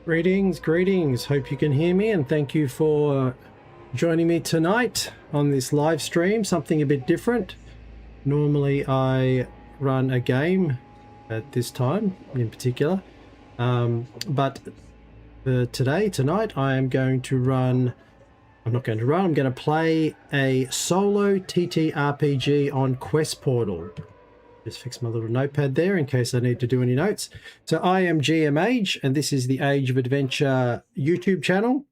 Greetings. Hope you can hear me, and thank you for joining me tonight on this live stream. Something a bit different. Normally I run a game at this time in particular, but tonight I am going to run. I'm not going to run. I'm going to play a solo TTRPG on Quest Portal. Just fix my little notepad there in case I need to do any notes. So I am GMH, and this is the Age of Adventure YouTube channel,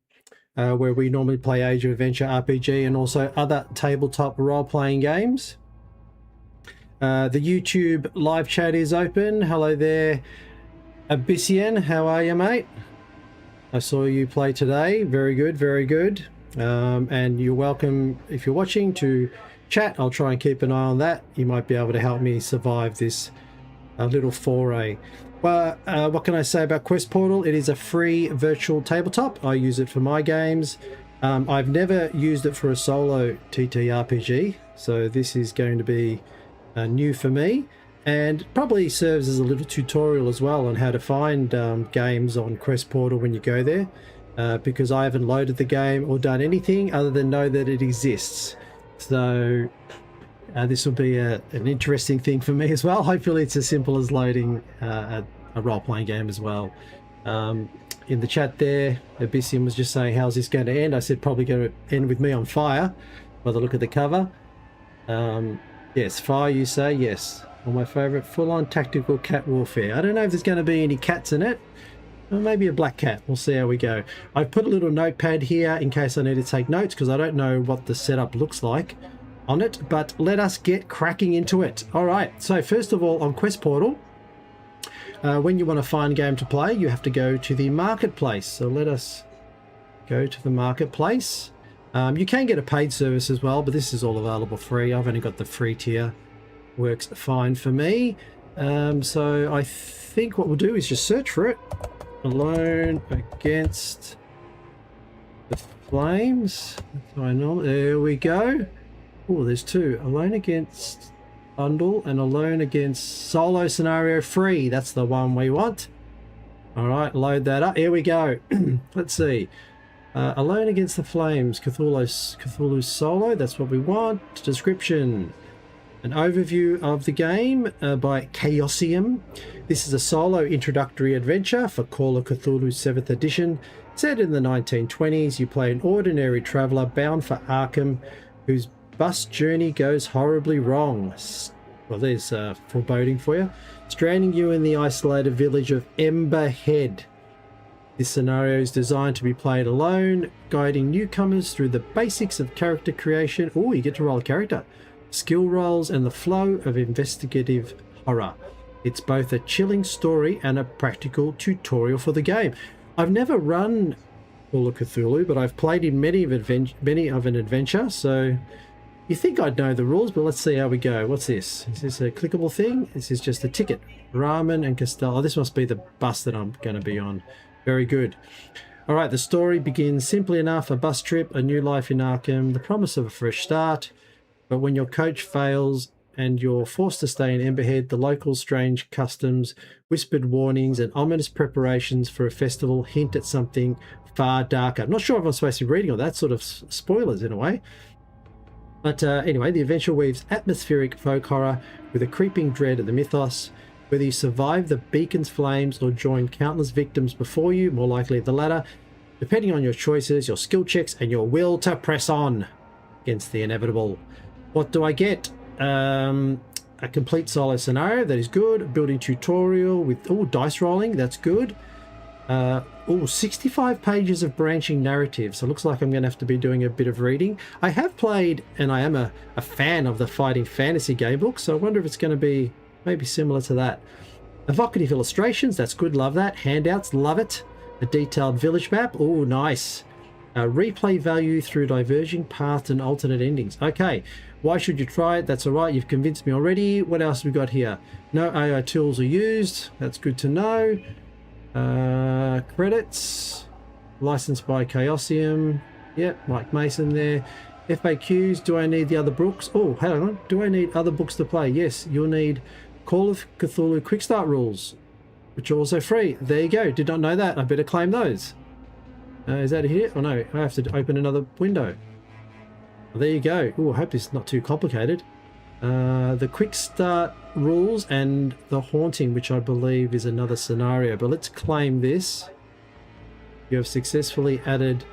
where we normally play Age of Adventure RPG and also other tabletop role-playing games. The YouTube live chat is open. Hello there, Abyssian. How are you, mate? I saw you play today. Very good, very good. And you're welcome, if you're watching, to chat. I'll try and keep an eye on that. You might be able to help me survive this little foray. Well, what can I say about Quest Portal? It is a free virtual tabletop. I use it for my games. I've never used it for a solo TTRPG, so this is going to be new for me, and probably serves as a little tutorial as well on how to find games on Quest Portal when you go there, because I haven't loaded the game or done anything other than know that it exists. So this will be an interesting thing for me as well. Hopefully it's as simple as loading a role-playing game as well. In the chat there, Abyssian was just saying, how's this going to end? I said probably going to end with me on fire by the look of the cover. Yes, fire, you say? Yes. Well, my favourite, full-on tactical cat warfare. I don't know if there's going to be any cats in it. Or maybe a black cat. We'll see how we go. I've put a little notepad here in case I need to take notes, because I don't know what the setup looks like on it, but let us get cracking into it. All right, so first of all, on Quest Portal, when you want to find a game to play, you have to go to the marketplace. So let us go to the marketplace. You can get a paid service as well, but this is all available free. I've only got the free tier. Works fine for me. So I think what we'll do is just search for it. Alone Against the Flames. There we go. Oh, there's two. Alone Against Bundle and Alone Against Solo Scenario Free. That's the one we want. All right, load that up. Here we go. Let's see. Alone Against the Flames. Cthulhu Solo. That's what we want. Description. An overview of the game by Chaosium. This is a solo introductory adventure for Call of Cthulhu 7th edition. Set in the 1920s, you play an ordinary traveller bound for Arkham whose bus journey goes horribly wrong. Well, there's foreboding for you. Stranding you in the isolated village of Emberhead. This scenario is designed to be played alone, guiding newcomers through the basics of character creation. Oh, you get to roll a character. Skill rolls and the flow of investigative horror. It's both a chilling story and a practical tutorial for the game. I've never run Call of Cthulhu, but I've played in many of an adventure, so you think I'd know the rules, but let's see how we go. What's this? Is this a clickable thing? This is just a ticket. Ramen and Costello. Oh, this must be the bus that I'm going to be on. Very good. All right, the story begins simply enough. A bus trip, a new life in Arkham, the promise of a fresh start. But when your coach fails and you're forced to stay in Emberhead, the local strange customs, whispered warnings, and ominous preparations for a festival hint at something far darker. I'm not sure if I'm supposed to be reading all that, sort of spoilers in a way. But anyway, the adventure weaves atmospheric folk horror with a creeping dread of the mythos. Whether you survive the beacon's flames or join countless victims before you, more likely the latter, depending on your choices, your skill checks, and your will to press on against the inevitable. What do I get? A complete solo scenario, that is good. A building tutorial with dice rolling, that's good. 65 pages of branching narrative, so it looks like I'm going to have to be doing a bit of reading. I have played, and I am a fan of the fighting fantasy game book, so I wonder if it's going to be maybe similar to that. Evocative illustrations, that's good, love that. Handouts, love it. A detailed village map, oh nice. Replay value through diverging paths and alternate endings. Okay, why should you try it? That's all right, you've convinced me already. What else have we got here? No AI tools are used. That's good to know. Credits. Licensed by Chaosium. Yep, Mike Mason there. FAQs. Do I need the other books? Oh, hang on. Do I need other books to play? Yes, you'll need Call of Cthulhu Quick Start rules. which are also free. There you go. Did not know that. I better claim those. Is that here? Oh no, I have to open another window. Well, there you go. Oh, I hope this is not too complicated. The quick start rules and the haunting, which I believe is another scenario. But let's claim this. You have successfully added...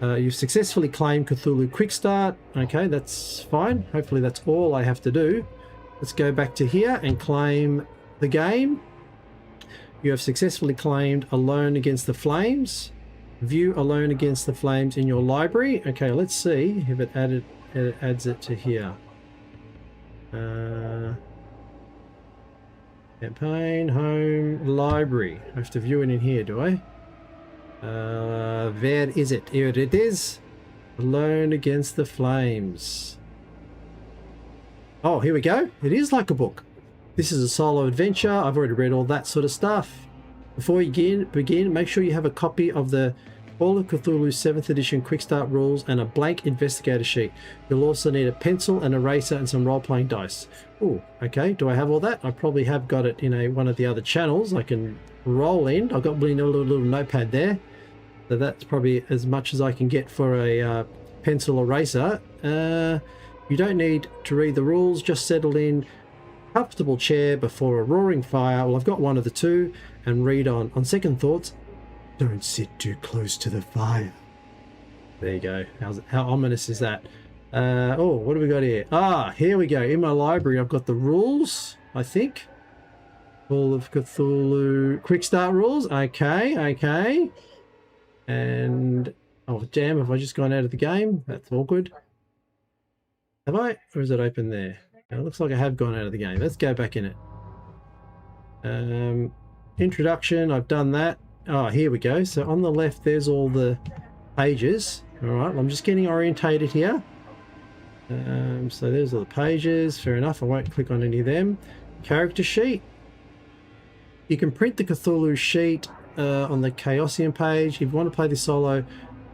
you've successfully claimed Cthulhu Quick Start. Okay, that's fine. Hopefully that's all I have to do. Let's go back to here and claim the game. You have successfully claimed Alone Against the Flames. View Alone Against the Flames in your library. Okay, let's see if it adds it to here. Campaign, home, library. I have to view it in here, do I? Where is it? Here it is. Alone Against the Flames. Oh, here we go. It is like a book. This is a solo adventure. I've already read all that sort of stuff. Before you begin, make sure you have a copy of the Call of Cthulhu 7th edition Quick Start rules and a blank investigator sheet. You'll also need a pencil, an eraser, and some role-playing dice. Oh, okay. Do I have all that? I probably have got it in one of the other channels. I can roll in. I've got a little notepad there. So that's probably as much as I can get for a pencil eraser. You don't need to read the rules. Just settle in. Comfortable chair before a roaring fire. Well, I've got one of the two, and read on. On second thoughts, don't sit too close to the fire. There you go. How ominous is that? Oh, what do we got here? Ah, here we go. In my library, I've got the rules, I think. Call of Cthulhu Quick Start rules. Okay. And, oh, damn, have I just gone out of the game? That's awkward. Have I? Or is it open there? It looks like I have gone out of the game. Let's go back in it. Introduction, I've done that. Oh, here we go. So on the left, there's all the pages. All right, well, I'm just getting orientated here. So there's all the pages. Fair enough. I won't click on any of them. Character sheet. You can print the Cthulhu sheet on the Chaosium page. If you want to play this solo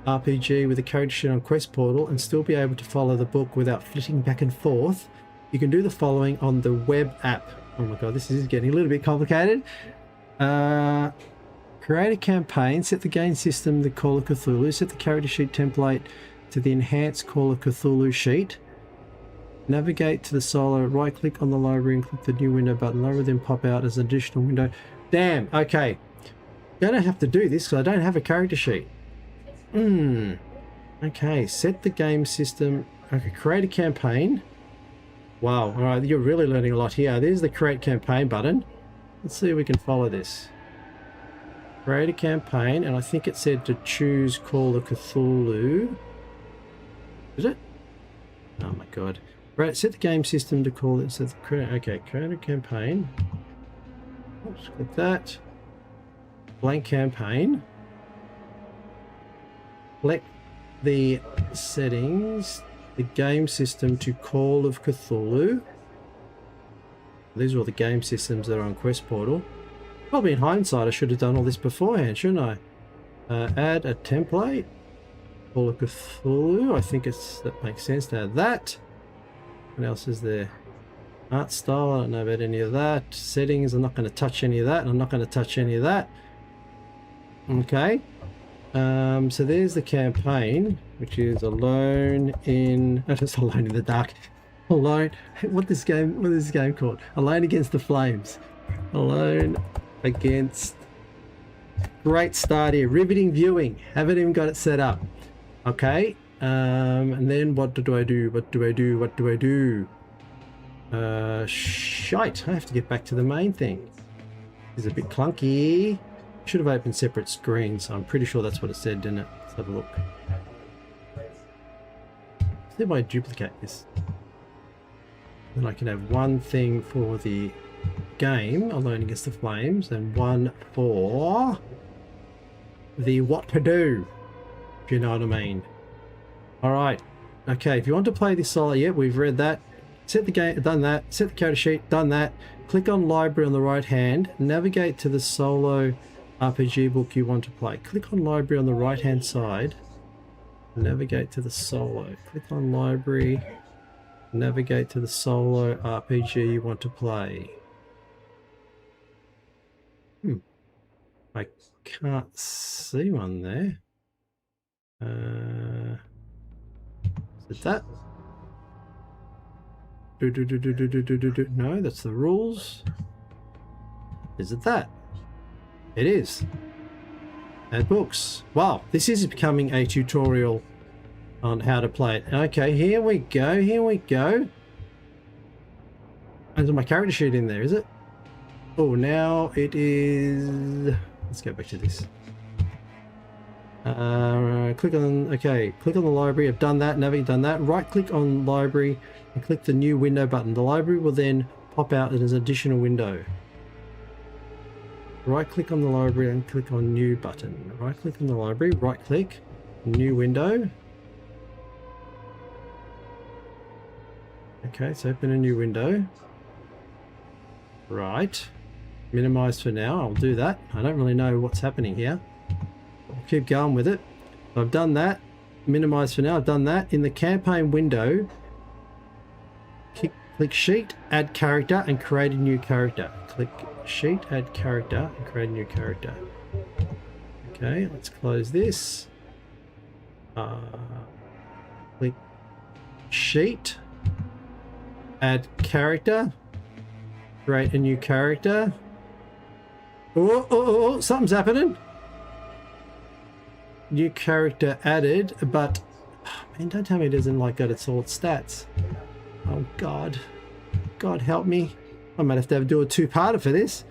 RPG with a character sheet on Quest Portal and still be able to follow the book without flitting back and forth, you can do the following on the web app. Oh my god, this is getting a little bit complicated. Create a campaign, set the game system, the Call of Cthulhu, set the character sheet template to the enhanced Call of Cthulhu sheet. Navigate to the solo, right click on the library and click the new window button. Lower, then pop out as an additional window. Damn, okay. Gonna have to do this because I don't have a character sheet. Okay, set the game system. Okay, create a campaign. Wow, alright, you're really learning a lot here. There's the create campaign button. Let's see if we can follow this. Create a campaign, and I think it said to choose Call of Cthulhu. Is it? Oh my god. Right, set the game system to call it. So okay, create a campaign. Oops, click that. Blank campaign. Select the settings, the game system to Call of Cthulhu. These are all the game systems that are on Quest Portal. Probably in hindsight I should have done all this beforehand, shouldn't I? Add a template. Call of Cthulhu. I think that makes sense to add that. What else is there? Art style, I don't know about any of that. Settings, I'm not going to touch any of that. I'm not going to touch any of that. Okay. So there's the campaign, which is Alone in... Oh, just Alone in the Dark. Alone... What is this game called? Alone Against the Flames. Alone Against... Great start here. Riveting viewing. Haven't even got it set up. Okay. And then what do I do? What do I do? Shite. I have to get back to the main thing. It's a bit clunky. Should have opened separate screens. I'm pretty sure that's what it said, didn't it? Let's have a look. See if I duplicate this. Then I can have one thing for the game, Alone Against the Flames, and one for the what to do, if you know what I mean. Alright, okay, if you want to play this solo, yeah, we've read that. Set the game, done that. Set the character sheet, done that. Click on library on the right hand, navigate to the solo RPG book you want to play. Click on library on the right hand side, navigate to the solo. Click on library, navigate to the solo RPG you want to play. I can't see one there. Is it that? No, that's the rules. Is it that? It is. Add books. Wow, this is becoming a tutorial on how to play it. Okay, here we go. Here we go. And my character sheet in there, is it? Oh, now it is. Let's go back to this. Click on. Okay, click on the library. I've done that. Navigate, done that. Right click on library and click the new window button. The library will then pop out as an additional window. Right click on the library and click on new button. Right click on the library, right click, new window. Okay, let's open a new window. Right. Minimize for now, I'll do that. I don't really know what's happening here. I'll keep going with it. I've done that. Minimize for now, I've done that. In the campaign window, click sheet, add character and create a new character. Click sheet, add character and create a new character. Okay, let's close this. Click sheet, add character, create a new character. Oh, something's happening. New character added, but man, don't tell me it doesn't like that. It's all its stats. Oh God, God help me. I might have to do a two-parter for this.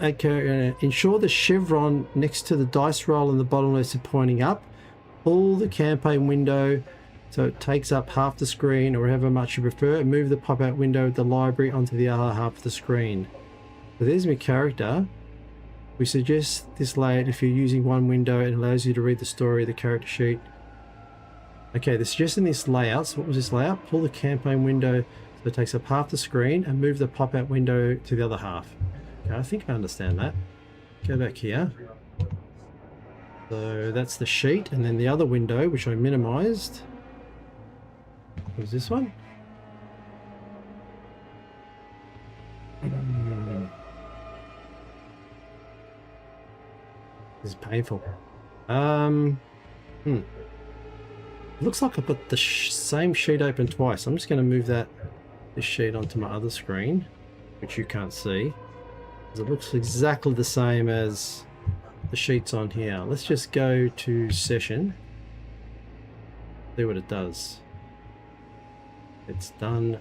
Okay, ensure the chevron next to the dice roll in the bottom left is pointing up. Pull the campaign window so it takes up half the screen or however much you prefer. Move the pop-out window of the library onto the other half of the screen. So there's my character. We suggest this layout if you're using one window. It allows you to read the story of the character sheet. Okay, they're suggesting this layout. So what was this layout? Pull the campaign window so it takes up half the screen and move the pop-out window to the other half. Okay, I think I understand that. Go back here. So that's the sheet, and then the other window, which I minimized. What was this one? This is painful. It looks like I put the same sheet open twice. I'm just going to move this sheet onto my other screen, which you can't see, because it looks exactly the same as the sheets on here. Let's just go to session, see what it does. It's done.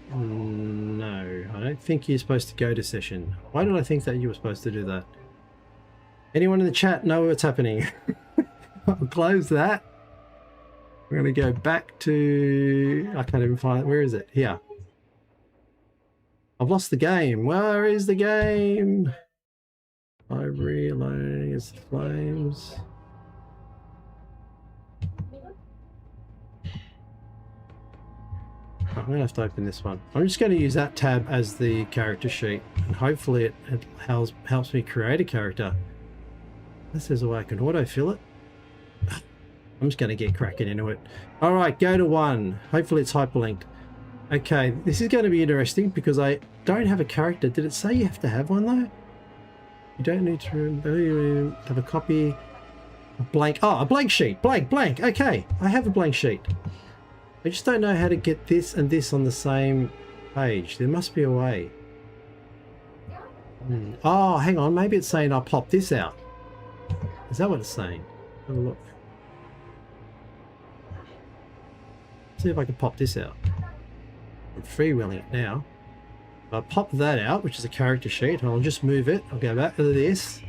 No, I don't think you're supposed to go to session. Why did I think that you were supposed to do that? Anyone in the chat know what's happening? I'll close that. We're going to go back to... I can't even find it. Where is it? Here. I've lost the game. Where is the game? Library, loading is the flames. I'm going to have to open this one. I'm just going to use that tab as the character sheet, and hopefully it helps me create a character. This is a way I can autofill it. I'm just going to get cracking into it. All right, go to 1. Hopefully it's hyperlinked. Okay, this is going to be interesting because I don't have a character. Did it say you have to have one though? You don't need to have a copy. A blank. Oh, a blank sheet. Blank. Okay, I have a blank sheet. I just don't know how to get this and this on the same page. There must be a way. Oh, hang on. Maybe it's saying I'll pop this out. Is that what it's saying? Have a look. See if I can pop this out. I'm freewheeling it now. I'll pop that out, which is a character sheet, and I'll just move it. I'll go back to this.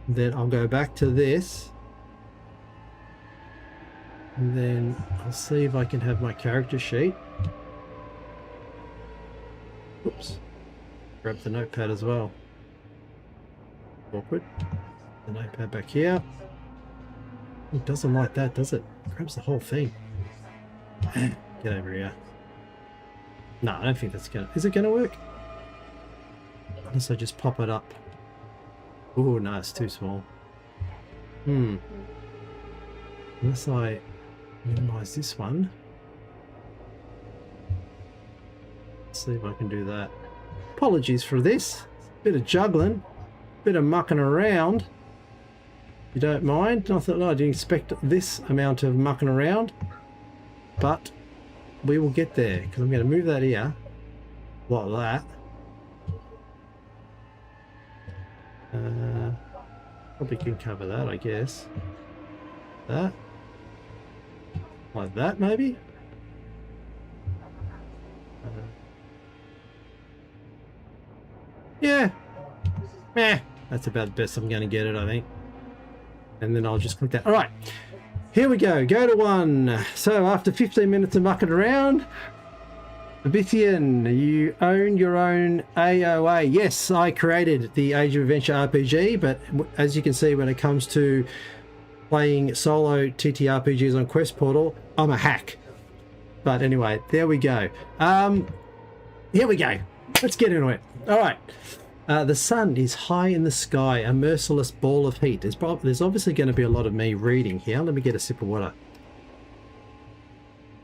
Then I'll go back to this. And then I'll see if I can have my character sheet. Oops. Grab the notepad as well. Awkward. The notepad back here. It doesn't like that, does it? It grabs the whole thing. Get over here. No, I don't think that's gonna... Is it gonna work? Unless I just pop it up. Oh, no, it's too small. Unless I minimize this one. Let's see if I can do that. Apologies for this. Bit of juggling. bit of mucking around. You don't mind? I thought, no, I didn't expect this amount of mucking around. But we will get there, because I'm going to move that here. Like that. Probably can cover that, I guess. That. Like that, maybe? Yeah. Meh. That's about the best I'm going to get it, I think. And then I'll just click that. All right. Here we go. Go to 1. So after 15 minutes of mucking around, Bithian, you own your own AOA. Yes, I created the Age of Adventure RPG, but as you can see, when it comes to playing solo TTRPGs on Quest Portal, I'm a hack. But anyway, there we go. Here we go. Let's get into it. All right. The sun is high in the sky, a merciless ball of heat. There's obviously going to be a lot of me reading here. Let me get a sip of water.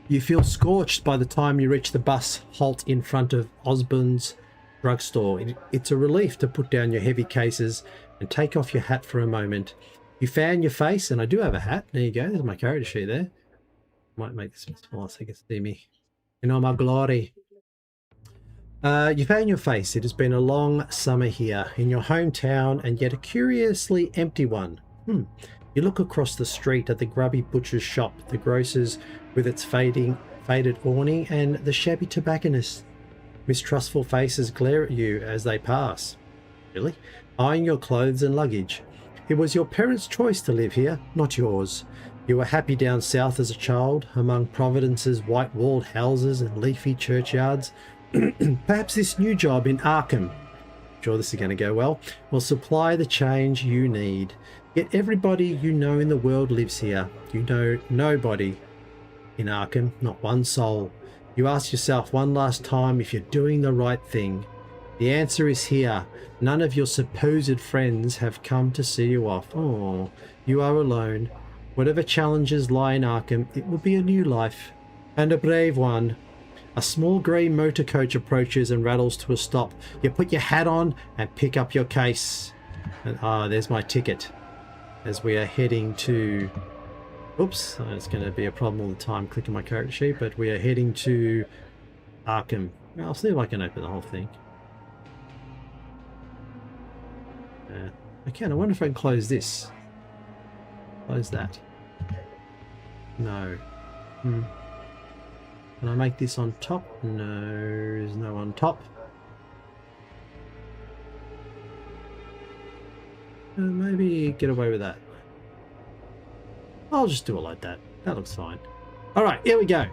You feel scorched by the time you reach the bus halt in front of Osborne's drugstore. It's a relief to put down your heavy cases and take off your hat for a moment. You fan your face, and I do have a hat. There you go. There's my character sheet there. Might make this a bit smaller so you can see me in all my glory. You fan your face. It has been a long summer here in your hometown, and yet a curiously empty one. You look across the street at the grubby butcher's shop, the grocer's with its faded awning, and the shabby tobacconist. Mistrustful faces glare at you as they pass. Really? Eyeing your clothes and luggage. It was your parents' choice to live here, not yours. You were happy down south as a child, among Providence's white-walled houses and leafy churchyards. Perhaps this new job in Arkham, I'm sure this is going to go well, will supply the change you need. Yet everybody you know in the world lives here. You know nobody in Arkham, not one soul. You ask yourself one last time if you're doing the right thing. The answer is here. None of your supposed friends have come to see you off. Oh, you are alone. Whatever challenges lie in Arkham, it will be a new life, and a brave one. A small grey motor coach approaches and rattles to a stop. You put your hat on and pick up your case. And there's my ticket. As we are heading to... Oops, it's going to be a problem all the time clicking my character sheet, but we are heading to Arkham. I'll see if I can open the whole thing. I can. I wonder if I can close this. Close that. No. Can I make this on top? No, there's no on top. Maybe get away with that. I'll just do it like that. That looks fine. All right, here we go.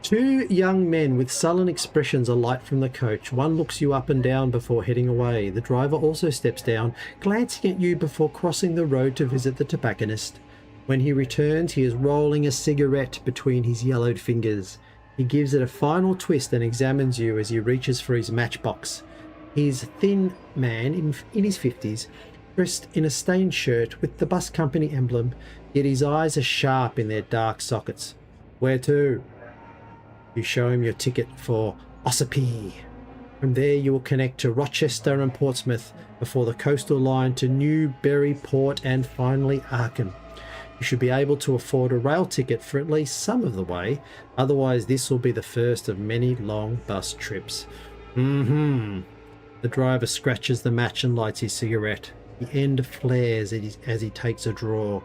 Two young men with sullen expressions alight from the coach. One looks you up and down before heading away. The driver also steps down, glancing at you before crossing the road to visit the tobacconist. When he returns, he is rolling a cigarette between his yellowed fingers. He gives it a final twist and examines you as he reaches for his matchbox. He is a thin man in his 50s, dressed in a stained shirt with the bus company emblem, yet his eyes are sharp in their dark sockets. Where to? You show him your ticket for Ossipee. From there you will connect to Rochester and Portsmouth, before the coastal line to Newburyport and finally Arkham. You should be able to afford a rail ticket for at least some of the way, otherwise this will be the first of many long bus trips. The driver scratches the match and lights his cigarette. The end flares as he takes a draw.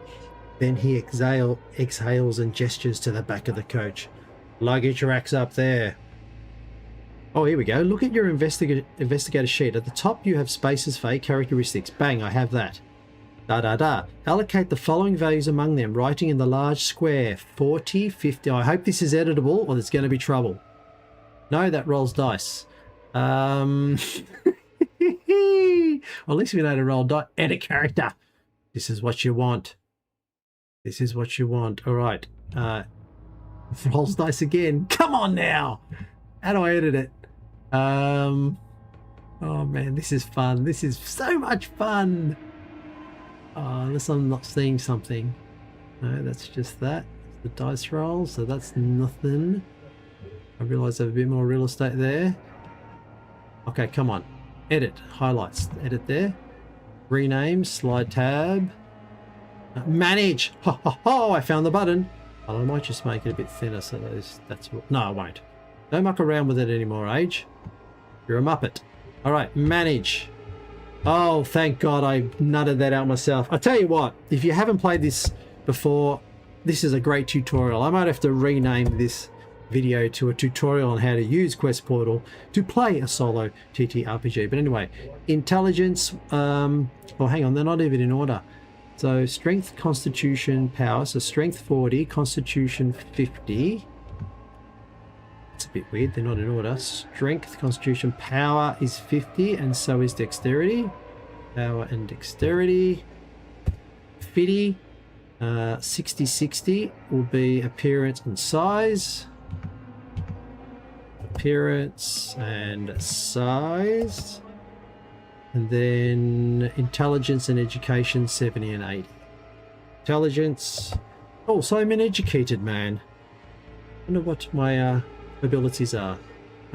Then he exhales and gestures to the back of the coach. Luggage rack's up there. Oh, here we go. Look at your investigator sheet. At the top you have spaces for 8 characteristics. Bang, I have that. Allocate the following values among them, writing in the large square 40, 50. I hope this is editable or there's going to be trouble. No, that rolls dice. Well, at least we know to roll dice. Edit character. This is what you want. This is what you want. All right. Rolls dice again. Come on now. How do I edit it? Oh man, this is fun. This is so much fun. Unless I'm not seeing something. No, that's just that. The dice roll, so that's nothing. I realise I have a bit more real estate there. Okay, come on. Edit, highlights, edit there. Rename, slide tab. Manage. Ho, ho, ho, I found the button. Well, I might just make it a bit thinner so that's... No, I won't. Don't muck around with it anymore, Age. You're a muppet. All right, manage. Oh, thank God I nutted that out myself. I tell you what, if you haven't played this before, this is a great tutorial. I might have to rename this video to a tutorial on how to use Quest Portal to play a solo TTRPG. But anyway, intelligence, oh, hang on, they're not even in order. So strength, constitution, power. So strength 40, constitution 50. It's a bit weird, they're not in order. Strength, constitution, power is 50, and so is dexterity. Power and dexterity. 50, 60 will be appearance and size. Appearance and size. And then intelligence and education, 70 and 80. Intelligence. Oh, so I'm an educated man. I wonder what my abilities are.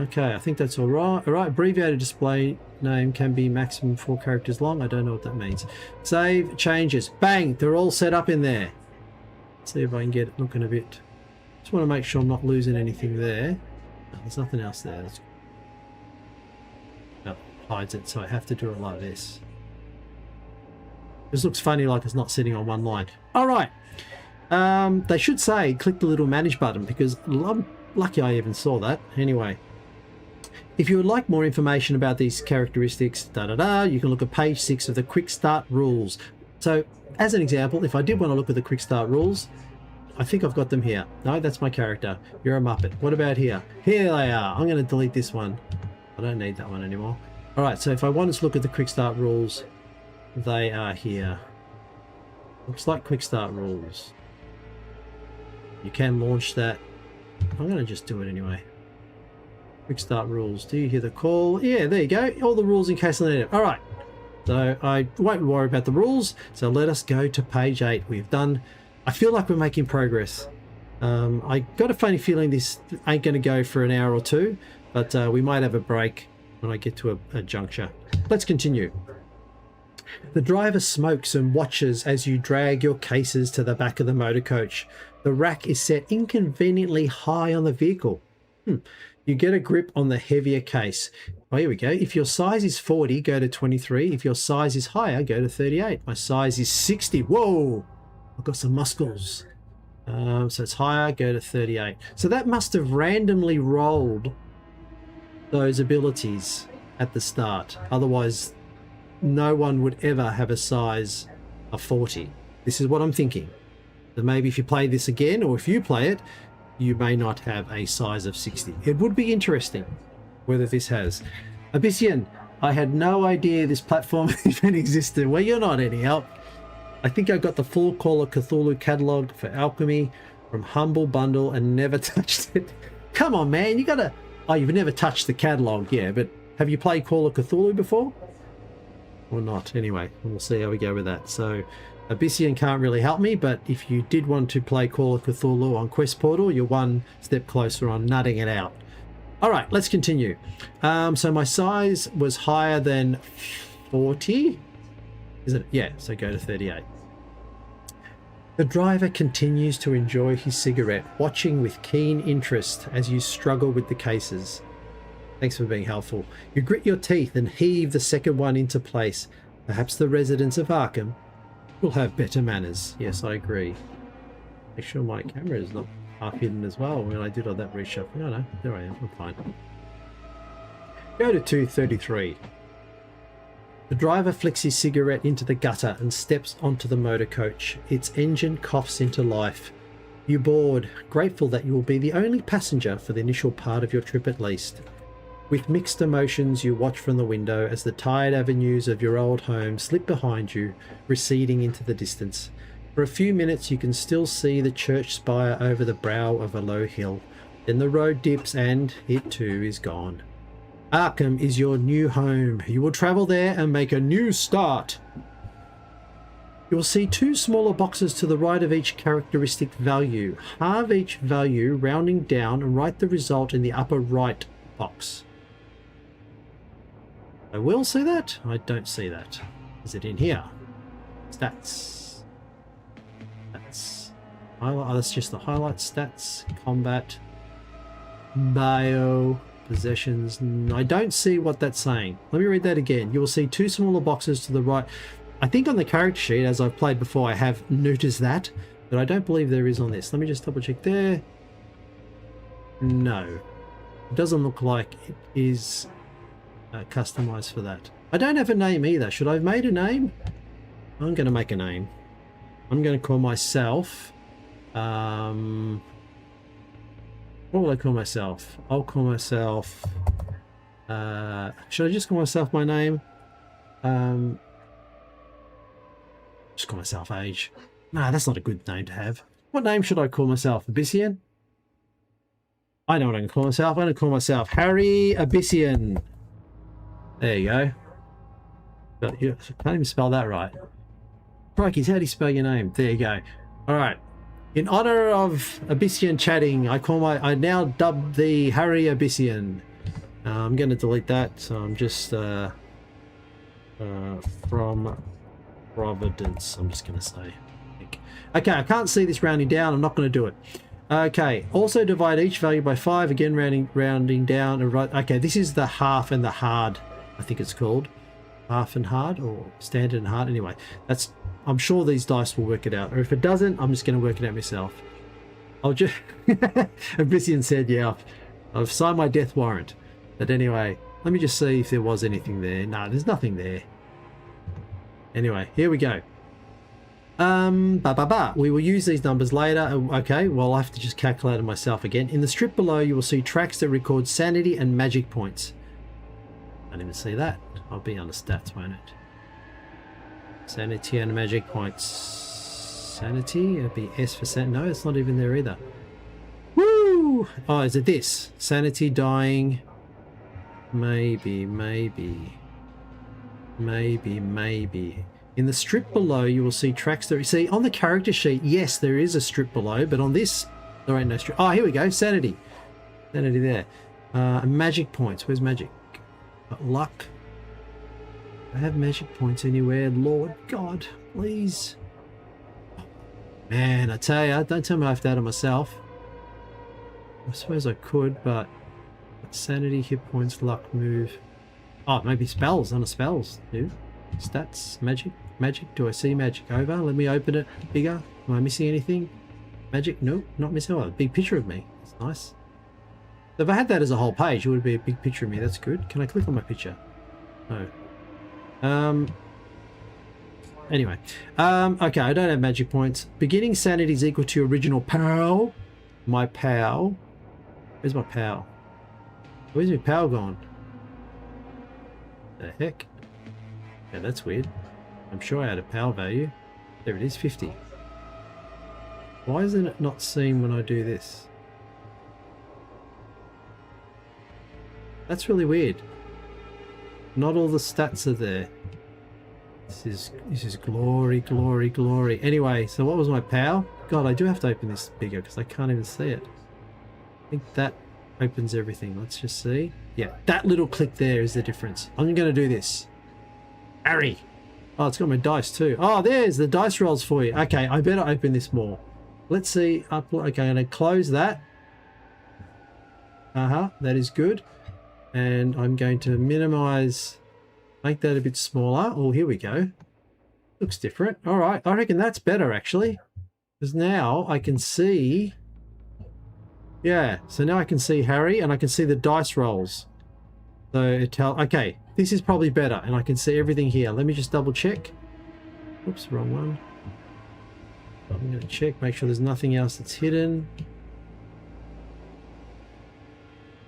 Okay, I think that's all right. All right, abbreviated display name can be maximum 4 characters long. I don't know what that means. Save changes. Bang! They're all set up in there. Let's see if I can get it looking a bit. Just want to make sure I'm not losing anything there. No, there's nothing else there. That's... No, hides it, so I have to do it like this. This looks funny, like it's not sitting on one line. All right. They should say click the little manage button, because I'm lucky I even saw that. Anyway, if you would like more information about these characteristics, you can look at page 6 of the quick start rules. So as an example, if I did want to look at the quick start rules, I think I've got them here. No, that's my character. You're a Muppet. What about here? Here they are. I'm going to delete this one. I don't need that one anymore. All right, so if I wanted to look at the quick start rules, they are here. Looks like quick start rules. You can launch that. I'm going to just do it anyway. Quick start rules. Do you hear the call? Yeah, there you go. All the rules in case I need it. All right. So I won't worry about the rules. So let us go to page 8. We've done... I feel like we're making progress. I got a funny feeling this ain't going to go for an hour or two, but we might have a break when I get to a juncture. Let's continue. The driver smokes and watches as you drag your cases to the back of the motor coach. The rack is set inconveniently high on the vehicle. You get a grip on the heavier case. Oh, here we go. If your size is 40, go to 23. If your size is higher, go to 38. My size is 60. Whoa! I've got some muscles. So it's higher, go to 38. So that must have randomly rolled those abilities at the start. Otherwise, no one would ever have a size of 40. This is what I'm thinking. So maybe if you play this again, or if you play it, you may not have a size of 60. It would be interesting whether this has. Abyssian, I had no idea this platform even existed. Well, you're not any help. I think I got the full Call of Cthulhu catalog for alchemy from Humble Bundle and never touched it. Come on, man, you gotta... Oh, you've never touched the catalog, yeah, but have you played Call of Cthulhu before? Or not? Anyway, we'll see how we go with that. So Abyssian can't really help me, but if you did want to play Call of Cthulhu on Quest Portal, you're one step closer on nutting it out. All right, let's continue. So my size was higher than 40. Is it? Yeah, so go to 38. The driver continues to enjoy his cigarette, watching with keen interest as you struggle with the cases. Thanks for being helpful. You grit your teeth and heave the second one into place. Perhaps the residents of Arkham will have better manners. Yes, I agree. Make sure my camera is not half hidden as well when I did all that reshuffling. Oh no, there I am, I'm fine. Go to 233. The driver flicks his cigarette into the gutter and steps onto the motor coach. Its engine coughs into life. You board, grateful that you will be the only passenger for the initial part of your trip at least. With mixed emotions, you watch from the window as the tired avenues of your old home slip behind you, receding into the distance. For a few minutes you can still see the church spire over the brow of a low hill. Then the road dips and it too is gone. Arkham is your new home. You will travel there and make a new start. You will see 2 smaller boxes to the right of each characteristic value. Halve each value, rounding down, and write the result in the upper right box. I will see that. I don't see that. Is it in here? Stats. That's highlight. Oh, that's just the highlight. Stats, combat, bio, possessions. I don't see what that's saying. Let me read that again. You will see two smaller boxes to the right. I think on the character sheet, as I've played before, I have noticed that, but I don't believe there is on this. Let me just double check there. No, it doesn't look like it is customized for that. I don't have a name either. Should I have made a name? I'm going to make a name. I'm going to call myself, what will I call myself? I'll call myself, should I just call myself my name? Just call myself Age. Nah, that's not a good name to have. What name should I call myself? Abyssian? I know what I'm going to call myself. I'm going to call myself Harry Abyssian. There you go. But you can't even spell that right. Crikey's, how do you spell your name? There you go. All right. In honor of Abyssian chatting, I now dub the Harry Abyssian. I'm going to delete that. So I'm just from Providence. I'm just going to say. Okay, I can't see this rounding down. I'm not going to do it. Okay. Also divide each value by 5. Again, rounding down and right. Okay, this is the half and the hard. I think it's called half and hard, or standard and hard. Anyway, that's. I'm sure these dice will work it out, or if it doesn't, I'm just going to work it out myself. I'll just. Abyssian said, "Yeah, I've signed my death warrant." But anyway, let me just see if there was anything there. No, there's nothing there. Anyway, here we go. We will use these numbers later. Okay, well, I'll have to just calculate it myself again. In the strip below, you will see tracks that record sanity and magic points. I don't even see that. I'll be under stats, won't it? Sanity and magic points. Sanity? It'll be S for sanity. No, it's not even there either. Woo! Oh, is it this? Sanity, dying. Maybe. In the strip below, you will see tracks that... See, on the character sheet, yes, there is a strip below, but on this, there ain't no strip. Oh, here we go. Sanity. Sanity there. Magic points. Where's magic? Luck. Do I have magic points anywhere? Lord God, please. Man, I tell you, don't tell me I have to add it myself. I suppose I could, but sanity, hit points, luck, move. Oh, maybe spells. On the spells, dude. Stats, magic. Do I see magic? Over. Let me open it bigger. Am I missing anything? Magic? Nope, not missing. Oh, a big picture of me. That's nice. So if I had that as a whole page, it would be a big picture of me. That's good. Can I click on my picture? No. Anyway. Okay, I don't have magic points. Beginning sanity is equal to original POW. My POW. Where's my POW? Where's my POW gone? The heck? Yeah, that's weird. I'm sure I had a POW value. There it is, 50. Why isn't it not seen when I do this? That's really weird. Not all the stats are there. This is glory. Anyway, so what was my POW? God, I do have to open this bigger because I can't even see it. I think that opens everything. Let's just see. Yeah, that little click there is the difference. I'm going to do this. Harry. Oh, it's got my dice too. Oh, there's the dice rolls for you. Okay, I better open this more. Let's see. Okay, I'm going to close that. That is good. And I'm going to minimize, make that a bit smaller. Oh, here we go. Looks different. All right, I reckon that's better actually. Because now I can see... Yeah, so now I can see Harry and I can see the dice rolls. So it tells... Okay, this is probably better and I can see everything here. Let me just double check. Oops, wrong one. I'm going to check, make sure there's nothing else that's hidden.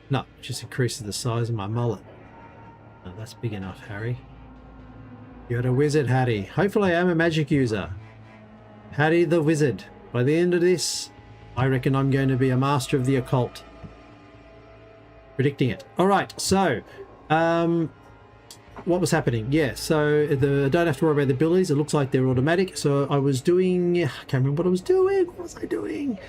No, it just increases the size of my mullet. No, that's big enough, Harry. You're a wizard, Harry. Hopefully I am a magic user. Harry the wizard. By the end of this, I reckon I'm going to be a master of the occult. Predicting it. All right, so what was happening? Yeah, so I don't have to worry about the abilities. It looks like they're automatic. So I was doing... I can't remember what I was doing. What was I doing?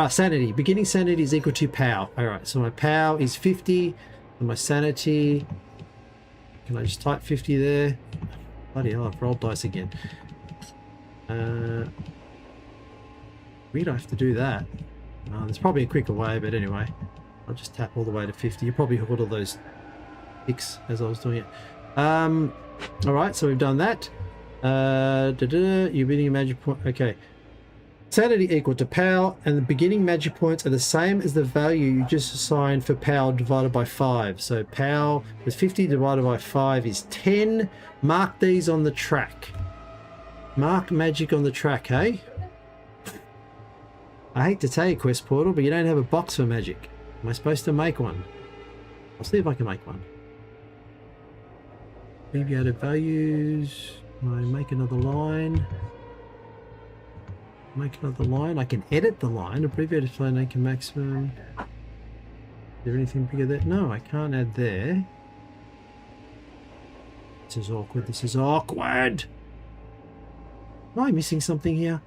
Sanity. Beginning sanity is equal to POW. All right, so my POW is 50, and my sanity Can I just type 50 there? Bloody hell, I've rolled dice again. We don't have to do that. There's probably a quicker way, but anyway. I'll just tap all the way to 50. You probably heard all those ticks as I was doing it. Alright, so we've done that. You're beating a magic point. Okay. Sanity equal to power, and the beginning magic points are the same as the value you just assigned for power divided by 5. So power with 50 divided by 5 is 10. Mark these on the track. Mark magic on the track, hey? I hate to tell you, Quest Portal, but you don't have a box for magic. Am I supposed to make one? I'll see if I can make one. Abbreviated values. I make another line. Make another line. I can edit the line. Abbreviated flow make a maximum. Is there anything bigger there? No, I can't add there. This is awkward. This is awkward. Am I missing something here?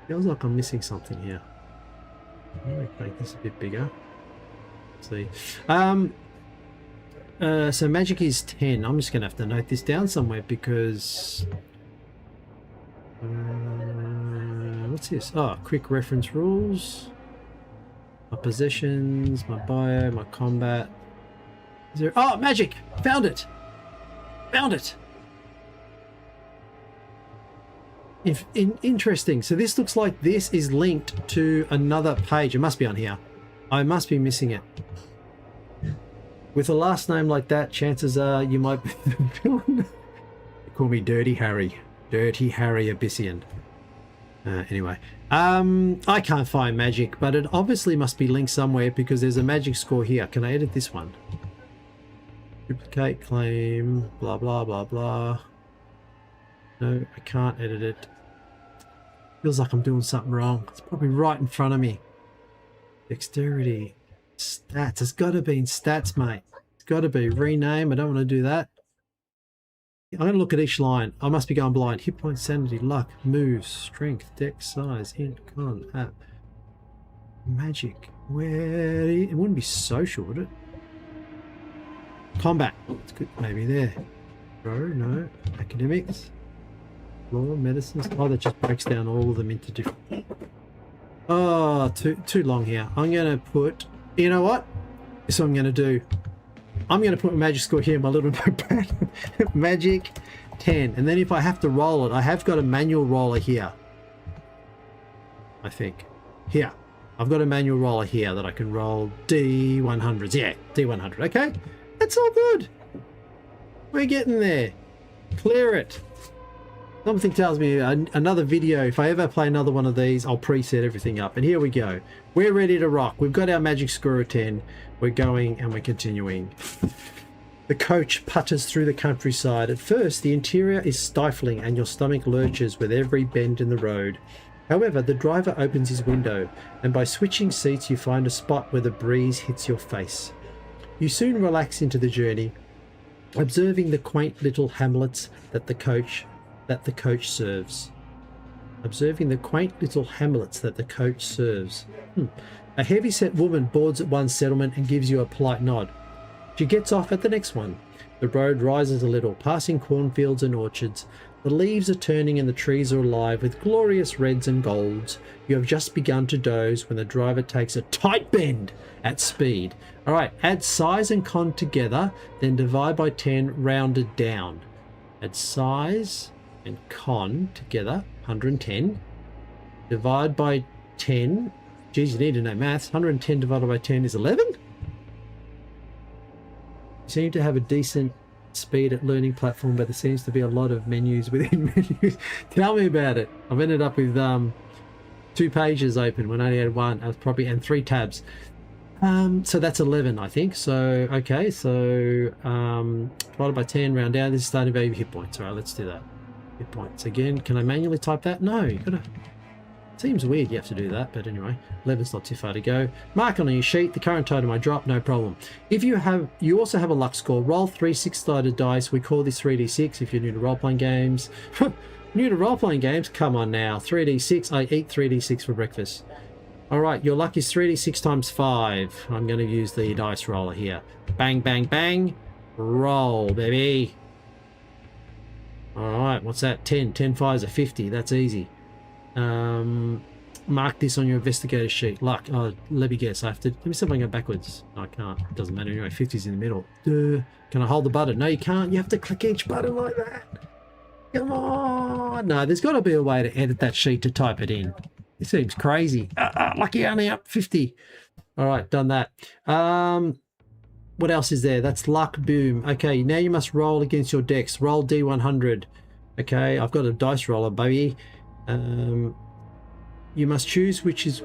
Feels like I'm missing something here. Let me make this a bit bigger. Let's see. So magic is 10. I'm just going to have to note this down somewhere because... what's this? Oh, quick reference rules. My possessions, my bio, my combat. Is there... Oh, magic! Found it! Found it! Interesting. So this looks like this is linked to another page. It must be on here. I must be missing it. With a last name like that, chances are you might be the villain. They call me Dirty Harry. Dirty Harry Abyssian. Anyway. I can't find magic, but it obviously must be linked somewhere because there's a magic score here. Can I edit this one? Duplicate, claim, blah, blah, blah, blah. No, I can't edit it. Feels like I'm doing something wrong. It's probably right in front of me. Dexterity. Stats. It's got to be in stats, mate. It's got to be. Rename. I don't want to do that. I'm going to look at each line. I must be going blind. Hit point, sanity, luck, moves, strength, dex, size, int, con, app. Magic. Where? It wouldn't be social, would it? Combat. It's good. Maybe there. Bro, no. Academics. Law, medicines. Oh, that just breaks down all of them into different... Oh, too long here. I'm going to put... You know what? This is what I'm going to do. I'm going to put my magic score here in my little notepad. Magic 10. And then if I have to roll it, I have got a manual roller here. I think. Here. I've got a manual roller here that I can roll D100s. Yeah, D100. Okay? That's all good. We're getting there. Clear it. Something tells me another video, if I ever play another one of these, I'll preset everything up. And here we go. We're ready to rock. We've got our magic score of 10. We're going and we're continuing. The coach putters through the countryside. At first, the interior is stifling and your stomach lurches with every bend in the road. However, the driver opens his window, and by switching seats, you find a spot where the breeze hits your face. You soon relax into the journey, observing the quaint little hamlets that the coach serves. Observing the quaint little hamlets that the coach serves. A heavy-set woman boards at one settlement and gives you a polite nod. She gets off at the next one. The road rises a little, passing cornfields and orchards. The leaves are turning and the trees are alive with glorious reds and golds. You have just begun to doze when the driver takes a tight bend at speed. All right, add size and con together, then divide by 10, rounded down. Add size and con together, 110. Divide by 10. Geez, you need to know maths. 110 divided by 10 is 11. You seem to have a decent speed at learning platform, but there seems to be a lot of menus within menus. Tell me about it. I've ended up with 2 pages open when I only had 1. I was probably and 3 tabs. So that's 11, I think. So okay, so divided by 10, round down. This is starting value hit points. All right, let's do that. Hit points again. Can I manually type that? No, you gotta. Seems weird you have to do that, but anyway, 11's not too far to go. Mark on your sheet the current item I drop, no problem. If you also have a luck score. Roll 3 6-sided dice. We call this 3d6 if you're new to role-playing games. New to role-playing games? Come on now. 3d6. I eat 3d6 for breakfast. All right, your luck is 3d6 times 5. I'm going to use the dice roller here. Bang, bang, bang. Roll, baby. Alright, what's that? 10. 10 fires are 50. That's easy. Mark this on your investigator sheet. Luck. Oh, let me guess. I have to... Let me see if I can go backwards. No, I can't. It doesn't matter anyway. 50's in the middle. Can I hold the button? No, you can't. You have to click each button like that. Come on. No, there's got to be a way to edit that sheet to type it in. It seems crazy. Lucky only up 50. Alright, done that. What else is there? That's luck. Boom. Okay, now you must roll against your dex. Roll D100. Okay, I've got a dice roller, baby. You must choose which is...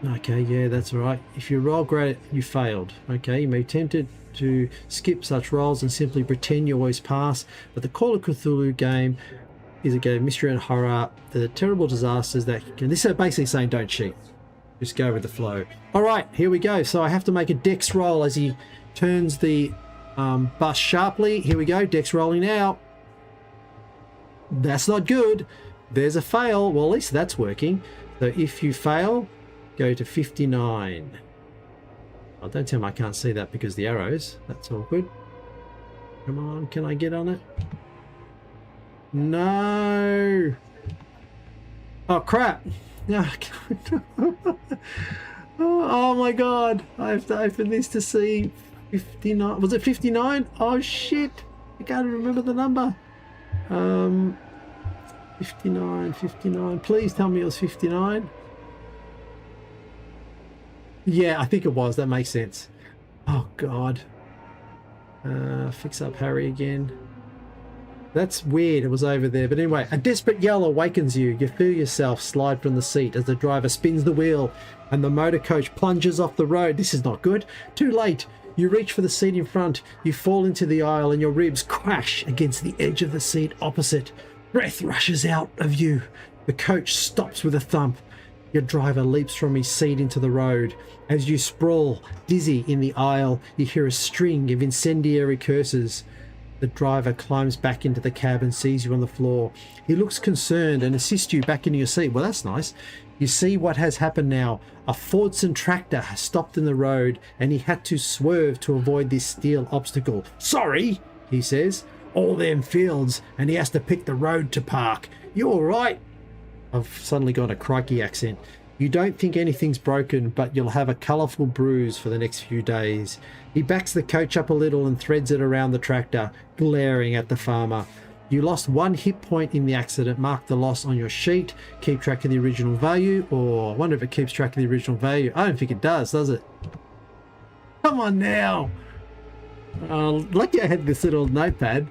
Okay, yeah, that's all right. If you roll great, you failed. Okay, you may be tempted to skip such rolls and simply pretend you always pass, but the Call of Cthulhu game is a game of mystery and horror. The terrible disasters that can... This is basically saying don't cheat. Just go with the flow. All right, here we go. So I have to make a dex roll as he turns the bus sharply. Here we go, dex rolling out. That's not good. There's a fail. Well, at least that's working. So if you fail, go to 59. Oh, don't tell me I can't see that because the arrows. That's all good. Come on, can I get on it? No. Oh, crap. No. Oh my God. I have to open this to see 59. Was it 59? Oh, shit. I can't remember the number. 59. Please tell me it was 59. Yeah, I think it was. That makes sense. Oh, God. Fix up Harry again. That's weird. It was over there. But anyway, a desperate yell awakens you. You feel yourself slide from the seat as the driver spins the wheel and the motor coach plunges off the road. This is not good. Too late. You reach for the seat in front. You fall into the aisle and your ribs crash against the edge of the seat opposite. Breath rushes out of you. The coach stops with a thump. Your driver leaps from his seat into the road. As you sprawl, dizzy in the aisle, you hear a string of incendiary curses. The driver climbs back into the cab and sees you on the floor. He looks concerned and assists you back into your seat. Well, that's nice. You see what has happened now. A Fordson tractor has stopped in the road and he had to swerve to avoid this steel obstacle. Sorry, he says. All them fields and he has to pick the road to park. You all right? I've suddenly got a crikey accent. You don't think anything's broken, but you'll have a colourful bruise for the next few days. He backs the coach up a little and threads it around the tractor, glaring at the farmer. You lost 1 hit point in the accident. Mark the loss on your sheet. Keep track of the original value. Or I wonder if it keeps track of the original value. I don't think it does it? Come on now. Lucky I had this little notepad.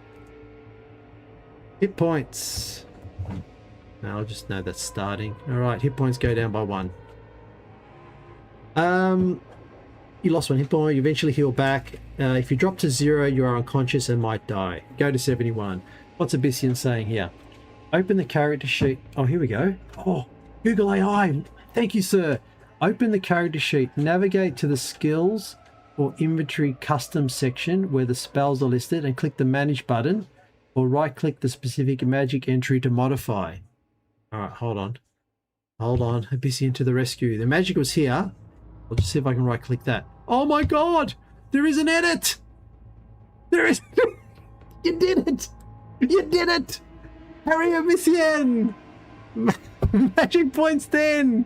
Hit points. No, I'll just know that's starting. Alright, hit points go down by 1. You lost 1 hit point, you eventually heal back. If you drop to 0, you are unconscious and might die. Go to 71. What's Abyssian saying here? Open the character sheet. Oh, here we go. Oh, Google AI. Thank you, sir. Open the character sheet. Navigate to the skills or inventory custom section where the spells are listed and click the manage button, or right click the specific magic entry to modify. Alright, hold on. Abyssian to the rescue. The magic was here. I'll just see if I can right click that. Oh my God! There is an edit! There is... You did it! You did it! Harry Abyssian! Magic points 10!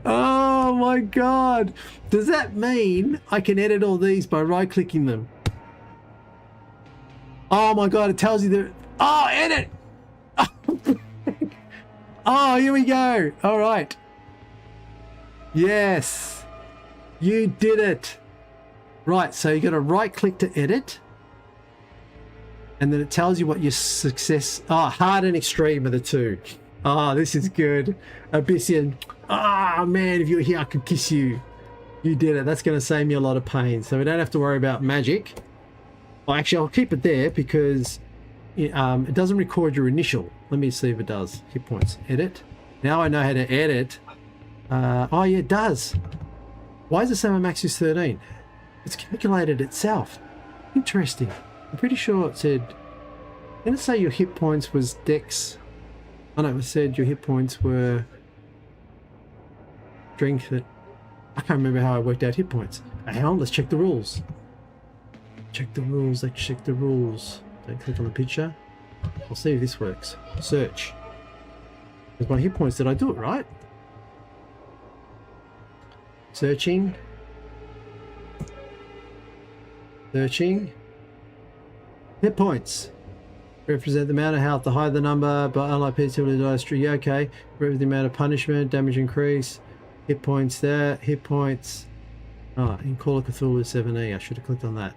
Oh my God! Does that mean I can edit all these by right clicking them? Oh my God, it tells you that... Oh, edit! Oh, here we go. All right. Yes. You did it. Right, so you got to right click to edit. And then it tells you what your success... Oh, hard and extreme are the two. Oh, this is good. Abyssian. Oh, man, if you were here, I could kiss you. You did it. That's going to save me a lot of pain. So we don't have to worry about magic. Well, actually, I'll keep it there because... it doesn't record your initial. Let me see if it does. Hit points. Edit. Now I know how to edit. Oh, yeah, it does. Why is it saying my max is 13? It's calculated itself. Interesting. I'm pretty sure it said... I'm going to say your hit points was dex. Oh, no, it said your hit points were... strength. I can't remember how I worked out hit points. Hang on, let's check the rules. Check the rules. Let's check the rules. Don't click on the picture. I'll see if this works. Search. With my hit points, did I do it right? Searching. Searching. Hit points. Represent the amount of health. The higher the number, but unlike PTW dice, yeah, okay. Represent the amount of punishment, damage increase. Hit points there. Hit points. Oh, in Call of Cthulhu 7E. I should have clicked on that.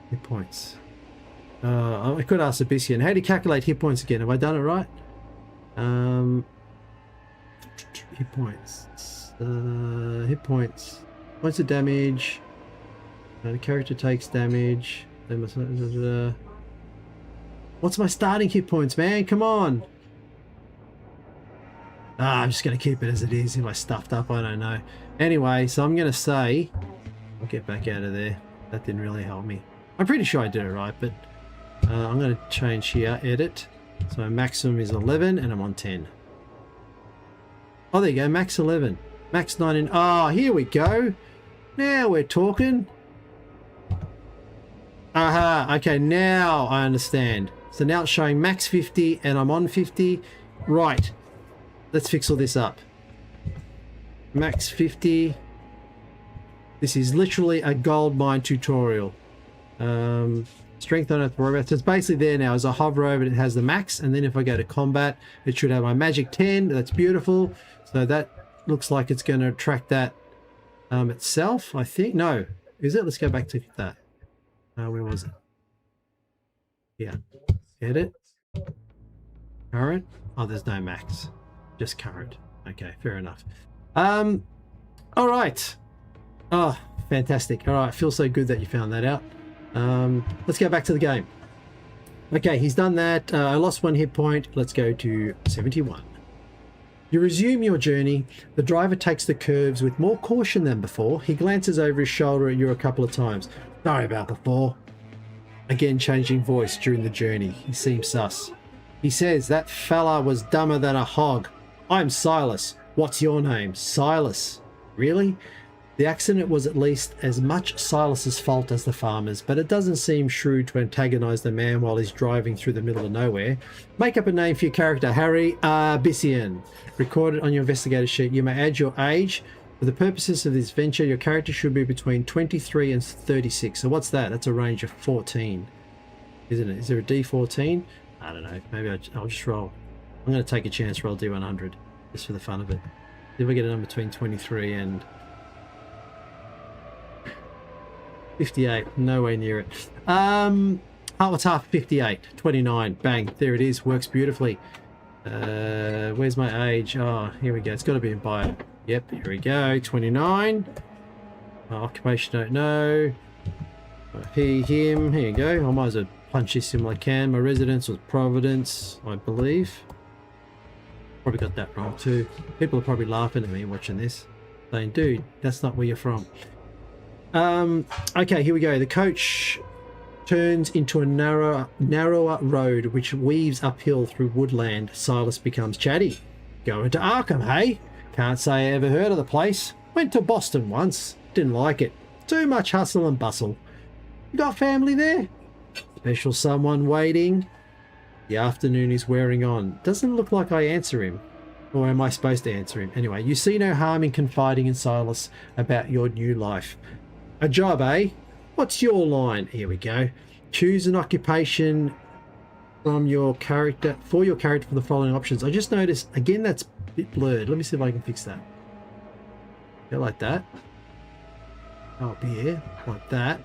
Hit points. I could ask Abyssian. How do you calculate hit points again? Have I done it right? Hit points. Hit points. Points of damage. The character takes damage. They must. What's my starting hit points, man? Come on. I'm just going to keep it as it is. If I stuffed up, I don't know. Anyway, so I'm going to say... I'll get back out of there. That didn't really help me. I'm pretty sure I did it right, but... I'm going to change here. Edit. So maximum is 11 and I'm on 10. Oh, there you go. Max 11. Max 19. Oh, here we go. Now we're talking. Aha. Okay, now I understand. So now it's showing max 50 and I'm on 50. Right. Let's fix all this up. Max 50. This is literally a gold mine tutorial. Strength on Earth Robot. So it's basically there now. As I hover over it, it has the max. And then if I go to combat, it should have my magic 10. That's beautiful. So that looks like it's going to track that itself, I think. No. Is it? Let's go back to that. Where was it? Yeah. Edit. Current. Oh, there's no max. Just current. Okay, fair enough. All right. Oh, fantastic. All right, feels so good that you found that out. Let's go back to the game. Okay, he's done that. I lost 1 hit point. Let's go to 71. You resume your journey. The driver takes the curves with more caution than before. He glances over his shoulder at you a couple of times. Sorry about before. Again, changing voice during the journey. He seems sus. He says, that fella was dumber than a hog. I'm Silas. What's your name? Silas. Really? The accident was at least as much Silas's fault as the farmer's, but it doesn't seem shrewd to antagonize the man while he's driving through the middle of nowhere. Make up a name for your character. Harry Abyssian. Recorded on your investigator sheet. You may add your age. For the purposes of this venture, your character should be between 23 and 36. So what's that? That's a range of 14, isn't it? Is there a D14? I don't know. Maybe I'll just roll. I'm going to take a chance, roll D100, just for the fun of it. See if I get a number between 23 and 58. Nowhere near it. What's half 58? 29. Bang. There it is. Works beautifully. Where's my age? Oh, here we go. It's got to be in bio. Yep, here we go. 29. Occupation, don't know. He, him. Here you go. I might as well punch this in while I can. My residence was Providence, I believe. Probably got that wrong too. People are probably laughing at me watching this, saying, dude, that's not where you're from. Okay, here we go. The coach turns into a narrower road which weaves uphill through woodland. Silas becomes chatty. Going to Arkham, hey? Can't say I ever heard of the place. Went to Boston once. Didn't like it. Too much hustle and bustle. You got family there? Special someone waiting? The afternoon is wearing on. Doesn't look like I answer him. Or am I supposed to answer him? Anyway, you see no harm in confiding in Silas about your new life. A job, eh? What's your line? Here we go. Choose an occupation from your character for the following options. I just noticed again that's a bit blurred. Let me see if I can fix that. Go like that. Up here, like that.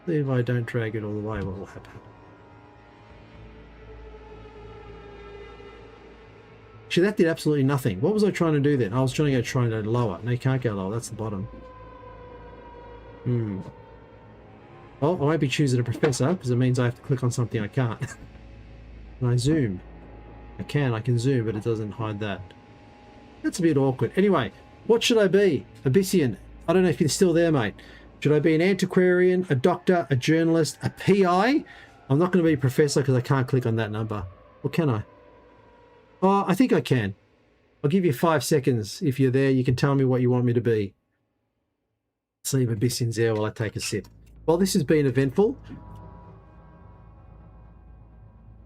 See if I don't drag it all the way, what will happen? Actually, that did absolutely nothing. What was I trying to do then? I was trying to go lower. No, you can't go lower. That's the bottom. Well, I won't be choosing a professor because it means I have to click on something I can't. Can I zoom? I can zoom, but it doesn't hide that. That's a bit awkward. Anyway, what should I be? Abyssian. I don't know if you're still there, mate. Should I be an antiquarian, a doctor, a journalist, a PI? I'm not going to be a professor because I can't click on that number. Or can I? Oh, I think I can. I'll give you 5 seconds. If you're there, you can tell me what you want me to be. See if Abyssian's there while I take a sip. Well, this has been eventful.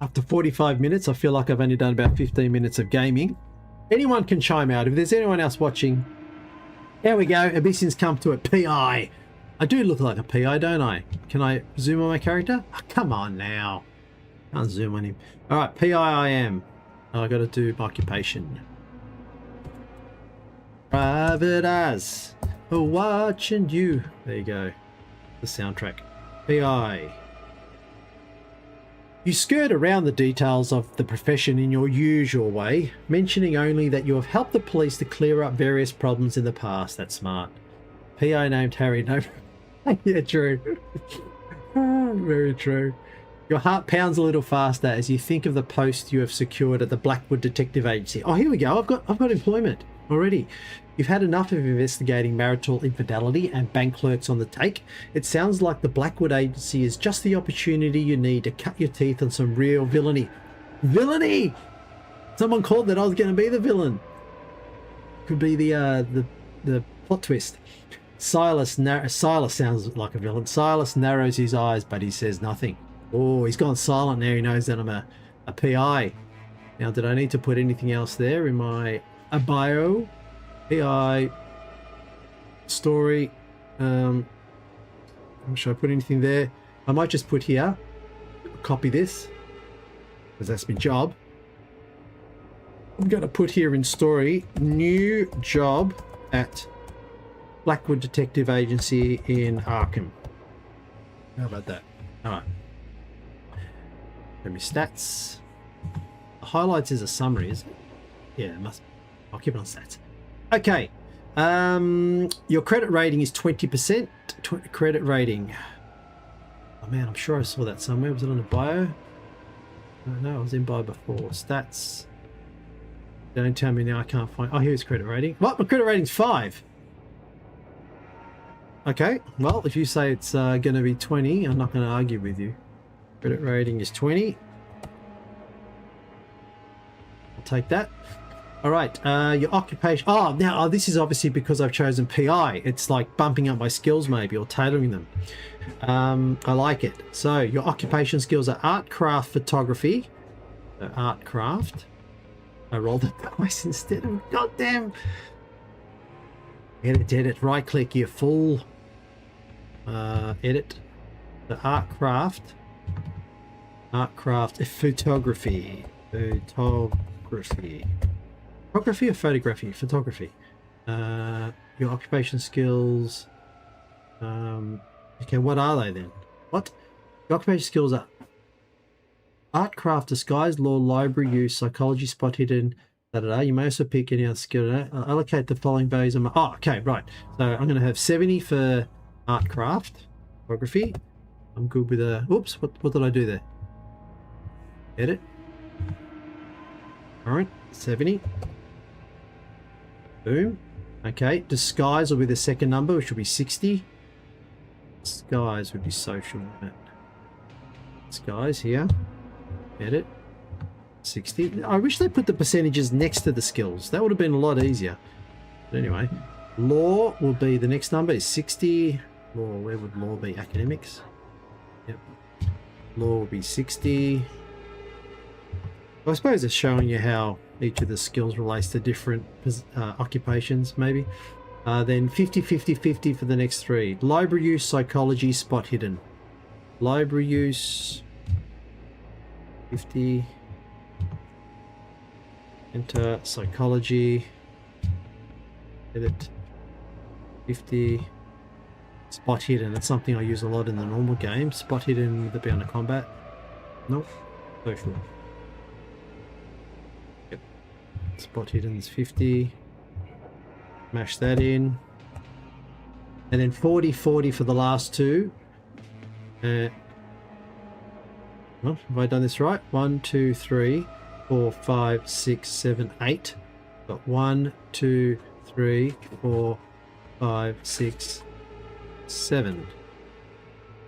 After 45 minutes, I feel like I've only done about 15 minutes of gaming. Anyone can chime out. If there's anyone else watching, there we go. Abyssin's come to a PI. I do look like a PI, don't I? Can I zoom on my character? Oh, come on now. Can't zoom on him. All right, PI I am. I got to do my occupation. Private eyes are watching you. There you go. The soundtrack. PI. You skirt around the details of the profession in your usual way, mentioning only that you have helped the police to clear up various problems in the past. That's smart. PI named Harry. No. Yeah, true. Very true. Your heart pounds a little faster as you think of the post you have secured at the Blackwood Detective Agency. Oh, here we go. I've got employment already. You've had enough of investigating marital infidelity and bank clerks on the take. It sounds like the Blackwood Agency is just the opportunity you need to cut your teeth on some real villainy. Villainy! Someone called that I was going to be the villain. Could be the plot twist. Silas sounds like a villain. Silas narrows his eyes, but he says nothing. Oh, he's gone silent now. He knows that I'm a PI. Now, did I need to put anything else there in my bio? PI story. Should I put anything there? I might just put here. Copy this, because that's my job. I'm going to put here in story, new job at Blackwood Detective Agency in Arkham. How about that? All right. Let me stats. The highlights is a summary, is it? Yeah, it must. I'll keep it on stats. Okay. Your credit rating is 20%. Credit rating. Oh man, I'm sure I saw that somewhere. Was it on the bio? No, I was in bio before. Stats. Don't tell me now. I can't find. Oh, here's credit rating. What? My credit rating's 5. Okay. Well, if you say it's going to be 20, I'm not going to argue with you. Credit rating is 20. I'll take that. All right. Your occupation. Oh, now this is obviously because I've chosen PI. It's like bumping up my skills maybe, or tailoring them. I like it. So your occupation skills are art, craft, photography. So art, craft. I rolled it twice instead of goddamn. Edit. Right click your full. Edit. The art, craft, photography. Photography or photography? Photography. Your occupation skills. Okay, what are they then? What? Your occupation skills are art, craft, disguise, law, library use, psychology, spot hidden. You may also pick any other skill. Allocate the following values. Oh, okay, right. So I'm going to have 70 for art, craft, photography. I'm good with a. Oops, what did I do there? Edit. All right, 70. Boom. Okay, disguise will be the second number, which will be 60. Disguise would be social. Disguise here. Edit. 60. I wish they put the percentages next to the skills. That would have been a lot easier. But anyway, law will be the next number is 60. Law, where would law be? Academics. Yep. Law will be 60. I suppose it's showing you how each of the skills relates to different occupations, maybe. Then 50, 50, 50 for the next 3. Library use, psychology, spot hidden. Library use, 50. Enter psychology. Edit. 50. Spot hidden. That's something I use a lot in the normal game. Spot hidden, would that be under combat? Nope. Social. Yep. Spot hidden is 50. Mash that in. And then 40, 40 for the last 2. Well, have I done this right? 1, 2, 3, 4, 5, 6, 7, 8. Got 1, 2, 3, 4, 5, 6, 7.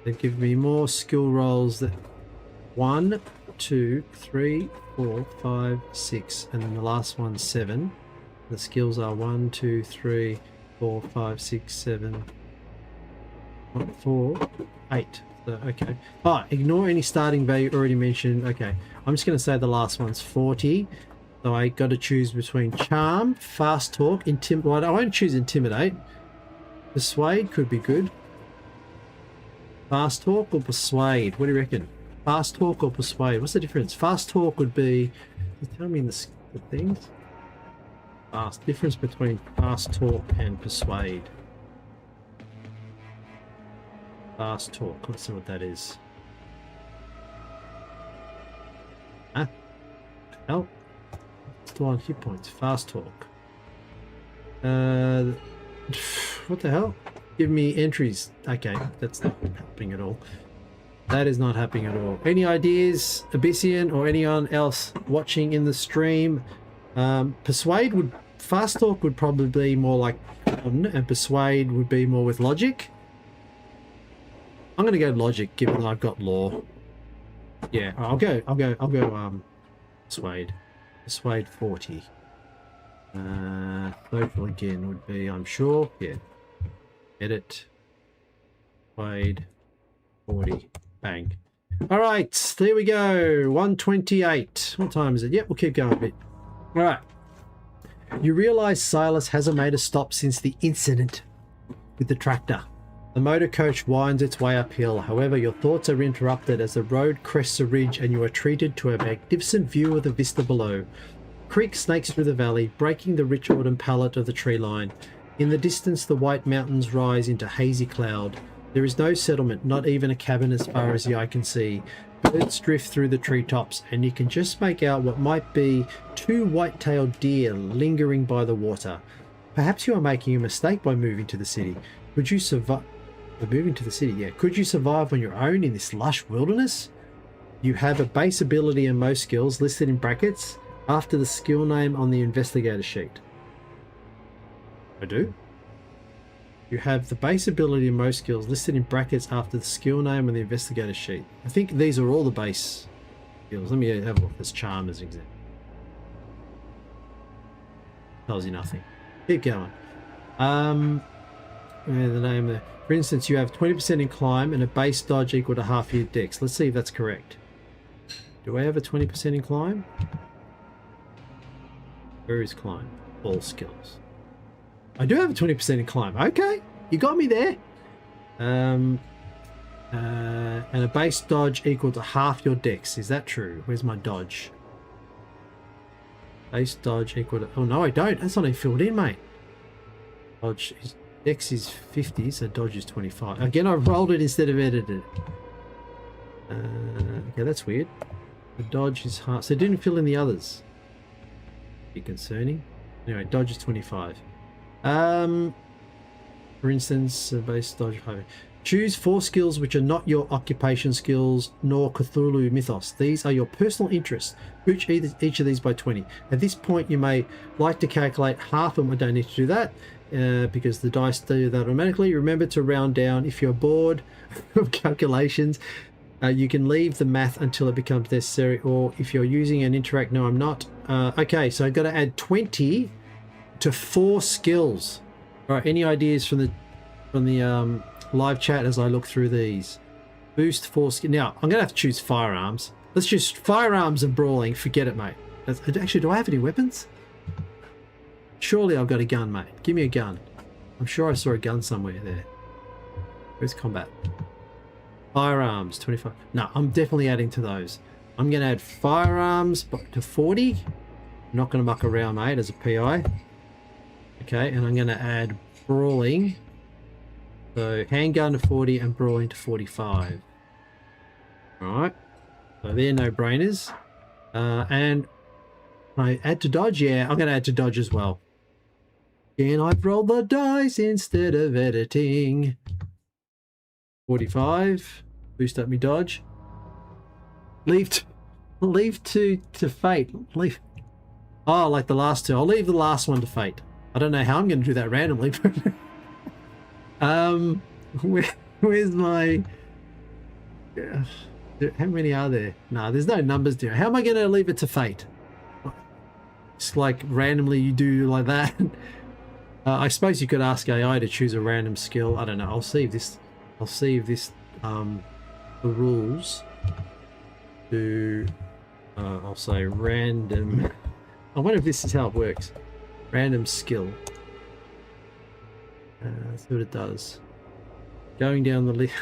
They give me more skill rolls. That 1, 2, 3, 4, 5, 6, and then the last one 7. The skills are 1, 2, 3, 4, 5, 6, 7, Not 4, 8. So, okay. Oh, ignore any starting value already mentioned. Okay. I'm just going to say the last one's 40. So I got to choose between charm, fast talk, intimidate. Well, I won't choose intimidate. Persuade could be good. Fast talk or persuade? What do you reckon? Fast talk or persuade? What's the difference? Fast talk would be. Tell me the things. Fast. Difference between fast talk and persuade. Fast talk. Let's see what that is. Huh? Hell. Still on hit points. Fast talk. What the hell? Give me entries. Okay, that's not happening at all. That is not happening at all. Any ideas, Abyssian or anyone else watching in the stream? Persuade would... Fast talk would probably be more like fun, and persuade would be more with logic. I'm gonna go logic, given that I've got law. Yeah, I'll go persuade. Persuade 40. Social again would be, I'm sure. Yeah. Edit. Persuade 40. Bang. All right, there we go. 128. What time is it? Yep, we'll keep going a bit. All right. You realize Silas hasn't made a stop since the incident with the tractor. The motor coach winds its way uphill. However, your thoughts are interrupted as the road crests a ridge and you are treated to a magnificent view of the vista below. Creek snakes through the valley, breaking the rich autumn palette of the tree line. In the distance, the white mountains rise into hazy cloud. There is no settlement, not even a cabin as far as the eye can see. Birds drift through the treetops, and you can just make out what might be 2 white-tailed deer lingering by the water. Perhaps you are making a mistake by moving to the city. Could you survive? Moving to the city, yeah. Could you survive on your own in this lush wilderness? You have a base ability and most skills listed in brackets after the skill name on the investigator sheet. I do. You have the base ability and most skills listed in brackets after the skill name on the investigator sheet. I think these are all the base skills. Let me have a look. There's charm as an example. Tells you nothing. Keep going. The name there. For instance, you have 20% in climb and a base dodge equal to half your dex. Let's see if that's correct. Do I have a 20% in climb? Where is climb? All skills. I do have a 20% in climb. Okay, you got me there. And a base dodge equal to half your dex. Is that true? Where's my dodge? Base dodge equal to... Oh, no, I don't. That's not even filled in, mate. Dodge is... Dex is 50, so dodge is 25. Again, I rolled it instead of edited it. Okay, that's weird. The dodge is hard. So it didn't fill in the others. Be concerning. Anyway, dodge is 25. For instance, base dodge 5. Choose 4 skills which are not your occupation skills nor Cthulhu mythos. These are your personal interests. Each of these by 20. At this point, you may like to calculate half of them. I don't need to do that. Because the dice do that automatically. Remember to round down. If you're bored of calculations, you can leave the math until it becomes necessary, or if you're using an interact. No, I'm not. Okay, so I've got to add 20 to 4 skills. All right, any ideas from the live chat as I look through these? Boost 4 skills. Now I'm gonna have to choose firearms. Let's choose firearms and brawling. Forget it, mate. Actually, do I have any weapons? Surely I've got a gun, mate. Give me a gun. I'm sure I saw a gun somewhere there. Where's combat? Firearms, 25. No, I'm definitely adding to those. I'm going to add firearms to 40. I'm not going to muck around, mate, as a PI. Okay, and I'm going to add brawling. So handgun to 40 and brawling to 45. Alright. So they're no-brainers. And I add to dodge? Yeah, I'm going to add to dodge as well. And I've rolled the dice instead of editing. 45. Boost up me dodge. Leave to fate. Leave. Oh, like the last 2. I'll leave the last one to fate. I don't know how I'm going to do that randomly. Where's my... How many are there? No, there's no numbers there. How am I going to leave it to fate? It's like randomly you do like that. I suppose you could ask AI to choose a random skill. I don't know. I'll see if this I'll see if this the rules do. I'll say random. I wonder if this is how it works. Random skill. Let's see what it does. Going down the list.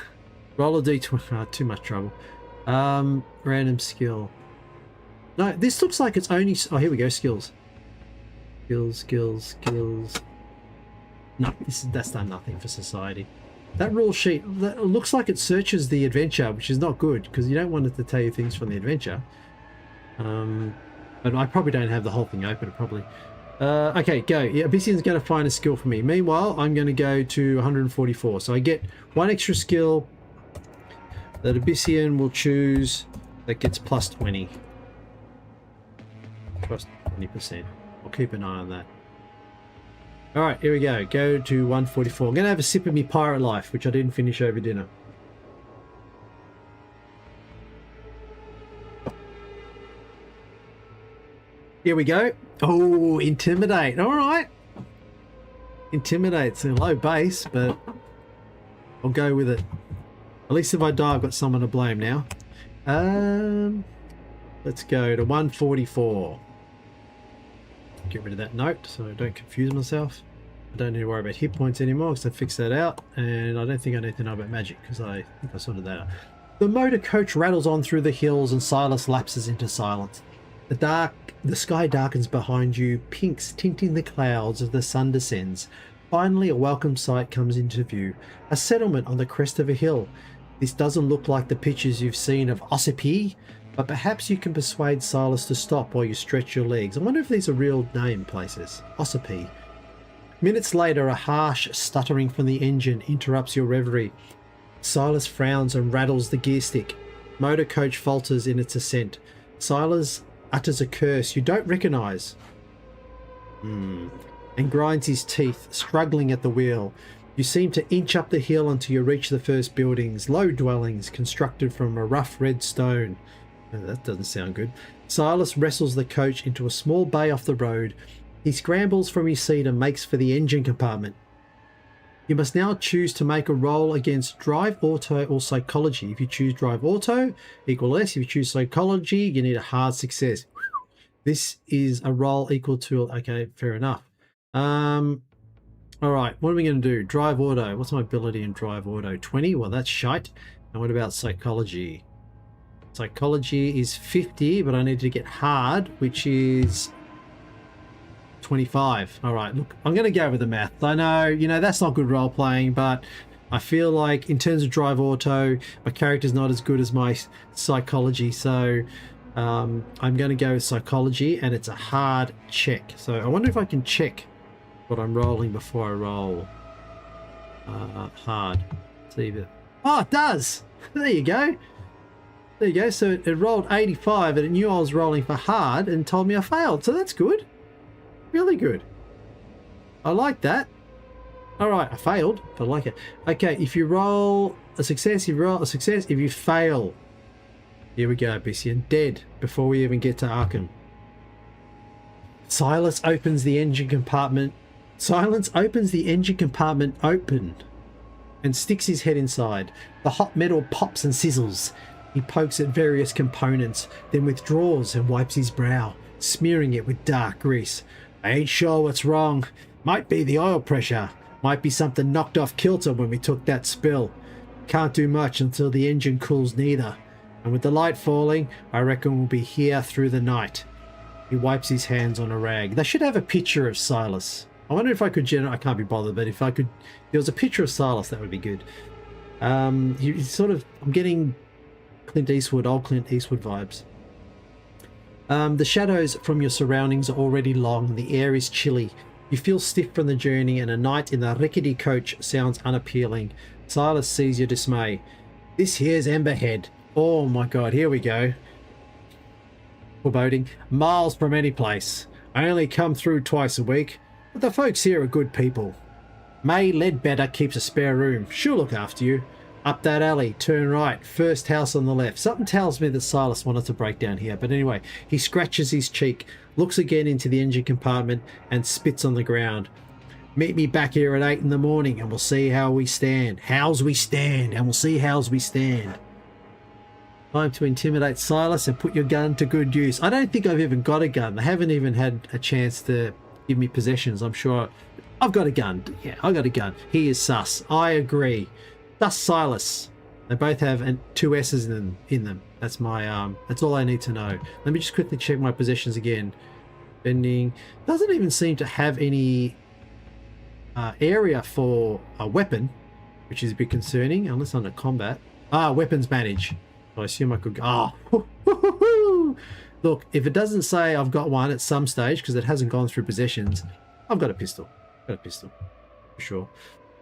Roll a d20. Too much trouble. Random skill. No, this looks like it's only. Oh, here we go. Skills. Skills. No, that's done nothing for society. That rule sheet that looks like it searches the adventure, which is not good because you don't want it to tell you things from the adventure. But I probably don't have the whole thing open. Probably. Okay, go. Yeah, Abyssian's going to find a skill for me. Meanwhile, I'm going to go to 144. So I get one extra skill that Abyssian will choose that gets plus 20. Plus 20%. I'll keep an eye on that. Alright, here we go. Go to 144. I'm going to have a sip of me pirate life, which I didn't finish over dinner. Here we go. Oh, intimidate. Alright. Intimidate's a low base, but I'll go with it. At least if I die, I've got someone to blame now. Let's go to 144. Get rid of that note so I don't confuse myself. I don't need to worry about hit points anymore because I fixed that out, and I don't think I need to know about magic because I think I sorted that out. The motor coach rattles on through the hills and Silas lapses into silence. The sky darkens behind you, pinks tinting the clouds as the sun descends. Finally, a welcome sight comes into view. A settlement on the crest of a hill. This doesn't look like the pictures you've seen of Ossipee, but perhaps you can persuade Silas to stop while you stretch your legs. I wonder if these are real name places. Ossipee. Minutes later, a harsh stuttering from the engine interrupts your reverie. Silas frowns and rattles the gear stick. Motor coach falters in its ascent. Silas utters a curse you don't recognize. And grinds his teeth, struggling at the wheel. You seem to inch up the hill until you reach the first buildings, low dwellings constructed from a rough red stone. Oh, that doesn't sound good. Silas wrestles the coach into a small bay off the road. He scrambles from his seat and makes for the engine compartment. You must now choose to make a roll against Drive Auto or Psychology. If you choose Drive Auto, equal S. If you choose Psychology, you need a hard success. This is a roll equal to... Okay, fair enough. All right, what are we going to do? Drive Auto. What's my ability in Drive Auto? 20? Well, that's shite. And what about Psychology? Psychology is 50, but I need to get hard, which is 25. All right, look, I'm going to go with the math. I know, you know, that's not good role playing, but I feel like in terms of Drive Auto, my character's not as good as my Psychology, so I'm going to go with Psychology, and it's a hard check. So I wonder if I can check what I'm rolling before I roll hard. See if it... Oh, it does! There you go. There you go. So it rolled 85 and it knew I was rolling for hard and told me I failed. So that's good. Really good. I like that. All right, I failed, but I like it. Okay, if you roll a success, you roll a success. If you fail, here we go, Abyssian. Dead before we even get to Arkham. Silas opens the engine compartment. Silence opens the engine compartment open and sticks his head inside. The hot metal pops and sizzles. He pokes at various components, then withdraws and wipes his brow, smearing it with dark grease. I ain't sure what's wrong. Might be the oil pressure. Might be something knocked off kilter when we took that spill. Can't do much until the engine cools neither. And with the light falling, I reckon we'll be here through the night. He wipes his hands on a rag. They should have a picture of Silas. I wonder if I could generate... I can't be bothered, but if I could... If there was a picture of Silas, that would be good. He's sort of... I'm getting Clint Eastwood, old Clint Eastwood vibes. The shadows from your surroundings are already long. The air is chilly. You feel stiff from the journey, and a night in the rickety coach sounds unappealing. Silas sees your dismay. This here's Emberhead. Oh my god, here we go. Foreboding. Miles from any place. I only come through twice a week. But the folks here are good people. May Ledbetter keeps a spare room. She'll look after you. Up that alley, turn right, first house on the left. Something tells me that Silas wanted to break down here. But anyway, he scratches his cheek, looks again into the engine compartment, and spits on the ground. Meet me back here at 8 in the morning and we'll see how we stand. How's we stand, and we'll see how's we stand. Time to intimidate Silas and put your gun to good use. I don't think I've even got a gun. They haven't even had a chance to give me possessions. I'm sure I've got a gun. Yeah, I got a gun. He is sus. I agree. Thus Silas. They both have two S's in them. That's my that's all I need to know. Let me just quickly check my possessions again. Bending doesn't even seem to have any area for a weapon, which is a bit concerning, unless under combat. Weapons manage. I assume I could go. Look, if it doesn't say I've got one at some stage because it hasn't gone through possessions, I've got a pistol. For sure.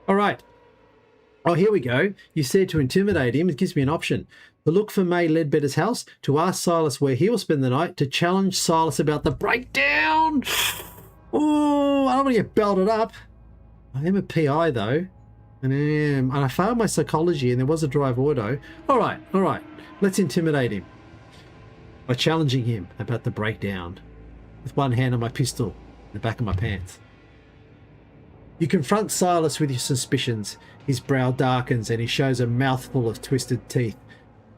All right. Oh, here we go. You said to intimidate him. It gives me an option. To look for May Ledbetter's house, to ask Silas where he will spend the night, to challenge Silas about the breakdown. Oh, I don't want to get belted up. I am a PI though, and I failed my psychology, and there was a drive auto. All right. Let's intimidate him by challenging him about the breakdown with one hand on my pistol in the back of my pants. You confront Silas with your suspicions. His brow darkens and he shows a mouthful of twisted teeth.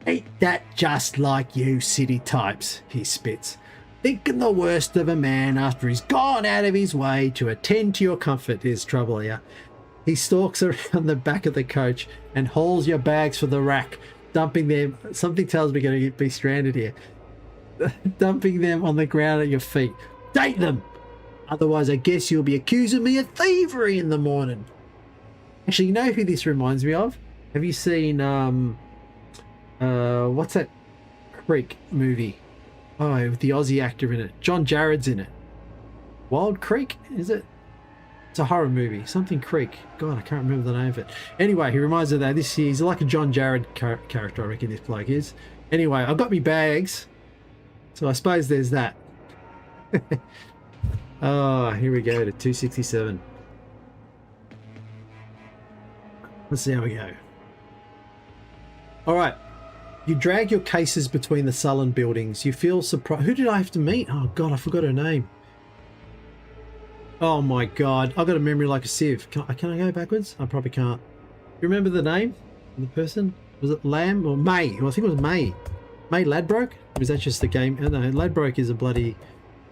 Ain't that just like you city types, he spits. Thinking the worst of a man after he's gone out of his way to attend to your comfort is trouble here. He stalks around the back of the coach and hauls your bags for the rack, dumping them. Something tells me you're going to be stranded here. Dumping them on the ground at your feet. Date them! Otherwise, I guess you'll be accusing me of thievery in the morning. Actually, you know who this reminds me of? Have you seen, what's that Creek movie? Oh, with the Aussie actor in it. John Jarrett's in it. Wild Creek, is it? It's a horror movie. Something Creek. God, I can't remember the name of it. Anyway, he reminds me of that. He's like a John Jarrett character, I reckon this bloke is. Anyway, I've got me bags. So I suppose there's that. Oh, here we go to 267. Let's see how we go. All right. You drag your cases between the sullen buildings. You feel surprised. Who did I have to meet? Oh, God, I forgot her name. Oh, my God. I've got a memory like a sieve. Can I go backwards? I probably can't. You remember the name of the person? Was it Lamb or May? Well, I think it was May. May Ladbroke? Or was that just the game? Oh, no, Ladbroke is a bloody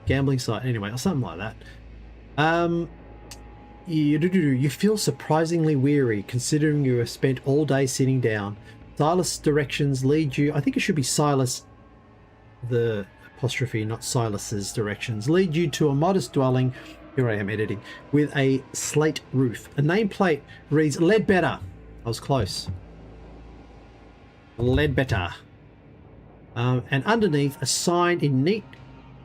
gambling site. Anyway, or something like that. You feel surprisingly weary considering you have spent all day sitting down. Silas' directions lead you, I think it should be Silas, the apostrophe, not Silas's directions, lead you to a modest dwelling, here I am editing, with a slate roof. A nameplate reads Ledbetter. I was close. Ledbetter. And underneath, a sign in neat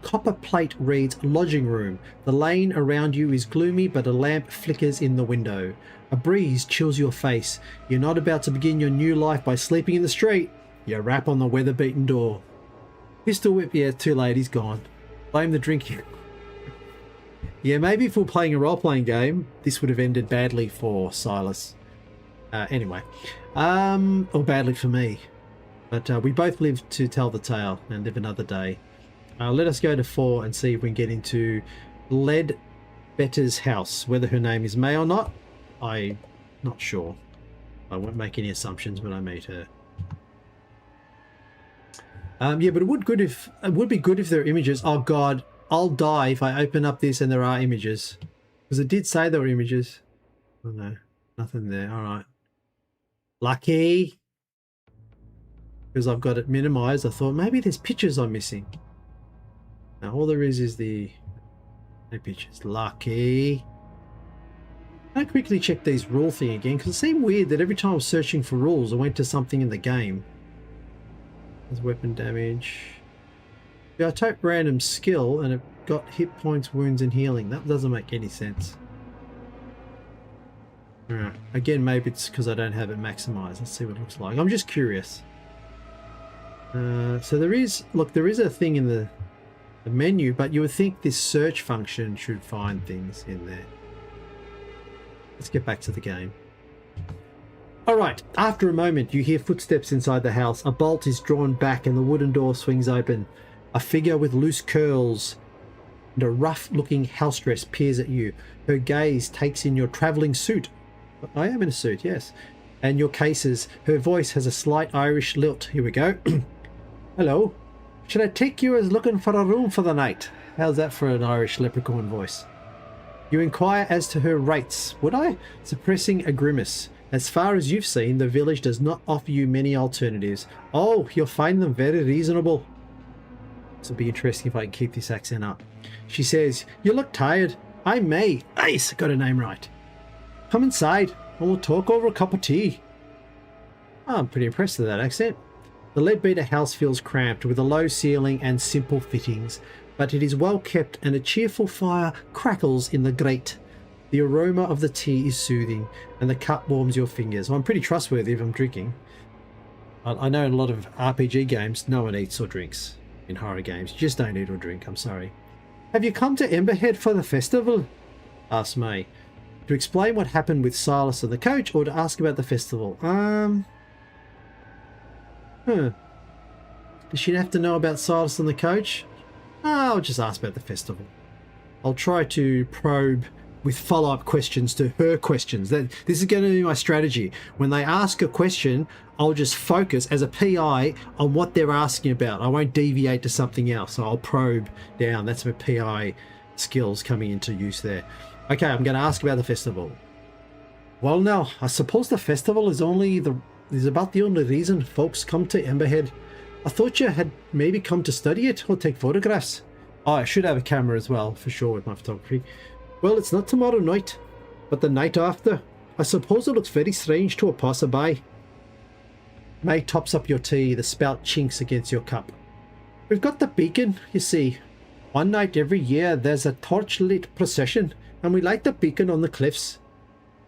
copper plate reads lodging room. The lane around you is gloomy, but a lamp flickers in the window. A breeze chills your face. You're not about to begin your new life by sleeping in the street. You rap on the weather-beaten door. Pistol whip, yeah, too late, he's gone. Blame the drinking. Yeah, maybe if we're playing a role-playing game, this would have ended badly for Silas. Anyway. Or badly for me. But we both live to tell the tale and live another day. Let us go to 4 and see if we can get into Ledbetter's house. Whether her name is May or not, I'm not sure. I won't make any assumptions when I meet her. Yeah, but it would be good if there are images. Oh God, I'll die if I open up this and there are images. Because it did say there were images. Oh no, nothing there. All right. Lucky. Because I've got it minimized. I thought maybe there's pictures I'm missing. Now all there is the no pictures. Lucky. I'll quickly check these rule thing again because it seemed weird that every time I was searching for rules I went to something in the game. There's weapon damage. Yeah, I typed random skill and it got hit points, wounds and healing. That doesn't make any sense. Alright, again maybe it's because I don't have it maximized. Let's see what it looks like. I'm just curious. So there is a thing in the menu, but you would think this search function should find things in there. Let's get back to the game. Alright, after a moment you hear footsteps inside the house. A bolt is drawn back and the wooden door swings open. A figure with loose curls and a rough-looking house dress peers at you. Her gaze takes in your travelling suit. I am in a suit, yes. And your cases. Her voice has a slight Irish lilt. Here we go. Hello. Should I take you as looking for a room for the night? How's that for an Irish leprechaun voice? You inquire as to her rates. Would I? Suppressing a grimace. As far as you've seen, the village does not offer you many alternatives. Oh, you'll find them very reasonable. This will be interesting if I can keep this accent up. She says, you look tired. I'm May. Nice, got her name right. Come inside and we'll talk over a cup of tea. Oh, I'm pretty impressed with that accent. The Leadbeater house feels cramped with a low ceiling and simple fittings, but it is well kept and a cheerful fire crackles in the grate. The aroma of the tea is soothing and the cup warms your fingers. Well, I'm pretty trustworthy if I'm drinking. I know in a lot of RPG games, no one eats or drinks. In horror games, you just don't eat or drink, I'm sorry. Have you come to Emberhead for the festival? Asked May. To explain what happened with Silas and the coach, or to ask about the festival? Does she have to know about Silas and the coach? I'll just ask about the festival. I'll try to probe with follow-up questions to her questions. This is going to be my strategy. When they ask a question, I'll just focus as a PI on what they're asking about. I won't deviate to something else. I'll probe down. That's my PI skills coming into use there. Okay, I'm going to ask about the festival. Well, now, I suppose the festival is about the only reason folks come to Emberhead. I thought you had maybe come to study it or take photographs. Oh, I should have a camera as well, for sure, with my photography. Well, it's not tomorrow night, but the night after. I suppose it looks very strange to a passerby. May tops up your tea, the spout chinks against your cup. We've got the beacon, you see. One night every year there's a torch-lit procession, and we light the beacon on the cliffs.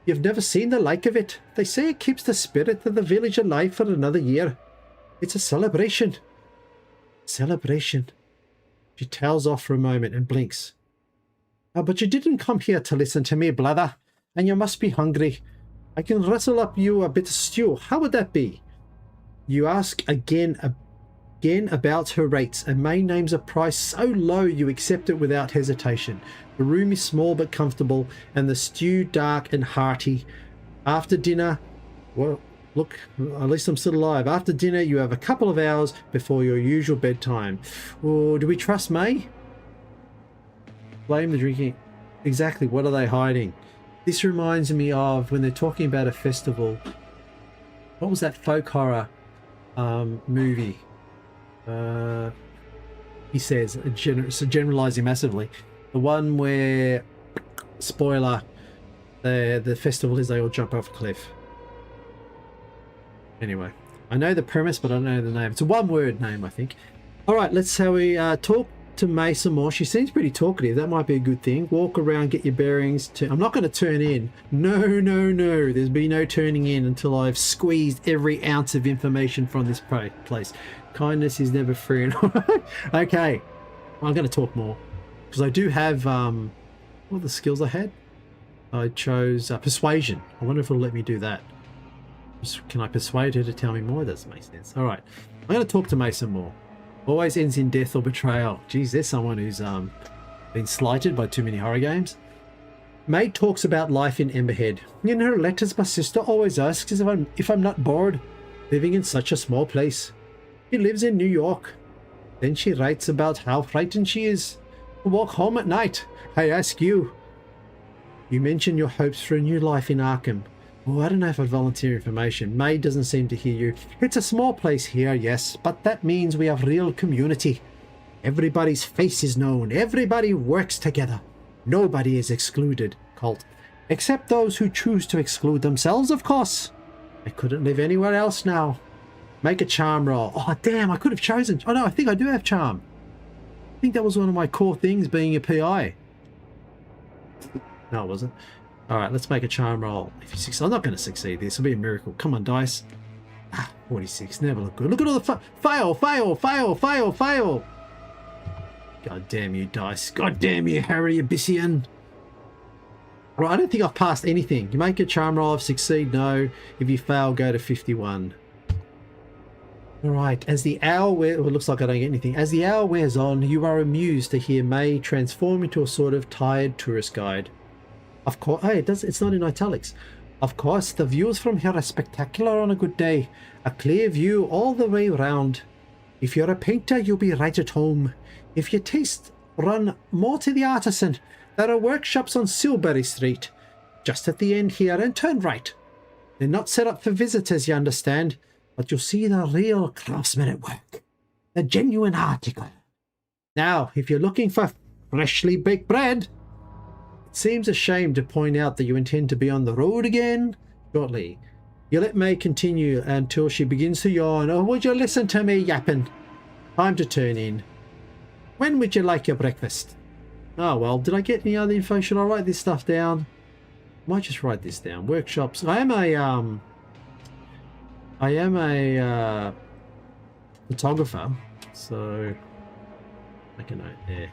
You've never seen the like of it. They say it keeps the spirit of the village alive for another year. It's a celebration. Celebration. She tails off for a moment and blinks. Oh, but you didn't come here to listen to me blather, and you must be hungry. I can rustle up you a bit of stew. How would that be? You ask again about her rates, and May names a price so low you accept it without hesitation. The room is small but comfortable, and the stew dark and hearty. After dinner, well, look, at least I'm still alive. After dinner, you have a couple of hours before your usual bedtime. Oh, do we trust May? Blame the drinking. Exactly, what are they hiding? This reminds me of when they're talking about a festival. What was that folk horror movie? He says, generalizing massively. The one where, spoiler, the festival is they all jump off a cliff. Anyway, I know the premise, but I don't know the name. It's a one-word name, I think. All right, let's how we talk to May some more. She seems pretty talkative. That might be a good thing. Walk around, get your bearings. I'm not going to turn in. No, no, no. There's been no turning in until I've squeezed every ounce of information from this place. Kindness is never free. Okay, I'm going to talk more because I do have what are the skills I had? I chose persuasion. I wonder if it'll let me do that. Can I persuade her to tell me more? That doesn't make sense. All right, I'm going to talk to May some more. Always ends in death or betrayal. Geez, there's someone who's been slighted by too many horror games. May talks about life in Emberhead. In her letters, my sister always asks if I'm not bored living in such a small place. She lives in New York. Then she writes about how frightened she is to walk home at night. I ask you. You mention your hopes for a new life in Arkham. Oh, I don't know if I'd volunteer information. May doesn't seem to hear you. It's a small place here, yes, but that means we have real community. Everybody's face is known. Everybody works together. Nobody is excluded, Colt. Except those who choose to exclude themselves, of course. I couldn't live anywhere else now. Make a charm roll. Oh, damn, I could have chosen. Oh, no, I think I do have charm. I think that was one of my core things, being a PI. No, it wasn't. All right, let's make a charm roll. If you succeed, I'm not going to succeed. This will be a miracle. Come on, dice. 46. Never look good. Look at all the fail, fail, fail, fail, fail. God damn you, dice. God damn you, Harry Abyssian. Right, I don't think I've passed anything. You make a charm roll. If succeed, no. If you fail, go to 51. All right, as the hour wears, well, it looks like I don't get anything. As the hour wears on, you are amused to hear May transform into a sort of tired tourist guide. Of course, hey, it's not in italics. Of course, the views from here are spectacular on a good day. A clear view all the way around. If you're a painter, you'll be right at home. If your taste run more to the artisan, there are workshops on Silbury Street, just at the end here, and turn right. They're not set up for visitors, you understand, but you'll see the real craftsmen at work. The genuine article. Now, if you're looking for freshly baked bread, it seems a shame to point out that you intend to be on the road again shortly. You let May continue until she begins to yawn. Or would you listen to me yapping? Time to turn in. When would you like your breakfast? Oh, well, did I get any other info? Should I write this stuff down? I might just write this down. Workshops. I am a photographer, so make a note there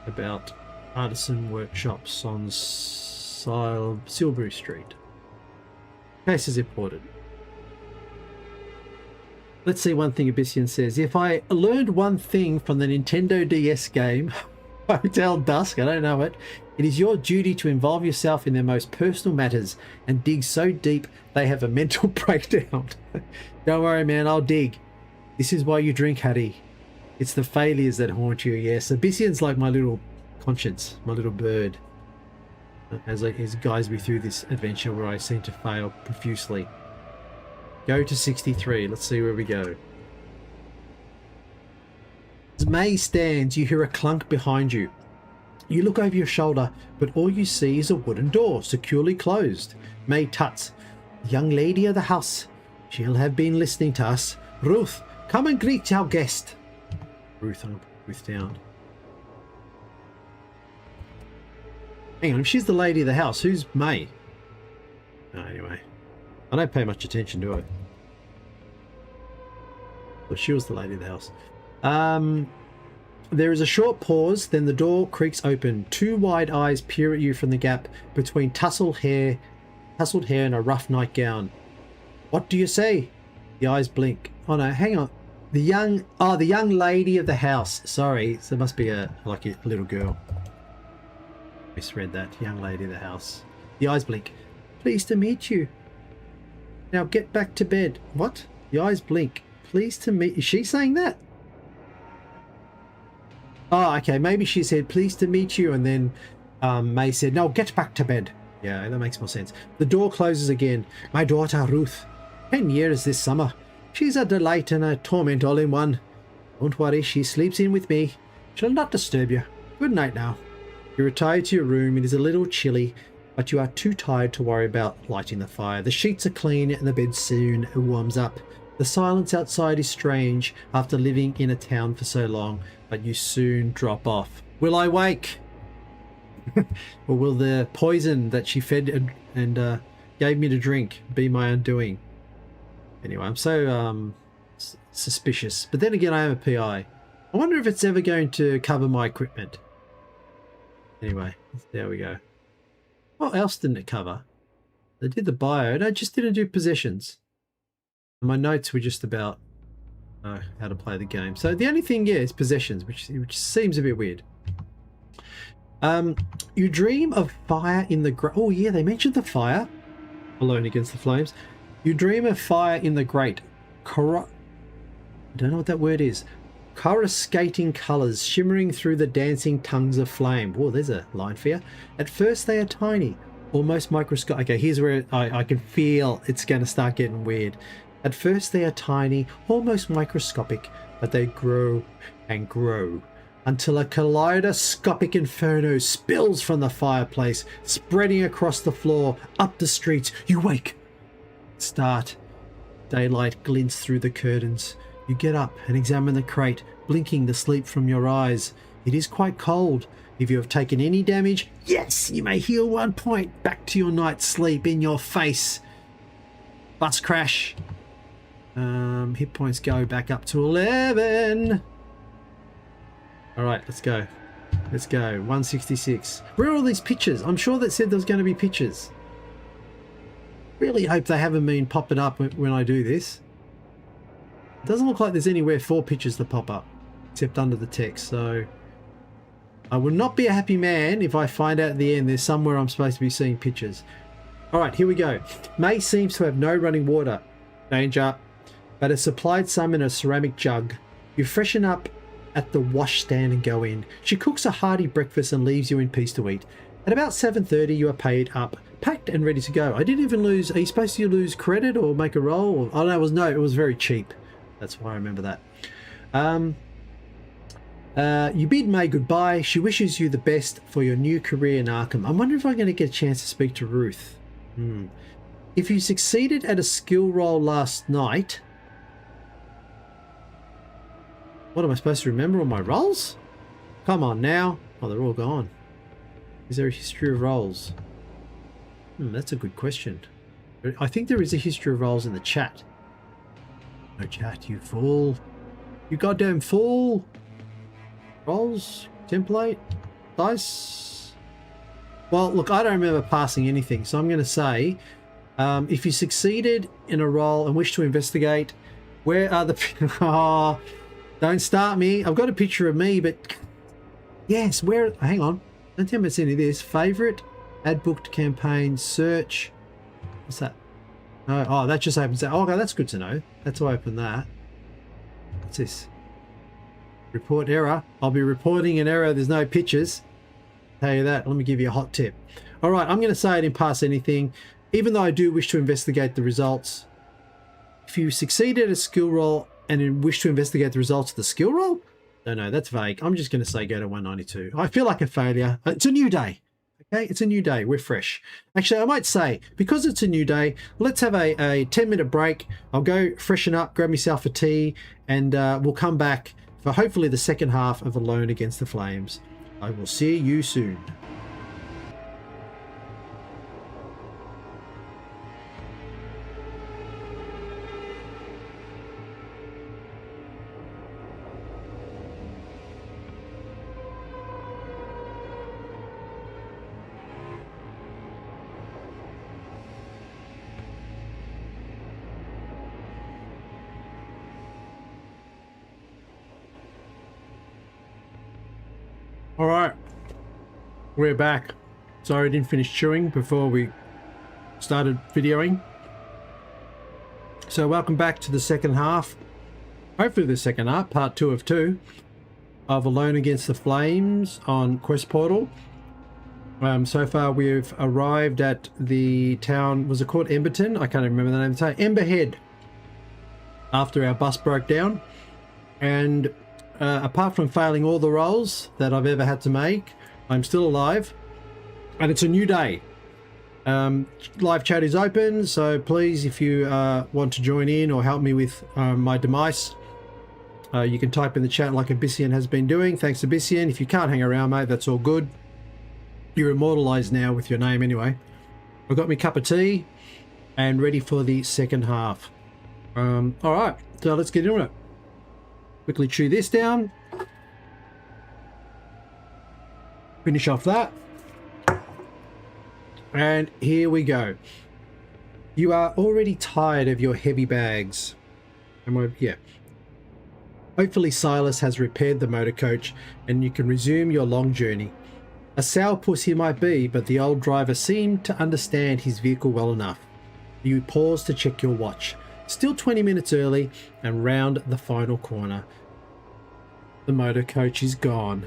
about artisan workshops on Silbury Street. Case is important. Let's see one thing Abyssian says. If I learned one thing from the Nintendo DS game, Hotel Dusk, I don't know it, it is your duty to involve yourself in their most personal matters and dig so deep they have a mental breakdown. Don't worry, man, I'll dig. This is why you drink, Hattie. It's the failures that haunt you, yes. Abyssian's like my little conscience, my little bird. As it guides me through this adventure where I seem to fail profusely. Go to 63. Let's see where we go. As May stands, you hear a clunk behind you. You look over your shoulder, but all you see is a wooden door, securely closed. May tuts. Young lady of the house. She'll have been listening to us. Ruth, come and greet our guest. Ruth up, Ruth down. Hang on, if she's the lady of the house, who's May? Oh, anyway, I don't pay much attention, do I? Well, she was the lady of the house. There is a short pause, then the door creaks open. Two wide eyes peer at you from the gap between tousled hair and a rough nightgown. What do you say? The eyes blink. Oh no, hang on. The young lady of the house. Sorry, so it must be like a little girl. Misread that. Young lady of the house. The eyes blink. Pleased to meet you. Now get back to bed. What? The eyes blink. Pleased to meet. Is she saying that? Oh, okay. Maybe she said, pleased to meet you. And then May said, no, get back to bed. Yeah, that makes more sense. The door closes again. My daughter, Ruth. 10 years this summer. She's a delight and a torment all in one. Don't worry, she sleeps in with me. She'll not disturb you. Good night now. You retire to your room. It is a little chilly, but you are too tired to worry about lighting the fire. The sheets are clean and the bed soon warms up. The silence outside is strange after living in a town for so long, but you soon drop off. Will I wake? Or will the poison that she fed and gave me to drink be my undoing? Anyway, I'm so suspicious. But then again, I am a PI. I wonder if it's ever going to cover my equipment. Anyway, there we go. What else didn't it cover? They did the bio, and I just didn't do possessions. My notes were just about how to play the game. So the only thing, yeah, is possessions, which seems a bit weird. You dream of fire in the grate. Oh yeah, they mentioned the fire. Alone against the flames. You dream of fire in the grate. I don't know what that word is. Coruscating colours shimmering through the dancing tongues of flame. Whoa, there's a line for you. At first they are tiny, almost microscopic. Okay, here's where I can feel it's going to start getting weird. At first they are tiny, almost microscopic, but they grow and grow until a kaleidoscopic inferno spills from the fireplace, spreading across the floor, up the streets. You wake. Start. Daylight glints through the curtains. You get up and examine the crate, blinking the sleep from your eyes. It is quite cold. If you have taken any damage, yes, you may heal 1 point. Back to your night's sleep in your face. Bus crash. Hit points go back up to 11. Alright, let's go. Let's go. 166. Where are all these pictures? I'm sure that said there was going to be pictures. Really hope they haven't been popping up when I do this. It doesn't look like there's anywhere for pictures to pop up, except under the text, so I will not be a happy man if I find out at the end there's somewhere I'm supposed to be seeing pictures. Alright, here we go. May seems to have no running water. Danger. But has supplied some in a ceramic jug. You freshen up at the washstand and go in. She cooks a hearty breakfast and leaves you in peace to eat. At about 7:30 you are paid up, packed and ready to go. I didn't even lose... Are you supposed to lose credit or make a roll? Oh no, it was very cheap. That's why I remember that. You bid May goodbye. She wishes you the best for your new career in Arkham. I wonder if I'm going to get a chance to speak to Ruth. If you succeeded at a skill roll last night... What am I supposed to remember on my rolls? Come on now. Oh, they're all gone. Is there a history of rolls? That's a good question. I think there is a history of rolls in the chat. No chat, you fool. You goddamn fool. Rolls, template, dice. Well, look, I don't remember passing anything, so I'm going to say, if you succeeded in a roll and wish to investigate, where are the... Oh, don't start me. I've got a picture of me, but... Yes, where... Hang on. Don't tell me it's any of this. Favorite, add booked campaign, search. What's that? Oh, that just opens that. Oh, okay, that's good to know. That's why I opened that. What's this? Report error. I'll be reporting an error. There's no pictures. Tell you that. Let me give you a hot tip. All right, I'm going to say I didn't pass anything, even though I do wish to investigate the results. If you succeeded at a skill roll and wish to investigate the results of the skill roll? No, that's vague. I'm just going to say go to 192. I feel like a failure. It's a new day. Okay, it's a new day. We're fresh. Actually, I might say, because it's a new day, let's have a 10-minute break. I'll go freshen up, grab myself a tea, and we'll come back for hopefully the second half of Alone Against the Flames. I will see you soon. All right, we're back. Sorry I didn't finish chewing before we started videoing. So welcome back to the second half, hopefully the second half, part 2 of 2 of Alone Against the Flames on Quest Portal. So far we've arrived at the town, was it called Emberton? I can't remember the name of the town. Emberhead, after our bus broke down. And apart from failing all the rolls that I've ever had to make, I'm still alive, and it's a new day. Live chat is open, so please, if you want to join in or help me with my demise, you can type in the chat like Abyssian has been doing. Thanks, Abyssian. If you can't hang around, mate, that's all good. You're immortalized now with your name anyway. I've got my cup of tea and ready for the second half. All right, so let's get into it. Quickly chew this down. Finish off that. And here we go. You are already tired of your heavy bags. Yeah. Hopefully Silas has repaired the motor coach and you can resume your long journey. A sourpuss he might be, but the old driver seemed to understand his vehicle well enough. You pause to check your watch. Still 20 minutes early and round the final corner. The motor coach is gone.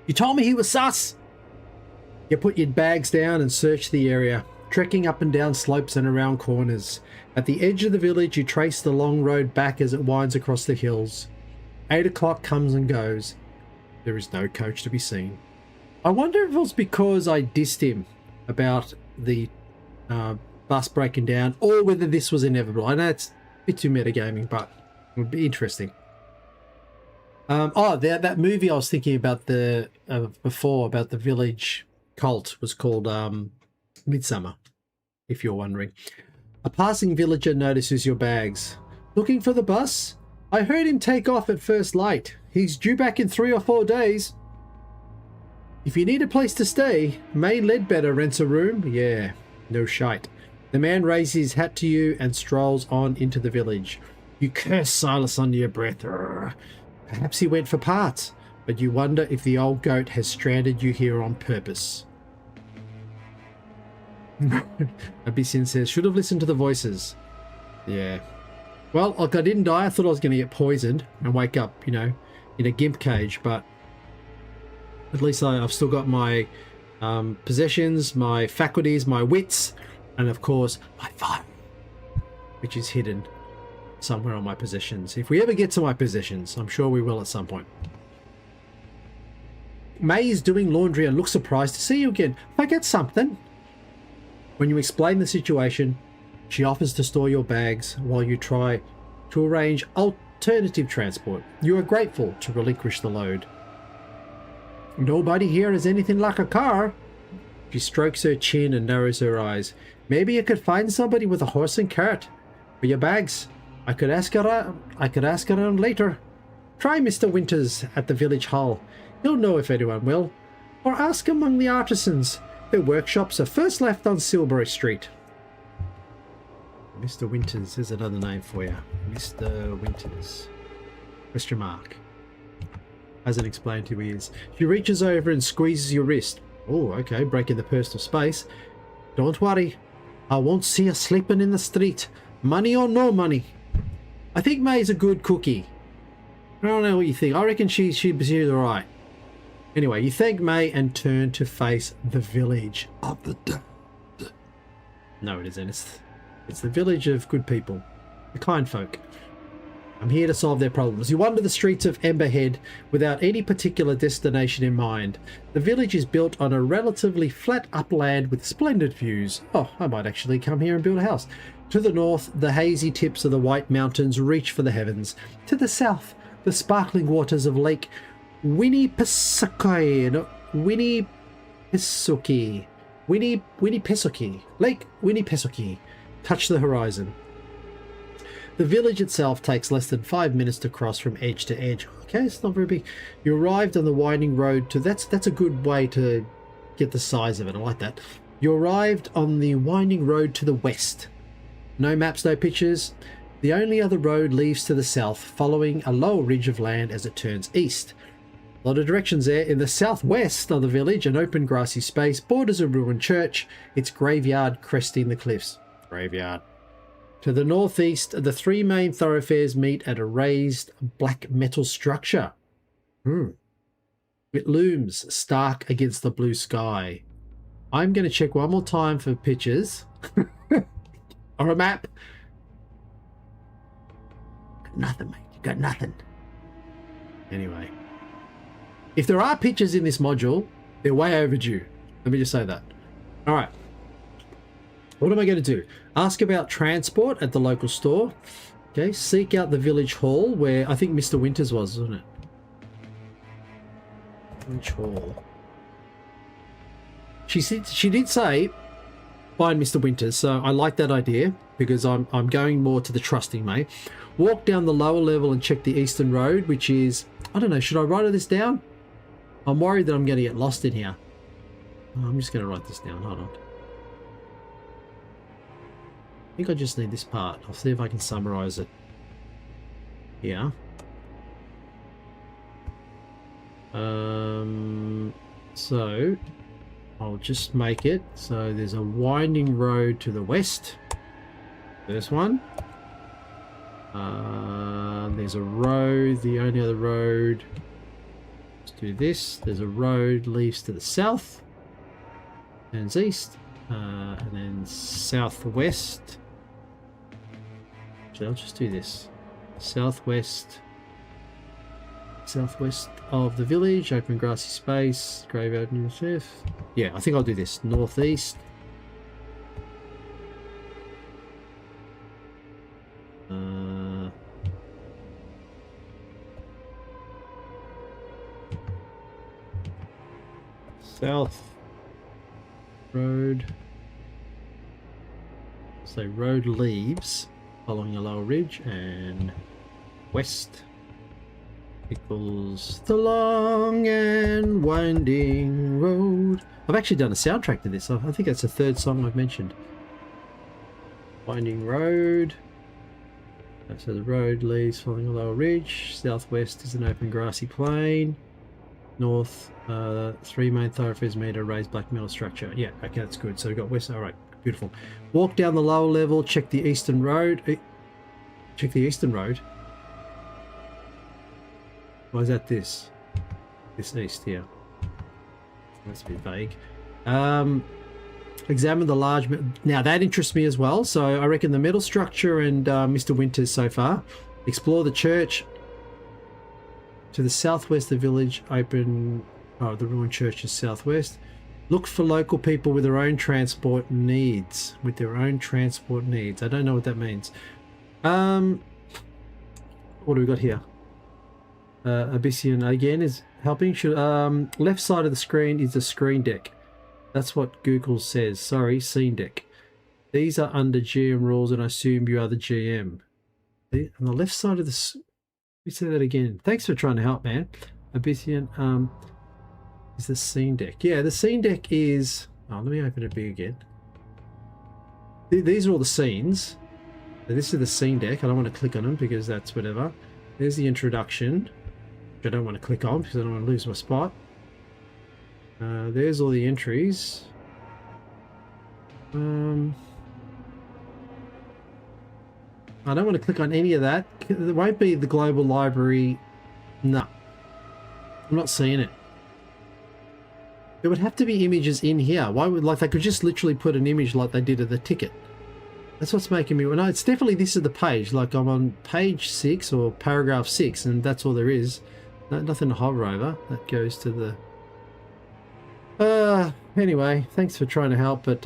You told me he was sus! You put your bags down and search the area, trekking up and down slopes and around corners. At the edge of the village, you trace the long road back as it winds across the hills. 8 o'clock comes and goes. There is no coach to be seen. I wonder if it was because I dissed him about the bus breaking down, or whether this was inevitable. I know it's a bit too metagaming, but it would be interesting. That movie I was thinking about before, about the village cult, was called Midsummer, if you're wondering. A passing villager notices your bags. Looking for the bus? I heard him take off at first light. He's due back in 3 or 4 days. If you need a place to stay, May Ledbetter rents a room. Yeah, no shite. The man raises his hat to you and strolls on into the village. You curse Silas under your breath. Perhaps he went for parts, but you wonder if the old goat has stranded you here on purpose. Abyssian says, should have listened to the voices. Yeah. Well, like, I didn't die. I thought I was going to get poisoned and wake up, you know, in a gimp cage, but at least I've still got my possessions, my faculties, my wits, and of course, my fun, which is hidden somewhere on my possessions. If we ever get to my possessions, I'm sure we will at some point. May is doing laundry and looks surprised to see you again. Forget something. When you explain the situation, she offers to store your bags while you try to arrange alternative transport. You are grateful to relinquish the load. Nobody here has anything like a car. She strokes her chin and narrows her eyes. Maybe you could find somebody with a horse and cart for your bags. I could ask around later. Try Mr. Winters at the village hall. He'll know if anyone will. Or ask among the artisans. Their workshops are first left on Silbury Street. Mr. Winters is another name for you. Mr. Winters. Question mark. Hasn't explained who he is. She reaches over and squeezes your wrist. Oh, okay, breaking the personal space. Don't worry. I won't see you sleeping in the street. Money or no money. I think May's a good cookie. I don't know what you think. I reckon she's alright. Anyway, you thank May and turn to face the village of the dead. No, it isn't. It's the village of good people. The kind folk. I'm here to solve their problems. You wander the streets of Emberhead without any particular destination in mind. The village is built on a relatively flat upland with splendid views. Oh, I might actually come here and build a house. To the north, the hazy tips of the White Mountains reach for the heavens. To the south, the sparkling waters of Lake Winnipesaukee. Lake Winnipesaukee touch the horizon. The village itself takes less than 5 minutes to cross from edge to edge. Okay, it's not very big. You arrived on the winding road to... That's a good way to get the size of it. I like that. You arrived on the winding road to the west. No maps, no pictures. The only other road leads to the south, following a lower ridge of land as it turns east. A lot of directions there. In the southwest of the village, an open grassy space borders a ruined church, its graveyard cresting the cliffs. Graveyard. To the northeast, the three main thoroughfares meet at a raised black metal structure. It looms stark against the blue sky. I'm going to check one more time for pictures. Or a map. Got nothing, mate. You got nothing. Anyway. If there are pictures in this module, they're way overdue. Let me just say that. All right. What am I going to do? Ask about transport at the local store. Okay, seek out the village hall where I think Mr. Winters was, wasn't it? Village hall. She did say find Mr. Winters, so I like that idea because I'm going more to the trusting May. Walk down the lower level and check the eastern road, which is, I don't know, should I write this down? I'm worried that I'm going to get lost in here. I'm just going to write this down. Hold on. I think I just need this part. I'll see if I can summarize it here. So I'll just make it so there's a winding road to the west. There's one. There's a road. The only other road. Let's do this. There's a road leads to the south. Turns east. And then southwest. Actually, I'll just do this. Southwest of the village, open grassy space, graveyard near the cliff. Yeah, I think I'll do this. Northeast. South road. So road leaves following a lower ridge, and west equals the long and winding road. I've actually done a soundtrack to this. I think that's the third song I've mentioned. Winding road. So the road leads following a lower ridge. Southwest is an open grassy plain. North, 3 main thoroughfares meet a raised black metal structure. Yeah, okay, that's good. So we've got west. All right, beautiful. Walk down the lower level. Check the eastern road. Check the eastern road. Why is that this? This east here. That's a bit vague. Examine the large... Now, that interests me as well. So I reckon the metal structure and Mr. Winters so far. Explore the church. To the southwest, the village open... Oh, the ruined church is southwest. Look for local people with their own transport needs. With their own transport needs. I don't know what that means. What do we got here? Abyssian again is helping. Should left side of the screen is the screen deck. That's what Google says. Sorry, scene deck. These are under GM rules, and I assume you are the GM. On the left side of the... Let me say that again. Thanks for trying to help, man. Abyssian is the scene deck. Yeah, the scene deck is... Oh, let me open it big again. These are all the scenes. This is the scene deck. I don't want to click on them because that's whatever. There's the introduction, which I don't want to click on because I don't want to lose my spot. There's all the entries. I don't want to click on any of that. There won't be the global library. No. I'm not seeing it. There would have to be images in here. Why would, like, they could just literally put an image like they did at the ticket. That's what's making me... No, it's definitely this is the page. Like, I'm on page 6 or paragraph 6, and that's all there is. Nothing to hover over. That goes to the... Anyway, thanks for trying to help, but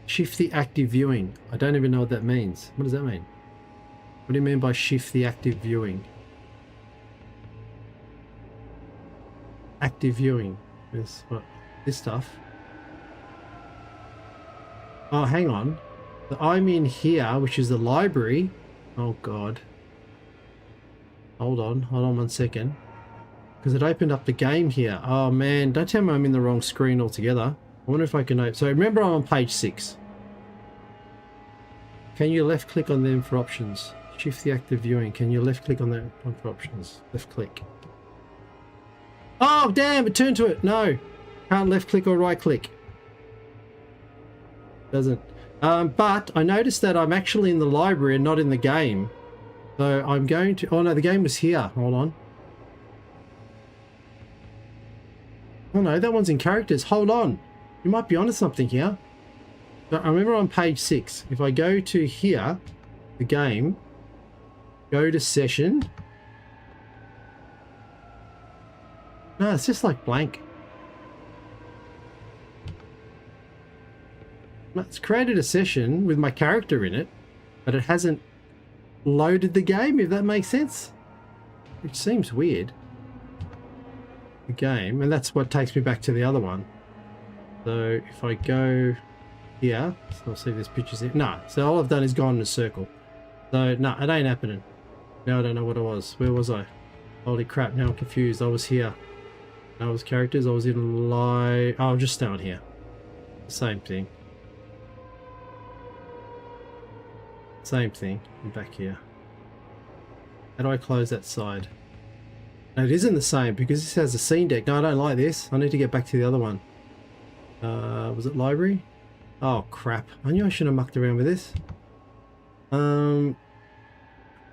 shift the active viewing. I don't even know what that means. What does that mean? What do you mean by shift the active viewing? Active viewing is what? This stuff. Oh, hang on. I'm in here, which is the library. Oh god. Hold on 1 second. Because it opened up the game here. Oh man, don't tell me I'm in the wrong screen altogether. I wonder if I can open... So remember I'm on page 6. Can you left click on them for options? Shift the active viewing. Can you left click on that one for options? Left click. Oh damn, it turned to it. No. Can't left click or right click. Doesn't. But I noticed that I'm actually in the library and not in the game. So I'm going to... Oh no, the game was here. Hold on. Oh no, that one's in characters. Hold on. You might be onto something here. So I remember on page 6. If I go to here, the game, go to session. No, it's just like blank. It's created a session with my character in it, but it hasn't loaded the game, if that makes sense. Which seems weird. The game, and that's what takes me back to the other one. So if I go here, so I'll see if there's pictures here. No, so all I've done is gone in a circle. So no, it ain't happening. Now I don't know what it was. Where was I? Holy crap, now I'm confused. I was here. I was characters, I was in live. Oh, just down here. Same thing. Same thing. I'm back here. How do I close that side? No, it isn't the same because this has a scene deck. No, I don't like this. I need to get back to the other one. Was it library? Oh crap. I knew I should have mucked around with this.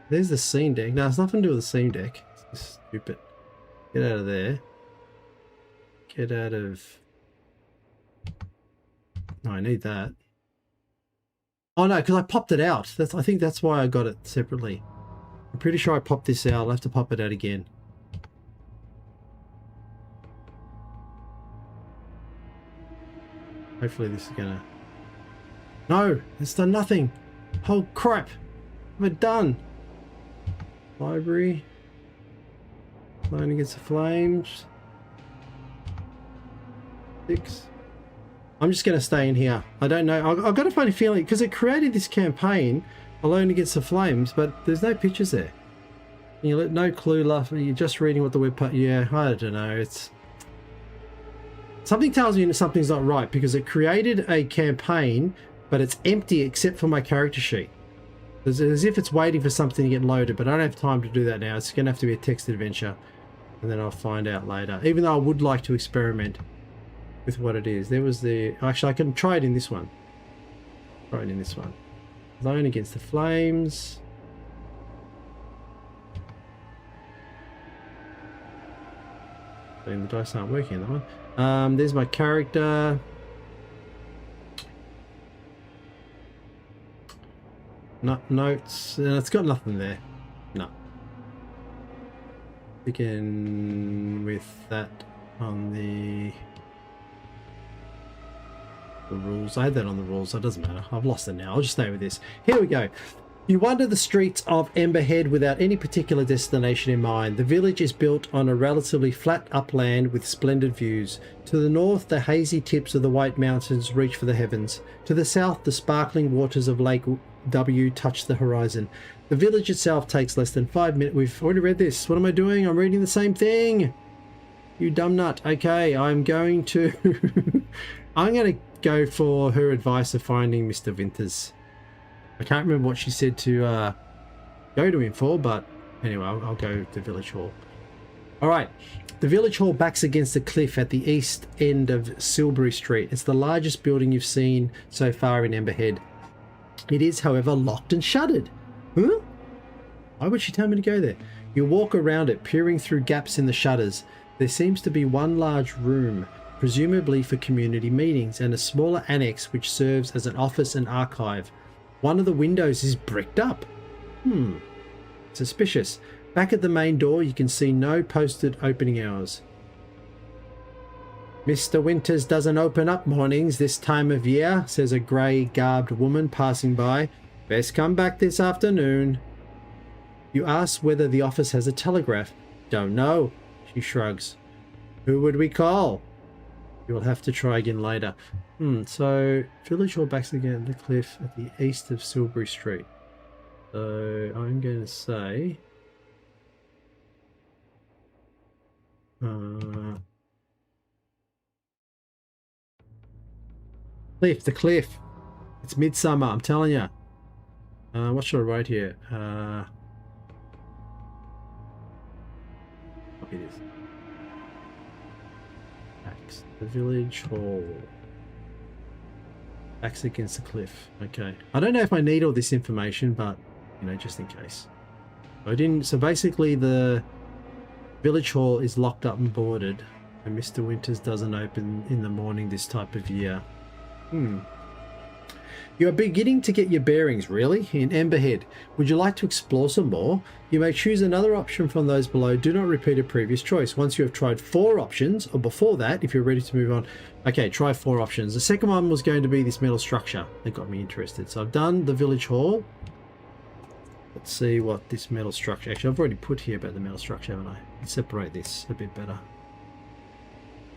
There's the scene deck. No, it's nothing to do with the scene deck. It's stupid. Get out of there. Get out of... No, I need that. Oh no, because I popped it out. I think that's why I got it separately. I'm pretty sure I popped this out. I'll have to pop it out again. Hopefully this is gonna... No! It's done nothing! Oh crap! What's it done? Library. Line against the flames. 6. I'm just gonna stay in here. I don't know. I've got a funny feeling because it created this campaign, Alone Against the Flames, but there's no pictures there. No clue left. You're just reading what the web part. Yeah, I don't know. It's... Something tells me something's not right because it created a campaign but it's empty except for my character sheet. It's as if it's waiting for something to get loaded, but I don't have time to do that now. It's going to have to be a text adventure, and then I'll find out later. Even though I would like to experiment with what it is. There was the... Actually, I can try it in this one. Try it in this one. Alone against the flames. The dice aren't working on that one. There's my character. Notes. It's got nothing there. No. Begin with that on the rules. I had that on the rules, so it doesn't matter. I've lost it now. I'll just stay with this. Here we go. You wander the streets of Emberhead without any particular destination in mind. The village is built on a relatively flat upland with splendid views. To the north, the hazy tips of the White Mountains reach for the heavens. To the south, the sparkling waters of Lake W touch the horizon. The village itself takes less than 5 minutes. We've already read this. What am I doing? I'm reading the same thing. You dumb nut. Okay, I'm going to... I'm going to go for her advice of finding Mr. Winters. I can't remember what she said to go to him for, but anyway, I'll go to Village Hall. All right. The Village Hall backs against a cliff at the east end of Silbury Street. It's the largest building you've seen so far in Emberhead. It is, however, locked and shuttered. Huh? Why would she tell me to go there? You walk around it, peering through gaps in the shutters. There seems to be one large room, presumably for community meetings, and a smaller annex which serves as an office and archive. One of the windows is bricked up. Suspicious. Back at the main door, you can see no posted opening hours. Mr. Winters doesn't open up mornings this time of year, says a grey-garbed woman passing by. Best come back this afternoon. You ask whether the office has a telegraph. Don't know, she shrugs. Who would we call? You'll have to try again later. So, Village Hall backs again the cliff at the east of Silbury Street. So, I'm going to say... Cliff, the cliff. It's midsummer, I'm telling you. What should I write here? Copy this. Backs the Village Hall. Backs against the cliff. Okay. I don't know if I need all this information, but, you know, just in case. I didn't... So basically the Village Hall is locked up and boarded, and Mr. Winters doesn't open in the morning this type of year. You are beginning to get your bearings, really, in Emberhead. Would you like to explore some more? You may choose another option from those below. Do not repeat a previous choice. Once you have tried 4 options, or before that, if you're ready to move on. Okay, try 4 options. The second one was going to be this metal structure that got me interested. So I've done the Village Hall. Let's see what this metal structure... Actually, I've already put here about the metal structure, haven't I? Let's separate this a bit better.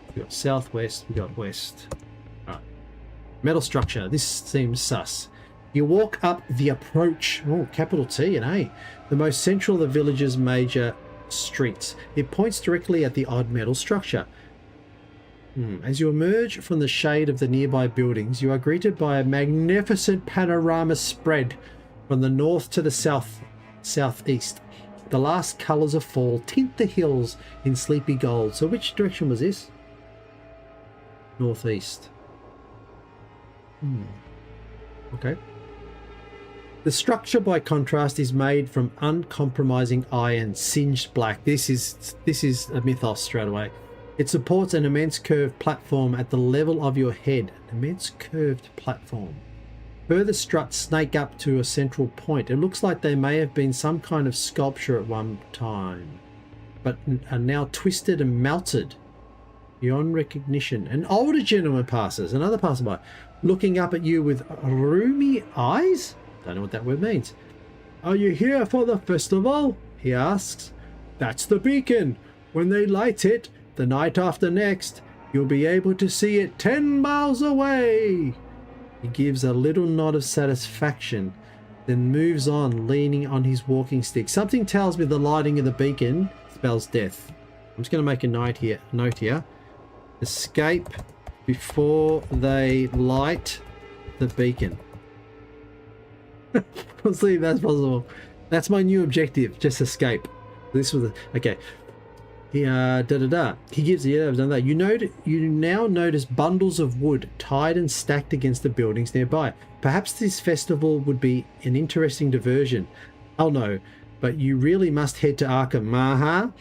We've got southwest, we've got west. Metal structure. This seems sus. You walk up the approach. Oh, capital T and A. The most central of the village's major streets. It points directly at the odd metal structure. As you emerge from the shade of the nearby buildings, you are greeted by a magnificent panorama spread from the north to the southeast. The last colours of fall tint the hills in sleepy gold. So which direction was this? Northeast. Okay. The structure, by contrast, is made from uncompromising iron, singed black. This is a mythos straight away. It supports an immense curved platform at the level of your head. An immense curved platform. Further struts snake up to a central point. It looks like they may have been some kind of sculpture at one time, but are now twisted and melted beyond recognition. An older gentleman passes, another passerby, looking up at you with rheumy eyes? Don't know what that word means. Are you here for the festival? He asks. That's the beacon. When they light it, the night after next, you'll be able to see it 10 miles away. He gives a little nod of satisfaction, then moves on, leaning on his walking stick. Something tells me the lighting of the beacon spells death. I'm just going to make a note here. Escape before they light the beacon. We'll see if that's possible. That's my new objective. Just escape. This was okay. He He gives the I've done that. You now notice bundles of wood tied and stacked against the buildings nearby. Perhaps this festival would be an interesting diversion. Oh no, but you really must head to Arkham.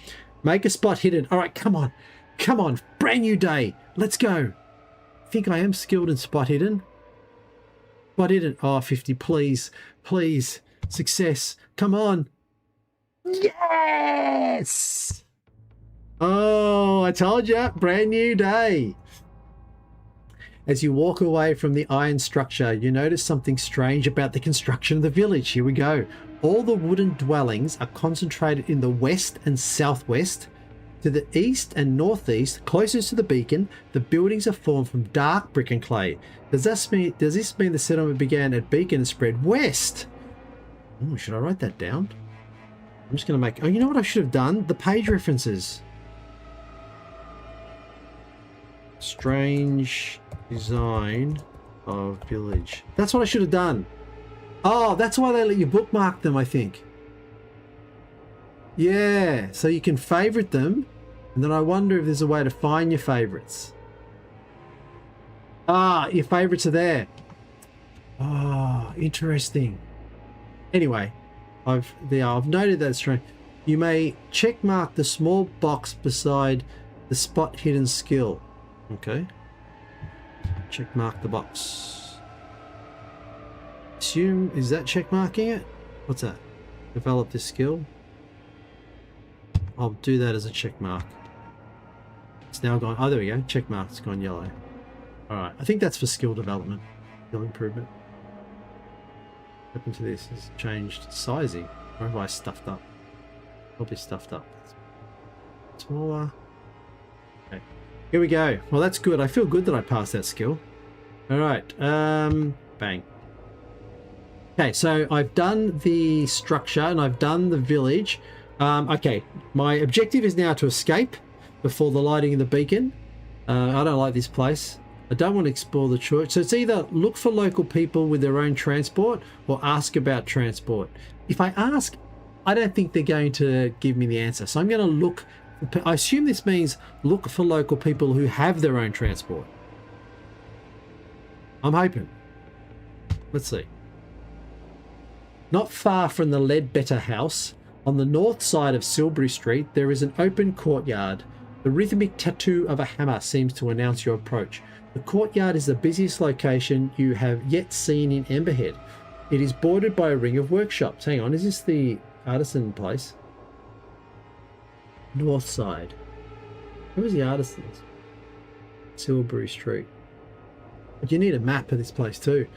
Make a spot hidden. All right, come on, brand new day. Let's go. I think I am skilled in spot hidden. Spot hidden. Oh, 50, please, success. Come on. Yes. Oh, I told you, brand new day. As you walk away from the iron structure, you notice something strange about the construction of the village. Here we go. All the wooden dwellings are concentrated in the west and southwest. To the east and northeast, closest to the beacon, the buildings are formed from dark brick and clay. Does this mean the settlement began at beacon and spread west? Oh, should I write that down? I'm just going to make... Oh, you know what I should have done? The page references. Strange design of village. That's what I should have done. Oh, that's why they let you bookmark them, I think. Yeah, so you can favorite them, and then I wonder if there's a way to find your favorites. Ah, your favorites are there. Oh, interesting. Anyway, I've noted that strange. You may check mark the small box beside the spot hidden skill. Okay. Check mark the box. Assume, is that check marking it? What's that? Develop this skill. I'll do that as a check mark. It's now gone. Oh, there we go. Check mark. It's gone yellow. Alright. I think that's for skill development. Skill improvement. What happened to this? It's changed sizing. Or have I stuffed up? Probably stuffed up. Smaller. Okay. Here we go. Well, that's good. I feel good that I passed that skill. Alright. Bang. Okay, so I've done the structure and I've done the village. Okay, my objective is now to escape before the lighting of the beacon. I don't like this place. I don't want to explore the church. So it's either look for local people with their own transport or ask about transport. If I ask, I don't think they're going to give me the answer. So I'm going to look. I assume this means look for local people who have their own transport. I'm hoping. Let's see. Not far from the Ledbetter house, on the north side of Silbury Street, there is an open courtyard. The rhythmic tattoo of a hammer seems to announce your approach. The courtyard is the busiest location you have yet seen in Emberhead. It is bordered by a ring of workshops. Hang on, is this the artisan place? North side. Where was the artisans? Silbury Street. But you need a map of this place too.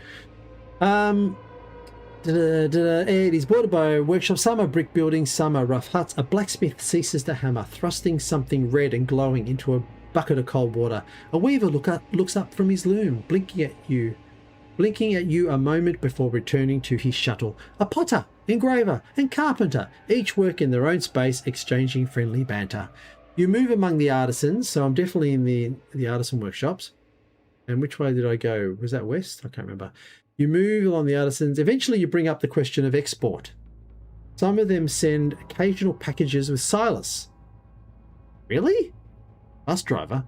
It is bordered by workshops. Some are brick buildings, some are rough huts. A blacksmith ceases to hammer, thrusting something red and glowing into a bucket of cold water. A weaver looks up from his loom, blinking at you a moment before returning to his shuttle. A potter, engraver, and carpenter each work in their own space, exchanging friendly banter. You move among the artisans, so I'm definitely in the artisan workshops. And which way did I go? Was that west? I can't remember. You move along the artisans. Eventually you bring up the question of export. Some of them send occasional packages with Silas. Really? Bus driver.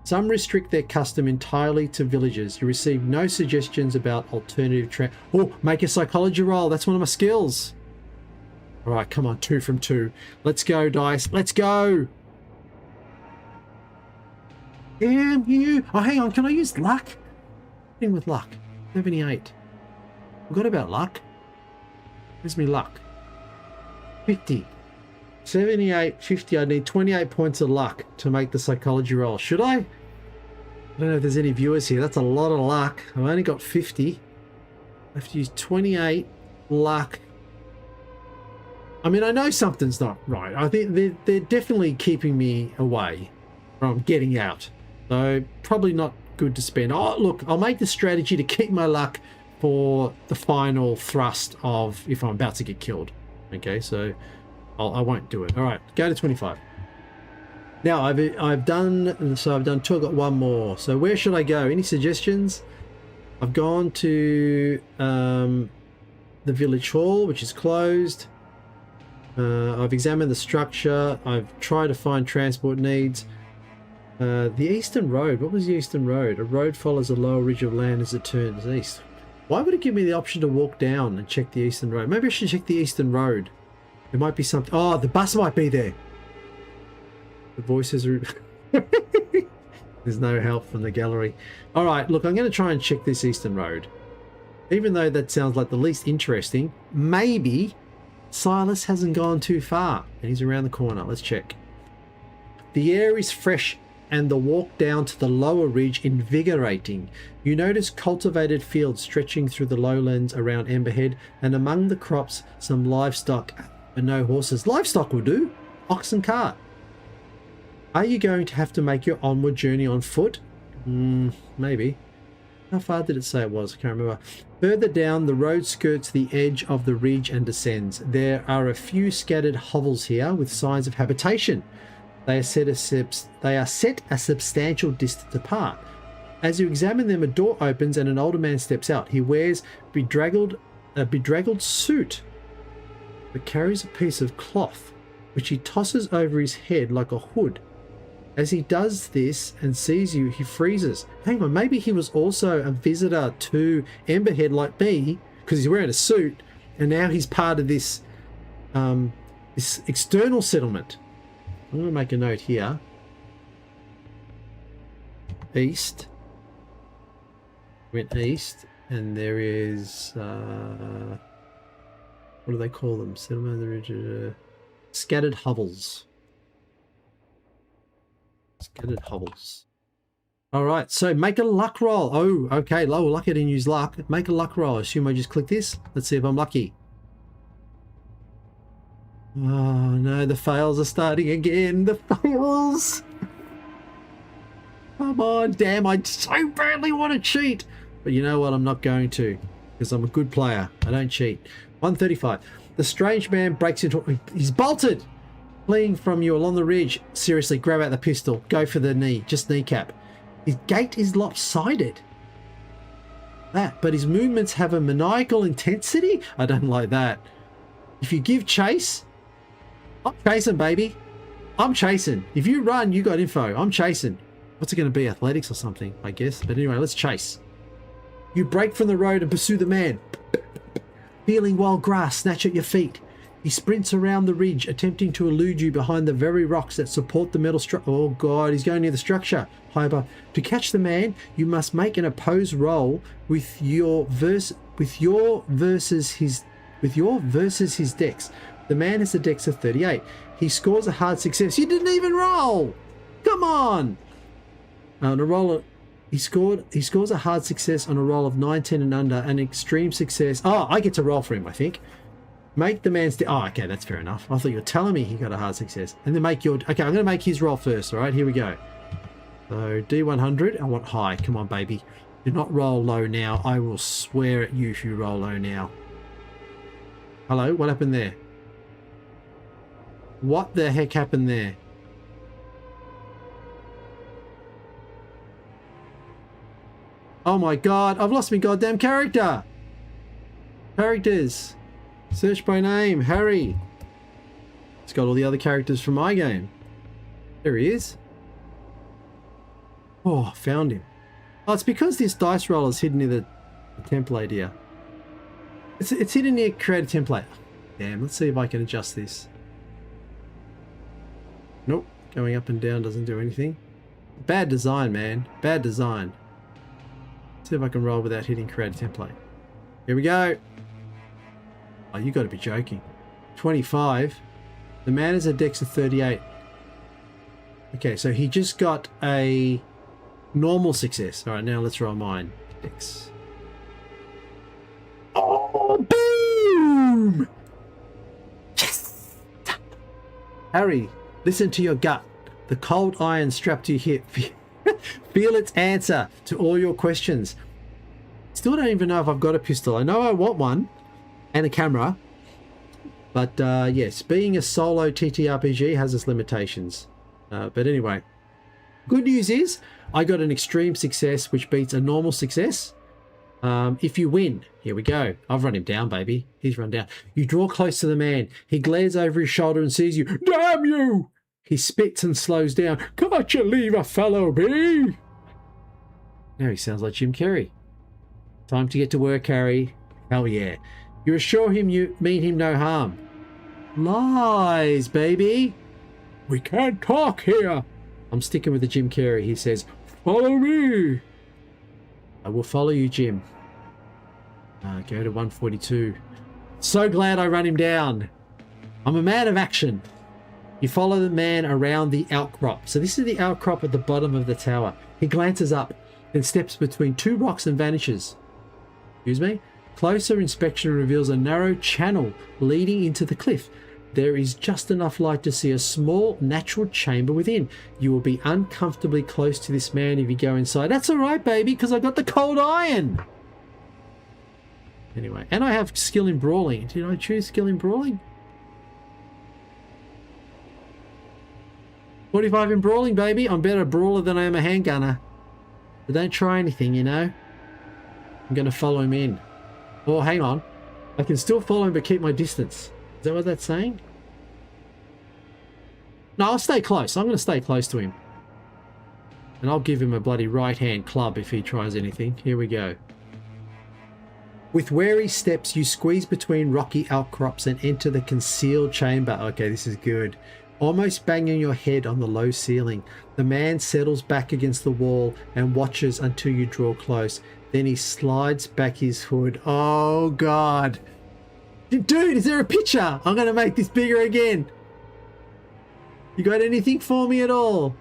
Some restrict their custom entirely to villagers. You receive no suggestions about alternative Oh, make a psychology roll. That's one of my skills. All right, come on. 2 from 2. Let's go, dice. Let's go. Damn you. Oh, hang on. Can I use luck? Thing with luck. 78. Forgot about luck. Where's me luck? 50. 78, 50. I need 28 points of luck to make the psychology roll. Should I? I don't know if there's any viewers here. That's a lot of luck. I've only got 50. I have to use 28 luck. I mean, I know something's not right. I think they're definitely keeping me away from getting out. So probably not good to spend. Oh, look, I'll make the strategy to keep my luck for the final thrust of if I'm about to get killed. Okay, so I won't do it. All right, go to 25. Now I've done 2. I've got 1 more. So where should I go? Any suggestions? I've gone to the village hall, which is closed. I've examined the structure. I've tried to find transport needs. The eastern road. What was the eastern road? A road follows a lower ridge of land as it turns east. Why would it give me the option to walk down and check the eastern road? Maybe I should check the eastern road. There might be something. Oh, the bus might be there. The voices are... There's no help from the gallery. All right, look, I'm going to try and check this eastern road. Even though that sounds like the least interesting, maybe Silas hasn't gone too far and he's around the corner. Let's check. The air is fresh and the walk down to the lower ridge invigorating. You notice cultivated fields stretching through the lowlands around Emberhead, and among the crops some livestock, but no horses. Livestock will do. Ox and cart. Are you going to have to make your onward journey on foot? Maybe. How far did it say it was? I can't remember. Further down, the road skirts the edge of the ridge and descends. There are a few scattered hovels here with signs of habitation. They are set a substantial distance apart. As you examine them, a door opens and an older man steps out. He wears a bedraggled suit but carries a piece of cloth which he tosses over his head like a hood. As he does this and sees you, he freezes. Hang on, maybe he was also a visitor to Emberhead like me, because he's wearing a suit, and now he's part of this this external settlement. I'm going to make a note here. East. Went east, and there is what do they call them? Settlement of the ridge. Scattered hovels. Scattered hovels. All right, so make a luck roll. Oh, okay. Low luck. I didn't use luck. Make a luck roll. I assume I just click this. Let's see if I'm lucky. Oh no, the fails are starting again. The fails. Come on, damn! I so badly want to cheat, but you know what? I'm not going to, because I'm a good player. I don't cheat. 135. The strange man breaks into. He's bolted. Fleeing from you along the ridge. Seriously, grab out the pistol. Go for the knee. Just kneecap. His gait is lopsided. But his movements have a maniacal intensity? I don't like that. If you give chase, I'm chasing, baby. I'm chasing. If you run, you got info. I'm chasing. What's it going to be? Athletics or something, I guess. But anyway, let's chase. You break from the road and pursue the man. Feeling wild grass snatch at your feet. He sprints around the ridge, attempting to elude you behind the very rocks that support the metal structure. Oh god, he's going near the structure. High above. To catch the man, you must make an opposed roll with your versus his dex. The man has a dex of 38. He scores a hard success. You didn't even roll. Come on. On a roll of, he scores a hard success on a roll of 9, 10 and under, an extreme success. Oh, I get to roll for him, I think. Make the man's... Oh, okay, that's fair enough. I thought you were telling me he got a hard success. And then make your... Okay, I'm going to make his roll first, all right? Here we go. So, D100. I want high. Come on, baby. Do not roll low now. I will swear at you if you roll low now. Hello? What happened there? What the heck happened there? Oh my god. I've lost my goddamn character. Characters. Search by name, Harry. It's got all the other characters from my game. There he is. Oh, found him. Oh, it's because this dice roller is hidden near the template here. It's hidden near create a template. Damn, let's see if I can adjust this. Nope, going up and down doesn't do anything. Bad design, man. Bad design. Let's see if I can roll without hitting create a template. Here we go. Oh, you got to be joking. 25. The man has a dex of 38. Okay, so he just got a normal success. All right, now let's roll mine. Dex. Oh, boom! Yes! Harry, listen to your gut. The cold iron strapped to your hip. Feel its answer to all your questions. Still don't even know if I've got a pistol. I know I want one. And a camera, but yes, being a solo TTRPG has its limitations. But anyway, good news is I got an extreme success, which beats a normal success. If you win, here we go. I've run him down, baby. He's run down. You draw close to the man. He glares over his shoulder and sees you. Damn you! He spits and slows down. Can't you leave a fellow be? Now he sounds like Jim Carrey. Time to get to work, Harry. Hell yeah. You assure him you mean him no harm. Lies, baby. We can't talk here. I'm sticking with the Jim Carrey. He says, follow me. I will follow you, Jim. Go to 142. So glad I run him down. I'm a man of action. You follow the man around the outcrop. So this is the outcrop at the bottom of the tower. He glances up, then steps between two rocks and vanishes. Excuse me? Closer inspection reveals a narrow channel leading into the cliff. There is just enough light to see a small natural chamber within. You will be uncomfortably close to this man if you go inside. That's all right, baby, because I got the cold iron. Anyway, and I have skill in brawling. Did I choose skill in brawling? 45 in brawling, baby. I'm better a brawler than I am a handgunner. But don't try anything, you know. I'm going to follow him in. Oh, hang on. I can still follow him but keep my distance. Is that what that's saying? No, I'll stay close. I'm going to stay close to him. And I'll give him a bloody right-hand club if he tries anything. Here we go. With wary steps, you squeeze between rocky outcrops and enter the concealed chamber. Okay, this is good. Almost banging your head on the low ceiling. The man settles back against the wall and watches until you draw close. Then he slides back his hood. Oh, God. Dude, is there a picture? I'm going to make this bigger again. You got anything for me at all?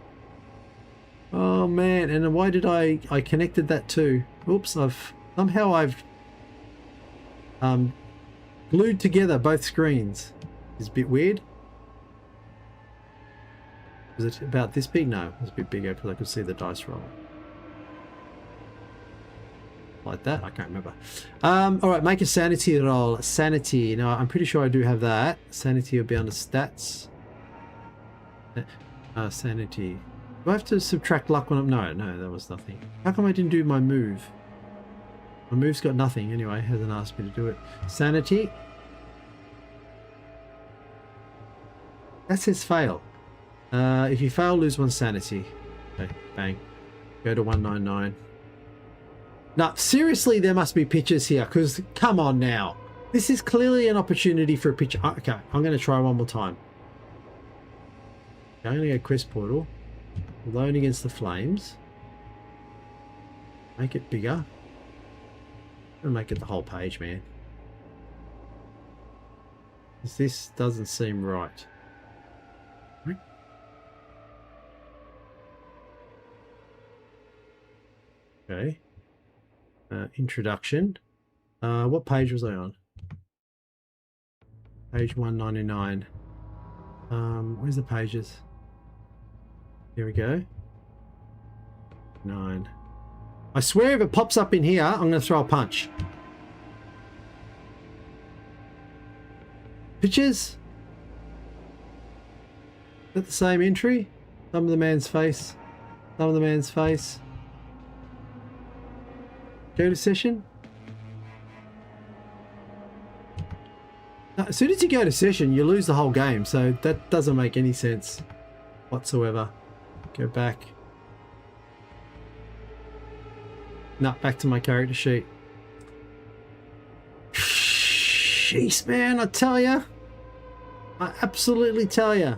Oh, man. And why did I connected that too? Oops, I've glued together both screens. It's a bit weird. Was it about this big? No, it was a bit bigger because I could see the dice roll. Like that? I can't remember. All right, make a sanity roll. Sanity. Now, I'm pretty sure I do have that. Sanity will be under stats. Sanity. Do I have to subtract luck when I'm... No, that was nothing. How come I didn't do my move? My move's got nothing anyway. Hasn't asked me to do it. Sanity. That says fail. If you fail, lose one sanity. Okay, bang. Go to 199. Now, seriously, there must be pictures here, because come on now. This is clearly an opportunity for a picture. Okay, I'm going to try one more time. Okay, I'm going to go quest portal. Alone against the flames. Make it bigger. I'm going to make it the whole page, man. This doesn't seem right. Okay. Introduction. What page was I on? Page 199. Where's the pages? Here we go. 9. I swear if it pops up in here, I'm going to throw a punch. Pictures? Is that the same entry? Some of the man's face. Some of the man's face. Go to session. Now, as soon as you go to session, you lose the whole game, so that doesn't make any sense whatsoever. Go back. No, back to my character sheet. Jeez, man, I tell ya. I absolutely tell ya.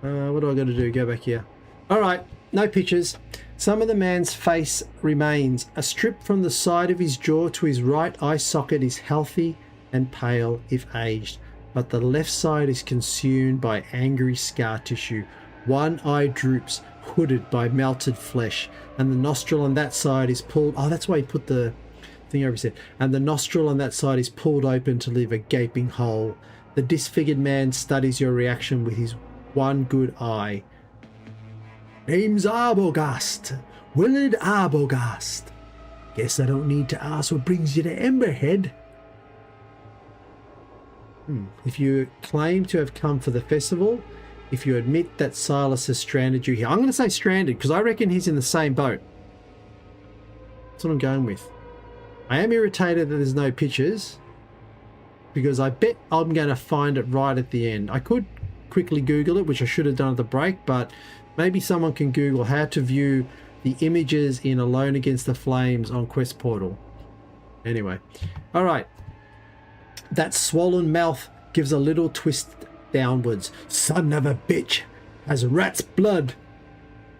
What do I got to do? Go back here. All right, no pictures. Some of the man's face remains. A strip from the side of his jaw to his right eye socket is healthy and pale if aged, but the left side is consumed by angry scar tissue. One eye droops, hooded by melted flesh, and the nostril on that side is pulled... Oh, that's why he put the thing over his head. And the nostril on that side is pulled open to leave a gaping hole. The disfigured man studies your reaction with his one good eye. Name's Arbogast. Willard Arbogast. Guess I don't need to ask what brings you to Emberhead. If you claim to have come for the festival, if you admit that Silas has stranded you here. I'm going to say stranded because I reckon he's in the same boat. That's what I'm going with. I am irritated that there's no pictures, because I bet I'm going to find it right at the end. I could quickly Google it, which I should have done at the break, but maybe someone can Google how to view the images in Alone Against the Flames on Quest Portal. Anyway, all right. That swollen mouth gives a little twist downwards. Son of a bitch has rat's blood.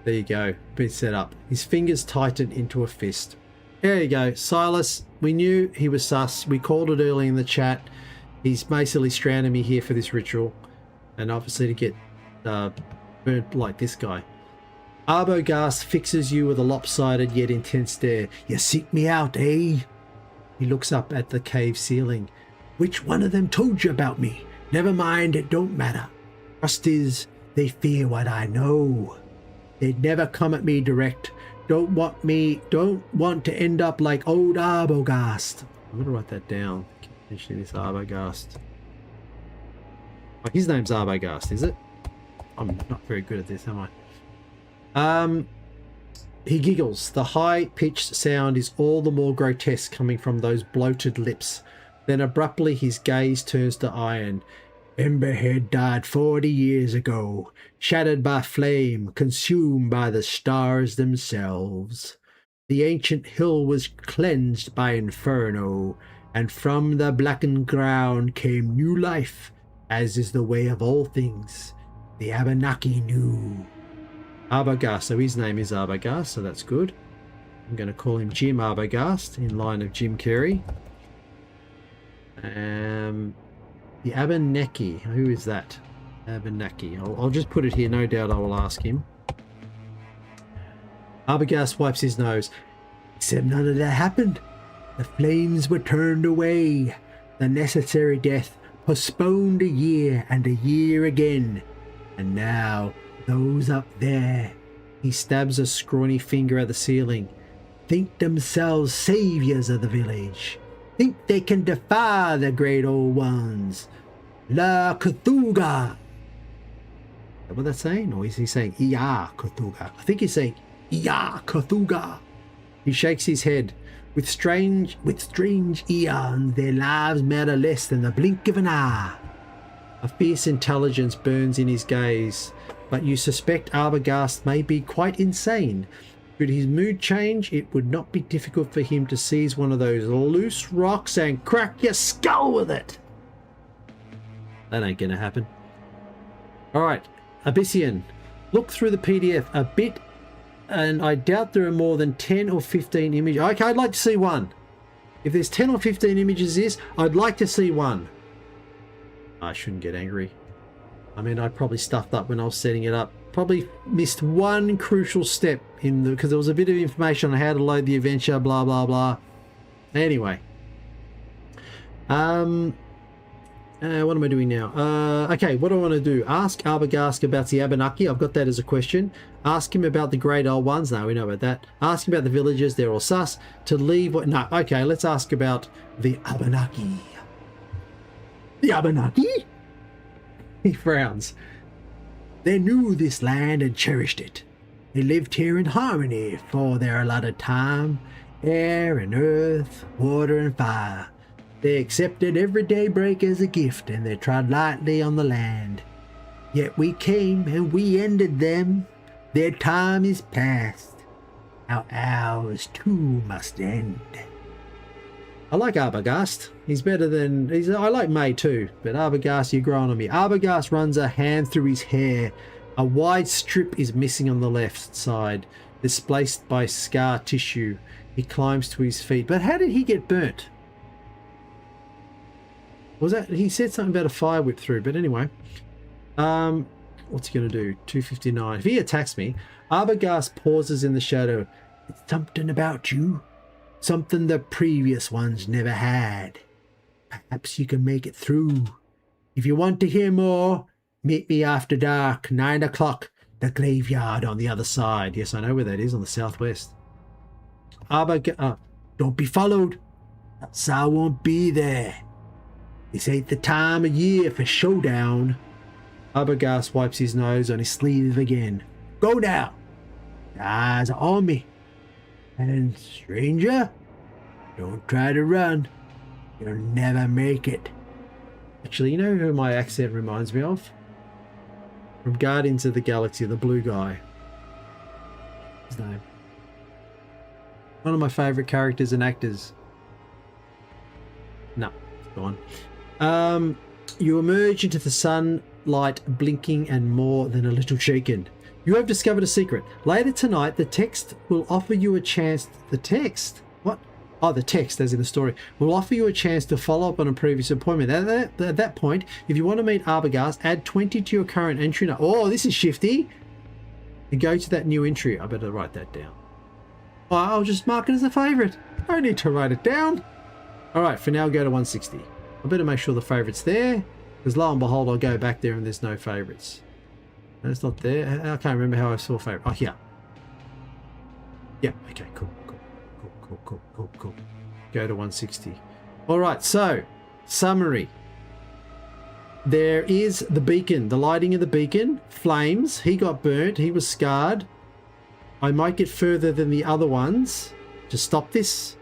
There you go. Been set up. His fingers tightened into a fist. There you go. Silas, we knew he was sus. We called it early in the chat. He's basically stranded me here for this ritual. And obviously to get burnt like this guy. Arbogast fixes you with a lopsided yet intense stare. You seek me out, eh? He looks up at the cave ceiling. Which one of them told you about me? Never mind, it don't matter. Trust is, they fear what I know. They'd never come at me direct. Don't want to end up like old Arbogast. I'm going to write that down. Keep mentioning this Arbogast. Oh, his name's Arbogast, is it? I'm not very good at this, am I? He giggles. The high-pitched sound is all the more grotesque coming from those bloated lips. Then abruptly his gaze turns to iron. Emberhead died 40 years ago, shattered by flame, consumed by the stars themselves. The ancient hill was cleansed by inferno, and from the blackened ground came new life, as is the way of all things. The Abenaki knew. Arbogast, so his name is Arbogast, so that's good. I'm going to call him Jim Arbogast, in line of Jim Carrey. The Abenaki, who is that? Abenaki. I'll just put it here, no doubt I will ask him. Arbogast wipes his nose. Except none of that happened. The flames were turned away. The necessary death postponed a year and a year again. And now, those up there, he stabs a scrawny finger at the ceiling, think themselves saviors of the village. Think they can defy the great old ones. La Cthulhu. Is that what that's saying? Or is he saying Ia Cthulhu? I think he's saying Ia Cthulhu. He shakes his head. With strange eons, their lives matter less than the blink of an eye. A fierce intelligence burns in his gaze, but you suspect Arbogast may be quite insane. Should his mood change, it would not be difficult for him to seize one of those loose rocks and crack your skull with it. That ain't gonna happen. Alright, Abyssian. Look through the PDF a bit, and I doubt there are more than 10 or 15 images. Okay, I'd like to see one. If there's 10 or 15 images of this, I'd like to see one. I shouldn't get angry. I mean, I probably stuffed up when I was setting it up. Probably missed one crucial step in the, because there was a bit of information on how to load the adventure, blah blah blah. Anyway, what am I doing now? Okay, what do I want to do? Ask Arbogast about the Abenaki. I've got that as a question. Ask him about the great old ones. No, we know about that. Ask him about the villagers. They're all sus. To leave what? No. Okay, let's ask about the Abenaki. The Abenaki? He frowns. They knew this land and cherished it. They lived here in harmony for their allotted time, air and earth, water and fire. They accepted every daybreak as a gift, and they trod lightly on the land. Yet we came and we ended them. Their time is past. Our ours too must end. I like Arbogast. He's better than... I like May too, but Arbogast, you're growing on me. Arbogast runs a hand through his hair. A wide strip is missing on the left side, displaced by scar tissue. He climbs to his feet. But how did he get burnt? Was that... He said something about a fire whipped through, but anyway. What's he going to do? 259. If he attacks me, Arbogast pauses in the shadow. It's something about you. Something the previous ones never had. Perhaps you can make it through. If you want to hear more, meet me after dark, 9 o'clock, the graveyard on the other side. Yes, I know where that is, on the southwest. Don't be followed. I won't be there. This ain't the time of year for showdown. Arbogast wipes his nose on his sleeve again. Go now. The eyes are on me. And stranger, don't try to run. You'll never make it. Actually, you know who my accent reminds me of? From Guardians of the Galaxy, the blue guy. His name. One of my favourite characters and actors. No, it's gone. You emerge into the sunlight, blinking and more than a little shaken. You have discovered a secret. Later tonight, the text will offer you a chance. The text? What? Oh, the text, as in the story, will offer you a chance to follow up on a previous appointment. At that point, if you want to meet Arbogast, add 20 to your current entry. Oh, this is shifty. And go to that new entry. I better write that down. Oh, I'll just mark it as a favourite. I don't need to write it down. All right, for now, go to 160. I better make sure the favourite's there, because lo and behold, I'll go back there and there's no favourites. No, it's not there. I can't remember how I saw favourite. Oh, here. Yeah, okay, cool. Go to 160. All right, so, summary. There is the beacon, the lighting of the beacon, flames. He got burnt, he was scarred. I might get further than the other ones to stop this.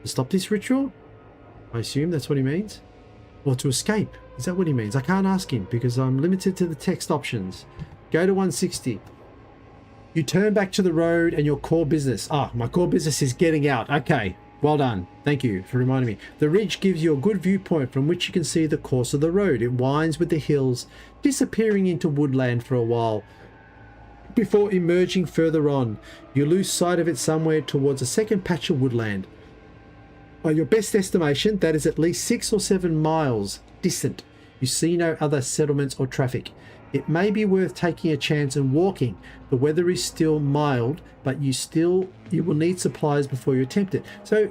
To stop this ritual? I assume that's what he means. Or to escape. Is that what he means? I can't ask him because I'm limited to the text options. Go to 160. You turn back to the road and your core business. Ah, my core business is getting out. Okay, well done. Thank you for reminding me. The ridge gives you a good viewpoint from which you can see the course of the road. It winds with the hills, disappearing into woodland for a while. Before emerging further on, you lose sight of it somewhere towards a second patch of woodland. By your best estimation, that is at least 6 or 7 miles distant. You see no other settlements or traffic. It may be worth taking a chance and walking. The weather is still mild, but you will need supplies before you attempt it. So,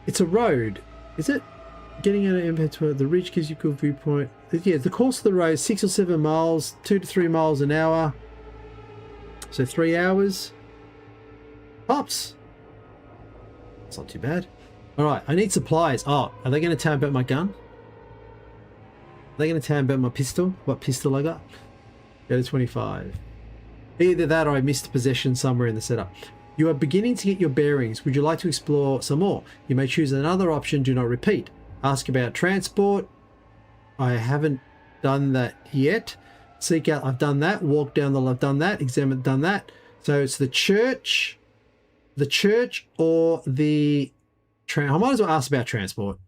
it's a road, is it? Getting out of Emberhead to the ridge gives you a good viewpoint. Yeah, the course of the road is 6 or 7 miles, 2 to 3 miles an hour. So 3 hours. Pops. That's not too bad. All right, I need supplies. Oh, are they going to tell me about my gun? Are they going to tell me about my pistol? What pistol I got? Go to 25. Either that or I missed possession somewhere in the setup. You are beginning to get your bearings. Would you like to explore some more? You may choose another option. Do not repeat. Ask about transport. I haven't done that yet. Seek out. I've done that. Walk down the. I've done that. Examine. Done that. So it's the church or the. I might as well ask about transport.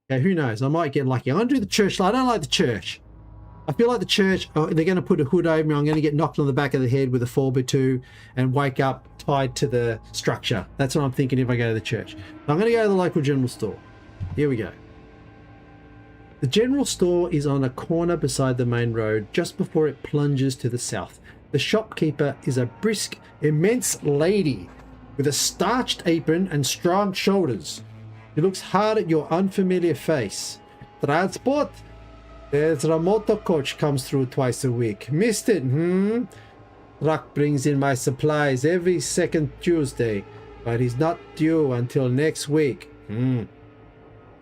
Okay, who knows? I might get lucky. I'm going to do the church. I don't like the church. I feel like the church, they're going to put a hood over me. I'm going to get knocked on the back of the head with a 4x2 and wake up tied to the structure. That's what I'm thinking if I go to the church. So I'm going to go to the local general store. Here we go. The general store is on a corner beside the main road, just before it plunges to the south. The shopkeeper is a brisk, immense lady with a starched apron and strong shoulders. She looks hard at your unfamiliar face. Transport? There's a motor coach comes through twice a week. Missed it, Truck brings in my supplies every second Tuesday, but he's not due until next week.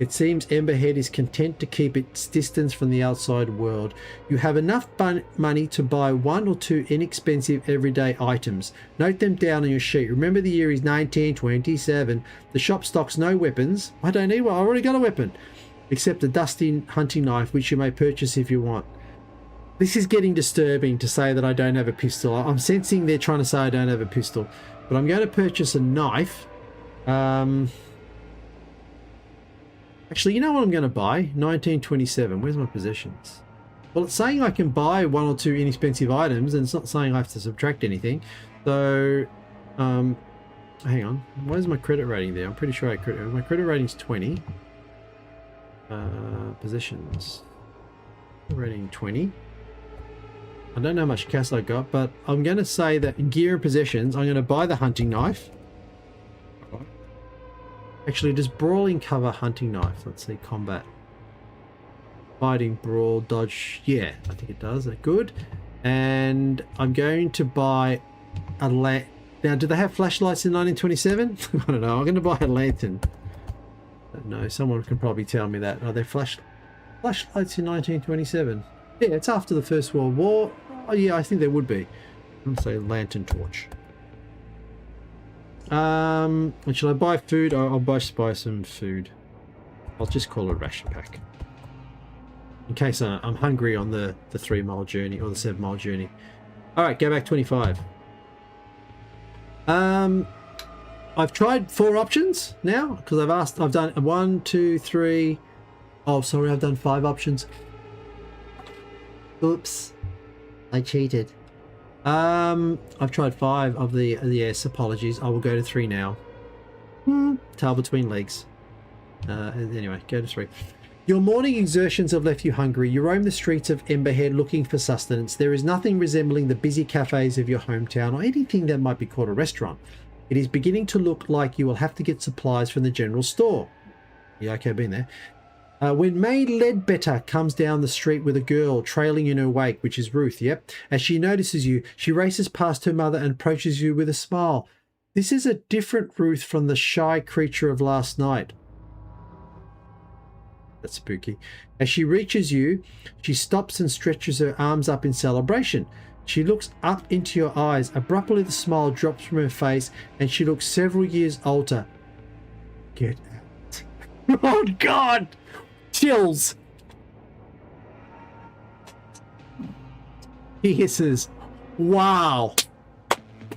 It seems Emberhead is content to keep its distance from the outside world. You have enough money to buy 1 or 2 inexpensive everyday items. Note them down on your sheet. Remember the year is 1927. The shop stocks no weapons. I don't need one. I already got a weapon. Except a dusty hunting knife, which you may purchase if you want. This is getting disturbing to say that I don't have a pistol. I'm sensing they're trying to say I don't have a pistol. But I'm going to purchase a knife. Actually, you know what I'm going to buy? 1927. Where's my possessions? Well, it's saying I can buy 1 or 2 inexpensive items, and it's not saying I have to subtract anything. So, hang on. What is my credit rating there? I'm pretty sure my credit rating's 20. Possessions. Rating 20. I don't know how much cash I got, but I'm going to say that in gear and possessions, I'm going to buy the hunting knife. Actually, does brawling cover hunting knife? Let's see, combat. Fighting, brawl, dodge. Yeah, I think it does. Good. And I'm going to buy a Now, do they have flashlights in 1927? I don't know. I'm going to buy a lantern. No, someone can probably tell me that. Are there flashlights in 1927? Yeah, it's after the First World War. Oh, yeah, I think there would be. I'm going to say lantern torch. And shall I buy food? I'll buy some food. I'll just call it a ration pack. In case I'm hungry on the 3-mile journey or the 7-mile journey. Alright, go back 25. I've tried 4 options now because I've done 1, 2, 3. Oh, sorry, I've done 5 options. Oops, I cheated. I've tried 5 of the yes. Apologies. I will go to 3 now. Tail between legs. Anyway, go to 3. Your morning exertions have left you hungry. You roam the streets of Emberhead looking for sustenance. There is nothing resembling the busy cafes of your hometown or anything that might be called a restaurant. It is beginning to look like you will have to get supplies from the general store. Yeah, okay, been there. When May Ledbetter comes down the street with a girl trailing in her wake, which is Ruth, yep. As she notices you, she races past her mother and approaches you with a smile. This is a different Ruth from the shy creature of last night. That's spooky. As she reaches you, she stops and stretches her arms up in celebration. She looks up into your eyes. Abruptly, the smile drops from her face, and she looks several years older. Get out. Oh, God! Chills. He hisses. Wow.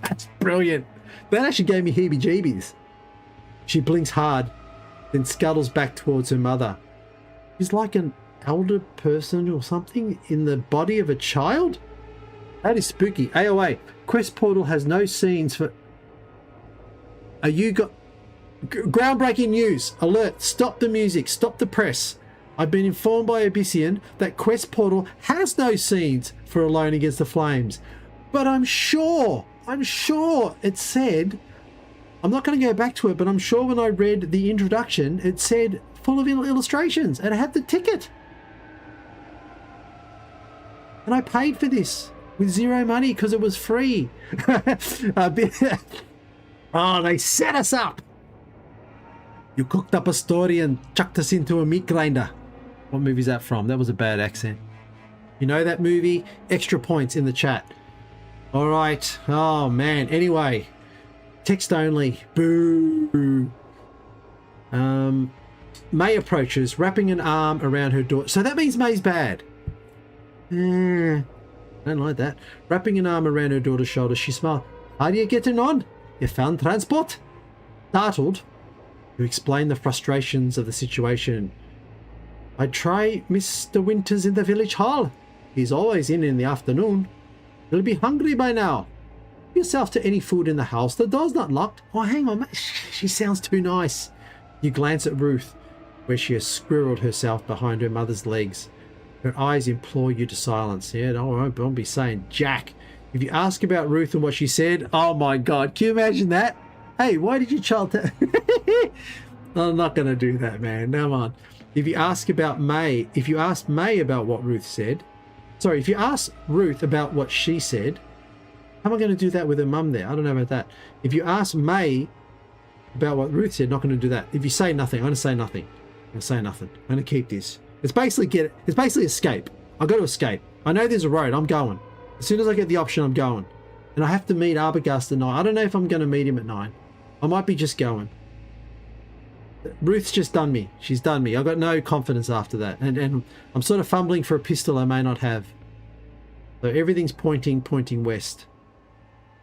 That's brilliant. That actually gave me heebie-jeebies. She blinks hard, then scuttles back towards her mother. She's like an elder person or something in the body of a child? That is spooky. AOA. Quest Portal has no scenes for... Are you got... Groundbreaking news. Alert. Stop the music. Stop the press. I've been informed by Abyssian that Quest Portal has no scenes for Alone Against the Flames. But I'm sure it said... I'm not going to go back to it, but I'm sure when I read the introduction, it said full of illustrations, and I had the ticket. And I paid for this with 0 money because it was free. Oh, they set us up. You cooked up a story and chucked us into a meat grinder. What movie is that from? That was a bad accent. You know that movie? Extra points in the chat. All right. Oh, man. Anyway. Text only. Boo. May approaches, wrapping an arm around her daughter. So that means May's bad. Don't like that. Wrapping an arm around her daughter's shoulder, she smiled. How are you getting on? You found transport? Startled, you explain the frustrations of the situation. I try Mr. Winters in the village hall. He's always in the afternoon. You'll be hungry by now. Yourself to any food in the house. The door's not locked. Oh, hang on. She sounds too nice. You glance at Ruth, where she has squirreled herself behind her mother's legs. Her eyes implore you to silence. Yeah, don't be saying Jack. If you ask about Ruth and what she said, oh my God, can you imagine that? Hey, why did your child... I'm not going to do that, man. Come on. If you ask about May, if you ask May about what Ruth said... Sorry, if you ask Ruth about what she said... How am I going to do that with her mum there? I don't know about that. If you ask May about what Ruth said, not going to do that. If you say nothing, I'm going to say nothing. I'm going to say nothing. I'm going to keep this. It's basically escape. I've got to escape. I know there's a road. I'm going. As soon as I get the option, I'm going. And I have to meet Arbogast at 9. I don't know if I'm going to meet him at 9. I might be just going. Ruth's just done me. She's done me. I've got no confidence after that. And I'm sort of fumbling for a pistol I may not have. So everything's pointing west.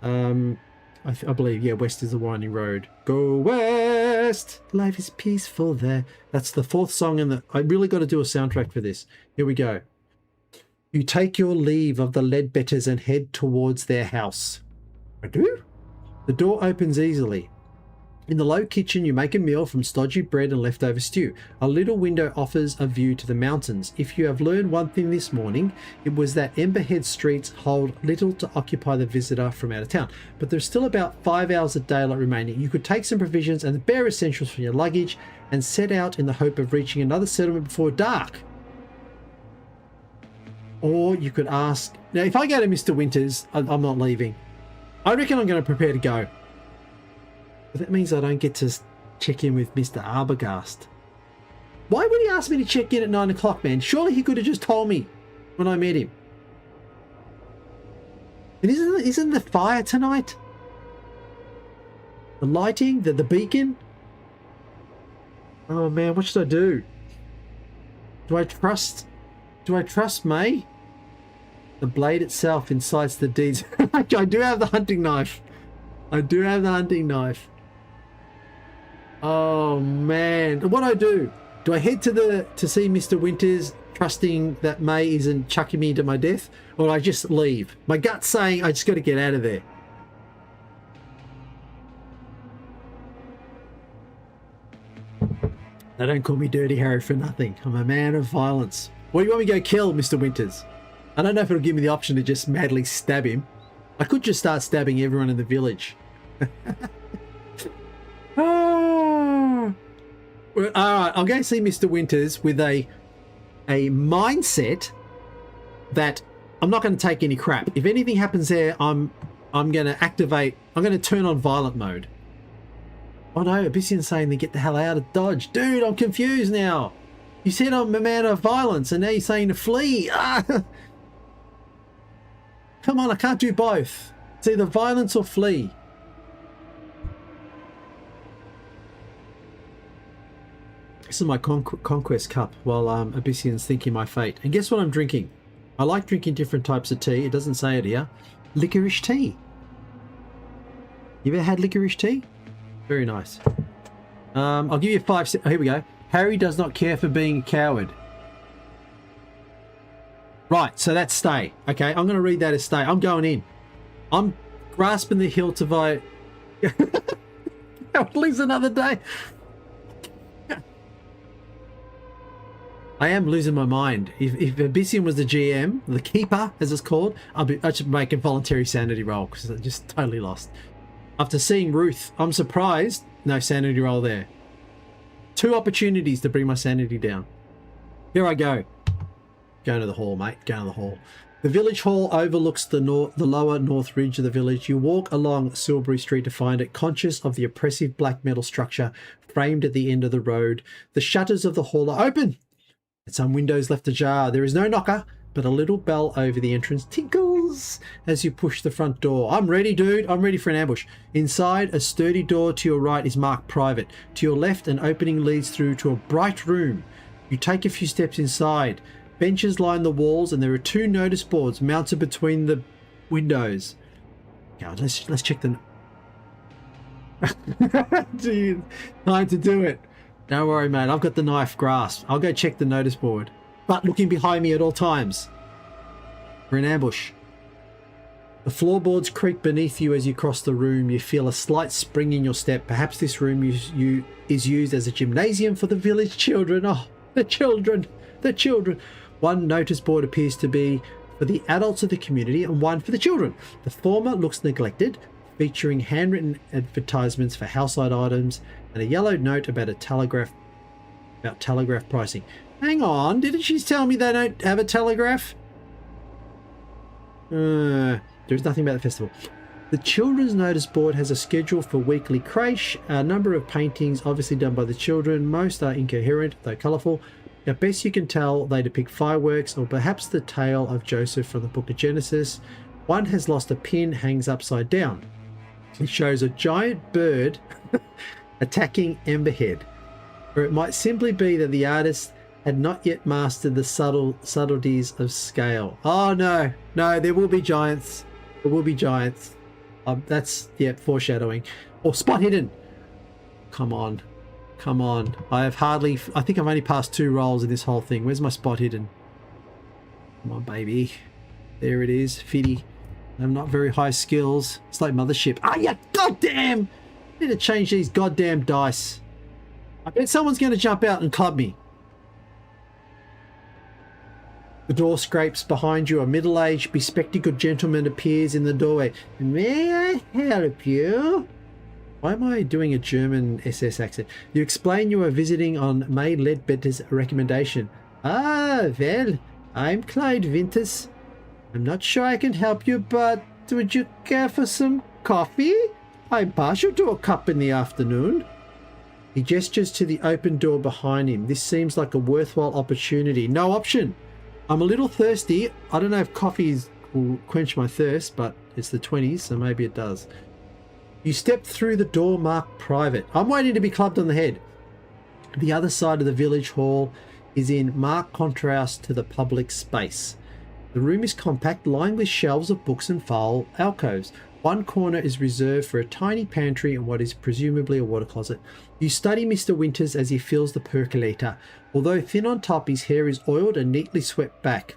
I believe, yeah, west is the winding road. Go west! Life is peaceful there. That's the 4th song in the... I really got to do a soundtrack for this. Here we go. You take your leave of the Ledbetters and head towards their house. I do? The door opens easily. In the low kitchen, you make a meal from stodgy bread and leftover stew. A little window offers a view to the mountains. If you have learned one thing this morning, it was that Emberhead streets hold little to occupy the visitor from out of town. But there's still about 5 hours of daylight remaining. You could take some provisions and the bare essentials from your luggage and set out in the hope of reaching another settlement before dark. Or you could ask... Now, if I go to Mr. Winters, I'm not leaving. I reckon I'm going to prepare to go. But that means I don't get to check in with Mr. Arbogast. Why would he ask me to check in at 9 o'clock, man? Surely he could have just told me when I met him. And isn't the fire tonight? The lighting, the beacon. Oh man, what should I do? Do I trust May? The blade itself incites the deeds. I do have the hunting knife. I do have the hunting knife. Oh man, what do I do? Do I head to see Mr. Winters, trusting that May isn't chucking me into my death, or do I just leave? My gut's saying I just got to get out of there. They don't call me Dirty Harry for nothing. I'm a man of violence. What do you want me to go kill, Mr. Winters? I don't know if it'll give me the option to just madly stab him. I could just start stabbing everyone in the village. Oh. Well, all right, I'll go see Mr. Winters with a mindset that I'm not going to take any crap. If anything happens there, I'm going to activate. I'm going to turn on violent mode. Oh no, Abyssian's saying to get the hell out of Dodge. Dude, I'm confused now. You said I'm a man of violence, and now you're saying to flee. Ah. Come on, I can't do both. It's either violence or flee. This is my conquest cup while Abyssian's thinking my fate. And guess what I'm drinking? I like drinking different types of tea. It doesn't say it here. Licorice tea. You ever had licorice tea? Very nice. I'll give you 5 seconds. Oh, here we go. Harry does not care for being a coward. Right, so that's stay. Okay, I'm going to read that as stay. I'm going in. I'm grasping the hilt of I... At least another day. I am losing my mind. If Abyssian was the GM, the keeper, as it's called, I should make a voluntary sanity roll because I'm just totally lost. After seeing Ruth, I'm surprised. No sanity roll there. 2 opportunities to bring my sanity down. Here I go. Going to the hall, mate. Going to the hall. The village hall overlooks the lower north ridge of the village. You walk along Silbury Street to find it, conscious of the oppressive black metal structure framed at the end of the road. The shutters of the hall are open, and some windows left ajar. There is no knocker, but a little bell over the entrance tinkles as you push the front door. I'm ready, dude. I'm ready for an ambush. Inside, a sturdy door to your right is marked private. To your left, an opening leads through to a bright room. You take a few steps inside. Benches line the walls, and there are 2 notice boards mounted between the windows. God, let's check them. Dude, time to do it. Don't worry, mate. I've got the knife grasped. I'll go check the notice board, but looking behind me at all times for an ambush. The floorboards creak beneath you as you cross the room. You feel a slight spring in your step. Perhaps this room is used as a gymnasium for the village children. Oh, the children. The children. One notice board appears to be for the adults of the community and one for the children. The former looks neglected, featuring handwritten advertisements for household items and a yellow note about telegraph pricing. Hang on, didn't she tell me they don't have a telegraph? There's nothing about the festival. The children's notice board has a schedule for weekly creche, a number of paintings obviously done by the children. Most are incoherent, though colourful. At best you can tell they depict fireworks or perhaps the tale of Joseph from the Book of Genesis. One has lost a pin, hangs upside down. It shows a giant bird attacking Emberhead. Or it might simply be that the artist had not yet mastered the subtleties of scale. Oh no, no, there will be giants. There will be giants. That's, yeah, foreshadowing. Or spot hidden. Come on. Come on. I think I've only passed 2 rolls in this whole thing. Where's my spot hidden? Come on, baby. There it is. Fitty. I'm not very high skills. It's like Mothership. Ah, yeah, goddamn! I need to change these goddamn dice. I bet someone's going to jump out and club me. The door scrapes behind you. A middle-aged, bespectacled gentleman appears in the doorway. May I help you? Why am I doing a German SS accent? You explain you are visiting on May Ledbetter's recommendation. Ah, well, I'm Clyde Winters. I'm not sure I can help you, but would you care for some coffee? I'm partial to a cup in the afternoon. He gestures to the open door behind him. This seems like a worthwhile opportunity. No option. I'm a little thirsty. I don't know if coffee will quench my thirst, but it's the 20s, so maybe it does. You step through the door marked private. I'm waiting to be clubbed on the head. The other side of the village hall is in marked contrast to the public space. The room is compact, lined with shelves of books and file alcoves. One corner is reserved for a tiny pantry and what is presumably a water closet. You study Mr. Winters as he fills the percolator. Although thin on top, his hair is oiled and neatly swept back.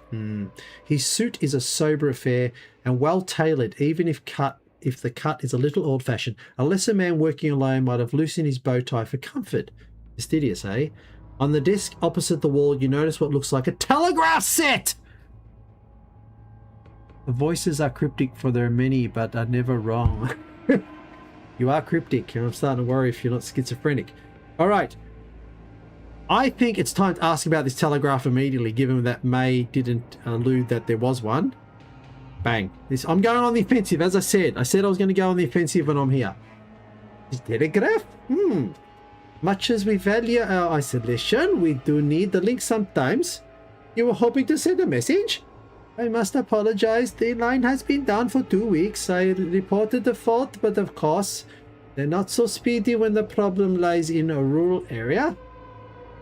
His suit is a sober affair and well tailored, even if the cut is a little old-fashioned. A lesser man working alone might have loosened his bow tie for comfort. Fastidious, eh? On the desk opposite the wall, you notice what looks like a telegraph set! The voices are cryptic, for there are many, but are never wrong. You are cryptic, and I'm starting to worry if you're not schizophrenic. All right. I think it's time to ask about this telegraph immediately, given that May didn't allude that there was one. Bang. I'm going on the offensive, as I said. I said I was going to go on the offensive when I'm here. This telegraph? Much as we value our isolation, we do need the link sometimes. You were hoping to send a message? I must apologize. The line has been down for 2 weeks. I reported the fault, but of course, they're not so speedy when the problem lies in a rural area.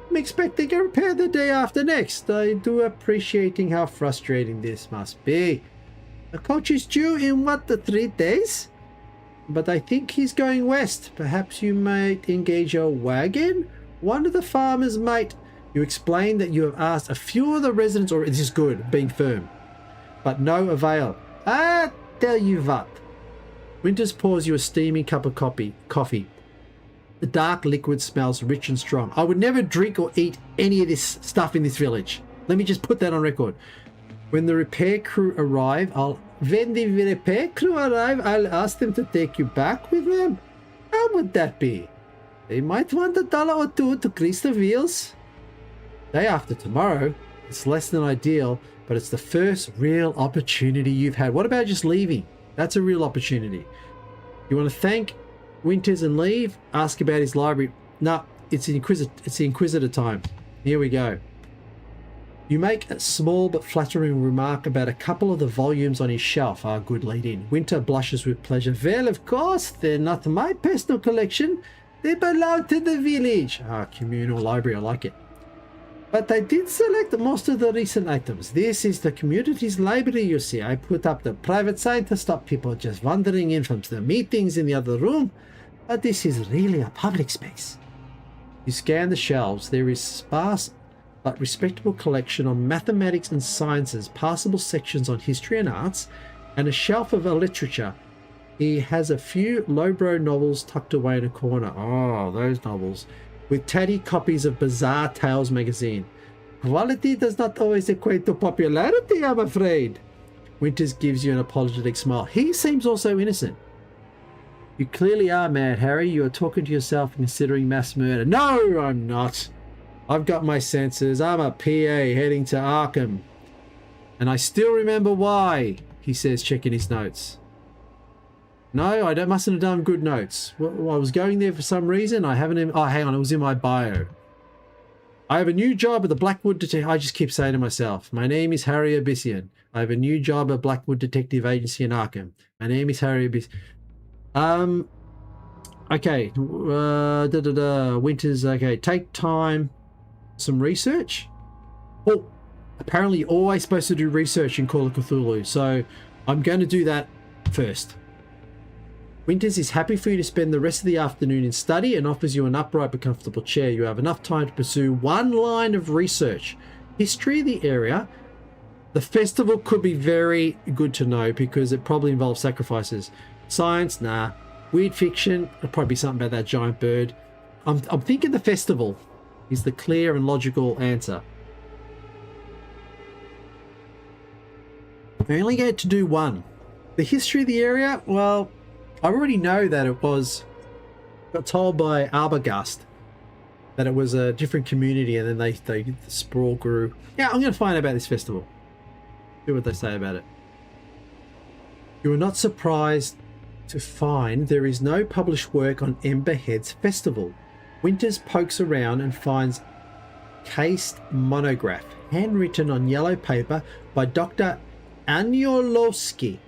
I'm expecting a repair the day after next. I do appreciating how frustrating this must be. The coach is due in, 3 days? But I think he's going west. Perhaps you might engage a wagon? One of the farmers might... You explain that you have asked a few of the residents, or this is good, being firm. But no avail. I tell you what. Winters pours you a steaming cup of coffee. The dark liquid smells rich and strong. I would never drink or eat any of this stuff in this village. Let me just put that on record. When the repair crew arrive, I'll ask them to take you back with them. How would that be? They might want $1 or $2 to grease the wheels. Day after tomorrow. It's less than ideal, but it's the first real opportunity you've had. What about just leaving? That's a real opportunity. You want to thank Winters and leave? Ask about his library. No, it's the Inquisitor time. Here we go. You make a small but flattering remark about a couple of the volumes on his shelf. Good lead-in. Winter blushes with pleasure. Well, of course, they're not my personal collection. They belong to the village. Communal library, I like it. But I did select most of the recent items. This is the community's library, you see. I put up the private side to stop people just wandering in from the meetings in the other room. But this is really a public space. You scan the shelves. There is sparse but respectable collection on mathematics and sciences, passable sections on history and arts, and a shelf of literature. He has a few lowbrow novels tucked away in a corner. Oh, those novels. With tatty copies of Bizarre Tales magazine. Quality does not always equate to popularity, I'm afraid. Winters gives you an apologetic smile. He seems also innocent. You clearly are mad, Harry. You are talking to yourself and considering mass murder. No, I'm not. I've got my senses. I'm a PA heading to Arkham. And I still remember why, he says, checking his notes. No, I mustn't have done good notes. Well, I was going there for some reason. I haven't even... Oh, hang on. It was in my bio. I have a new job at the Blackwood Detective... I just keep saying to myself, my name is Harry Abyssian. I have a new job at Blackwood Detective Agency in Arkham. My name is Harry Abyssian. Okay. Winters, okay. Take time. Some research. Oh, apparently you're always supposed to do research in Call of Cthulhu. So I'm going to do that first. Winters is happy for you to spend the rest of the afternoon in study and offers you an upright but comfortable chair. You have enough time to pursue one line of research. History of the area. The festival could be very good to know because it probably involves sacrifices. Science, nah. Weird fiction, it'll probably be something about that giant bird. I'm thinking the festival is the clear and logical answer. I only get to do one. The history of the area, well... I already know that it got told by Arbogast that it was a different community and then the sprawl grew. Yeah, I'm going to find out about this festival. See what they say about it. You are not surprised to find there is no published work on Emberhead's festival. Winters pokes around and finds cased monograph, handwritten on yellow paper by Dr. Aniolowski.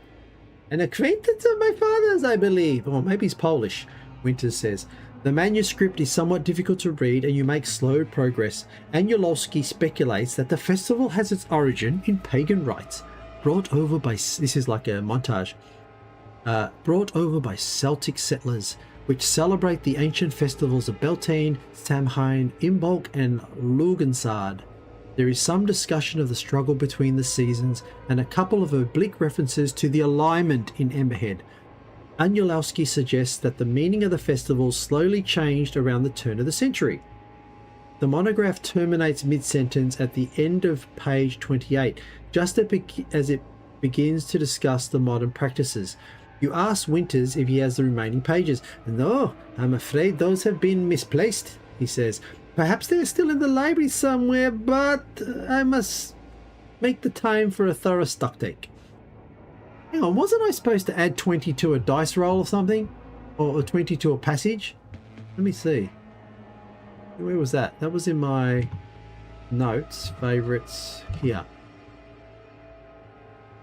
An acquaintance of my father's, I believe. Or maybe he's Polish, Winters says. The manuscript is somewhat difficult to read and you make slow progress. Anulowski speculates that the festival has its origin in pagan rites, brought over by, this is like a montage, brought over by Celtic settlers, which celebrate the ancient festivals of Beltane, Samhain, Imbolc and Lughnasadh. There is some discussion of the struggle between the seasons and a couple of oblique references to the alignment in Emberhead. Anulowski suggests that the meaning of the festival slowly changed around the turn of the century. The monograph terminates mid-sentence at the end of page 28, just as it begins to discuss the modern practices. You ask Winters if he has the remaining pages. No, I'm afraid those have been misplaced, he says. Perhaps they're still in the library somewhere, but I must make the time for a thorough stocktake. Hang on, wasn't I supposed to add 20 to a dice roll or something? Or 20 to a passage? Let me see. Where was that? That was in my notes, favorites, here.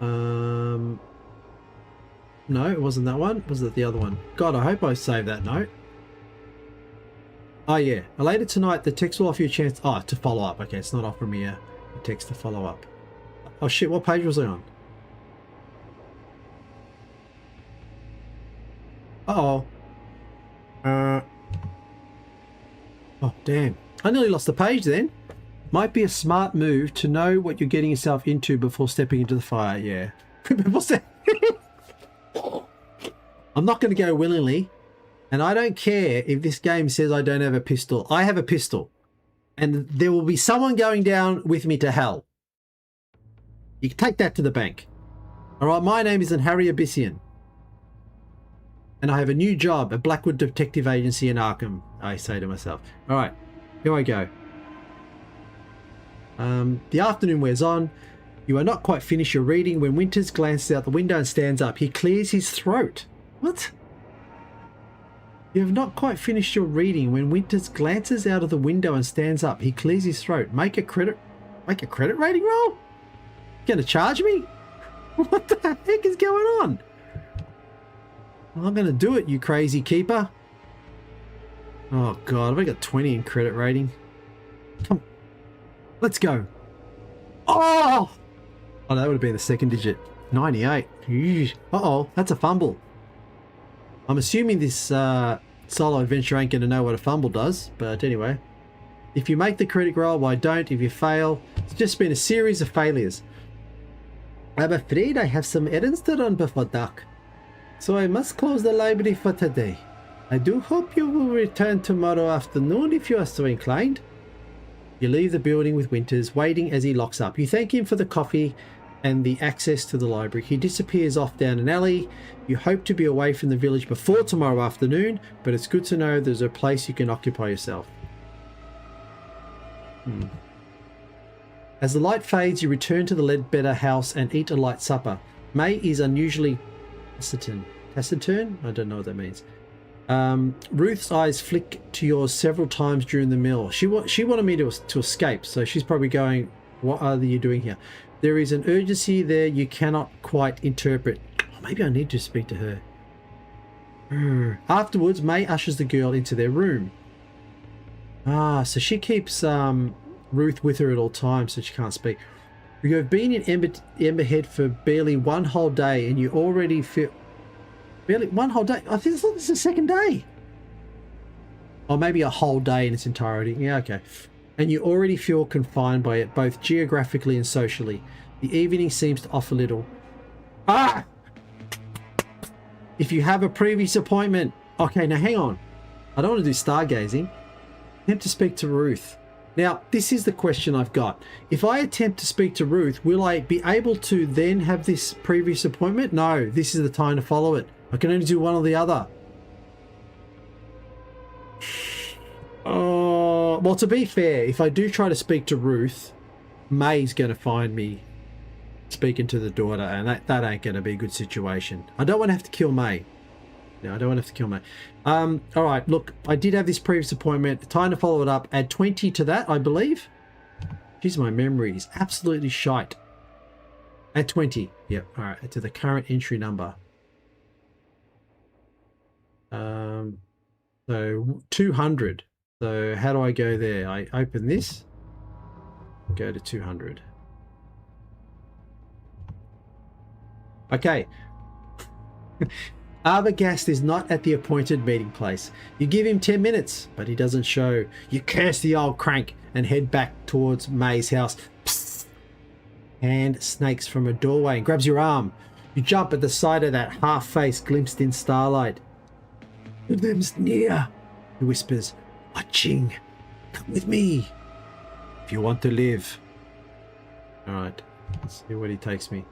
No, it wasn't that one. Was it the other one? God, I hope I saved that note. Oh yeah, later tonight the text will offer you a chance to follow up. Okay, it's not offering me a text to follow up. Oh shit, what page was I on? Uh-oh. Oh, damn. I nearly lost the page then. Might be a smart move to know what you're getting yourself into before stepping into the fire. Yeah. I'm not going to go willingly. And I don't care if this game says I don't have a pistol. I have a pistol. And there will be someone going down with me to hell. You can take that to the bank. All right, my name isn't Harry Abyssian. And I have a new job at Blackwood Detective Agency in Arkham, I say to myself. All right, here I go. The afternoon wears on. You are not quite finished your reading when Winters glances out the window and stands up. He clears his throat. What? You have not quite finished your reading when Winters glances out of the window and stands up. He clears his throat. Make a credit rating roll? Gonna charge me? What the heck is going on? I'm gonna do it, you crazy keeper. Oh god, I've only got 20 in credit rating. Come, let's go. Oh, that would have been the second digit. 98. Uh-oh, that's a fumble. I'm assuming this solo adventure ain't gonna know what a fumble does, but anyway. If you make the critic roll, why don't? If you fail, it's just been a series of failures. I'm afraid I have some errands to run before dark, so I must close the library for today. I do hope you will return tomorrow afternoon if you are so inclined. You leave the building with Winters, waiting as he locks up. You thank him for the coffee and the access to the library. He disappears off down an alley. You hope to be away from the village before tomorrow afternoon, but it's good to know there's a place you can occupy yourself. As the light fades, you return to the Ledbetter house and eat a light supper. May is unusually taciturn. Taciturn? I don't know what that means. Ruth's eyes flick to yours several times during the meal. She wanted me to escape, so she's probably going, what are you doing here? There is an urgency there you cannot quite interpret. Oh, maybe I need to speak to her. Afterwards, May ushers the girl into their room. So she keeps Ruth with her at all times so she can't speak. You have been in Emberhead for barely one whole day and you already feel... Barely one whole day? I think this is the second day. Or maybe a whole day in its entirety. Yeah, okay. And you already feel confined by it, both geographically and socially. The evening seems to offer little. If you have a previous appointment... Okay, now hang on. I don't want to do stargazing. Attempt to speak to Ruth. Now, this is the question I've got. If I attempt to speak to Ruth, will I be able to then have this previous appointment? No, this is the time to follow it. I can only do one or the other. Well, to be fair, if I do try to speak to Ruth, May's going to find me speaking to the daughter, and that ain't going to be a good situation. I don't want to have to kill May. No, I don't want to have to kill May. All right, look, I did have this previous appointment. Time to follow it up. Add 20 to that, I believe. Jeez, my memory is absolutely shite. Add 20. Yep, all right, to the current entry number. So 200. So how do I go there? I open this, go to 200. Okay. Arbogast is not at the appointed meeting place. You give him 10 minutes, but he doesn't show. You curse the old crank and head back towards May's house. Psst. Hand snakes from a doorway and grabs your arm. You jump at the sight of that half face glimpsed in starlight. "One of them's near," he whispers, "watching. Come with me if you want to live." Alright, let's see what he takes me.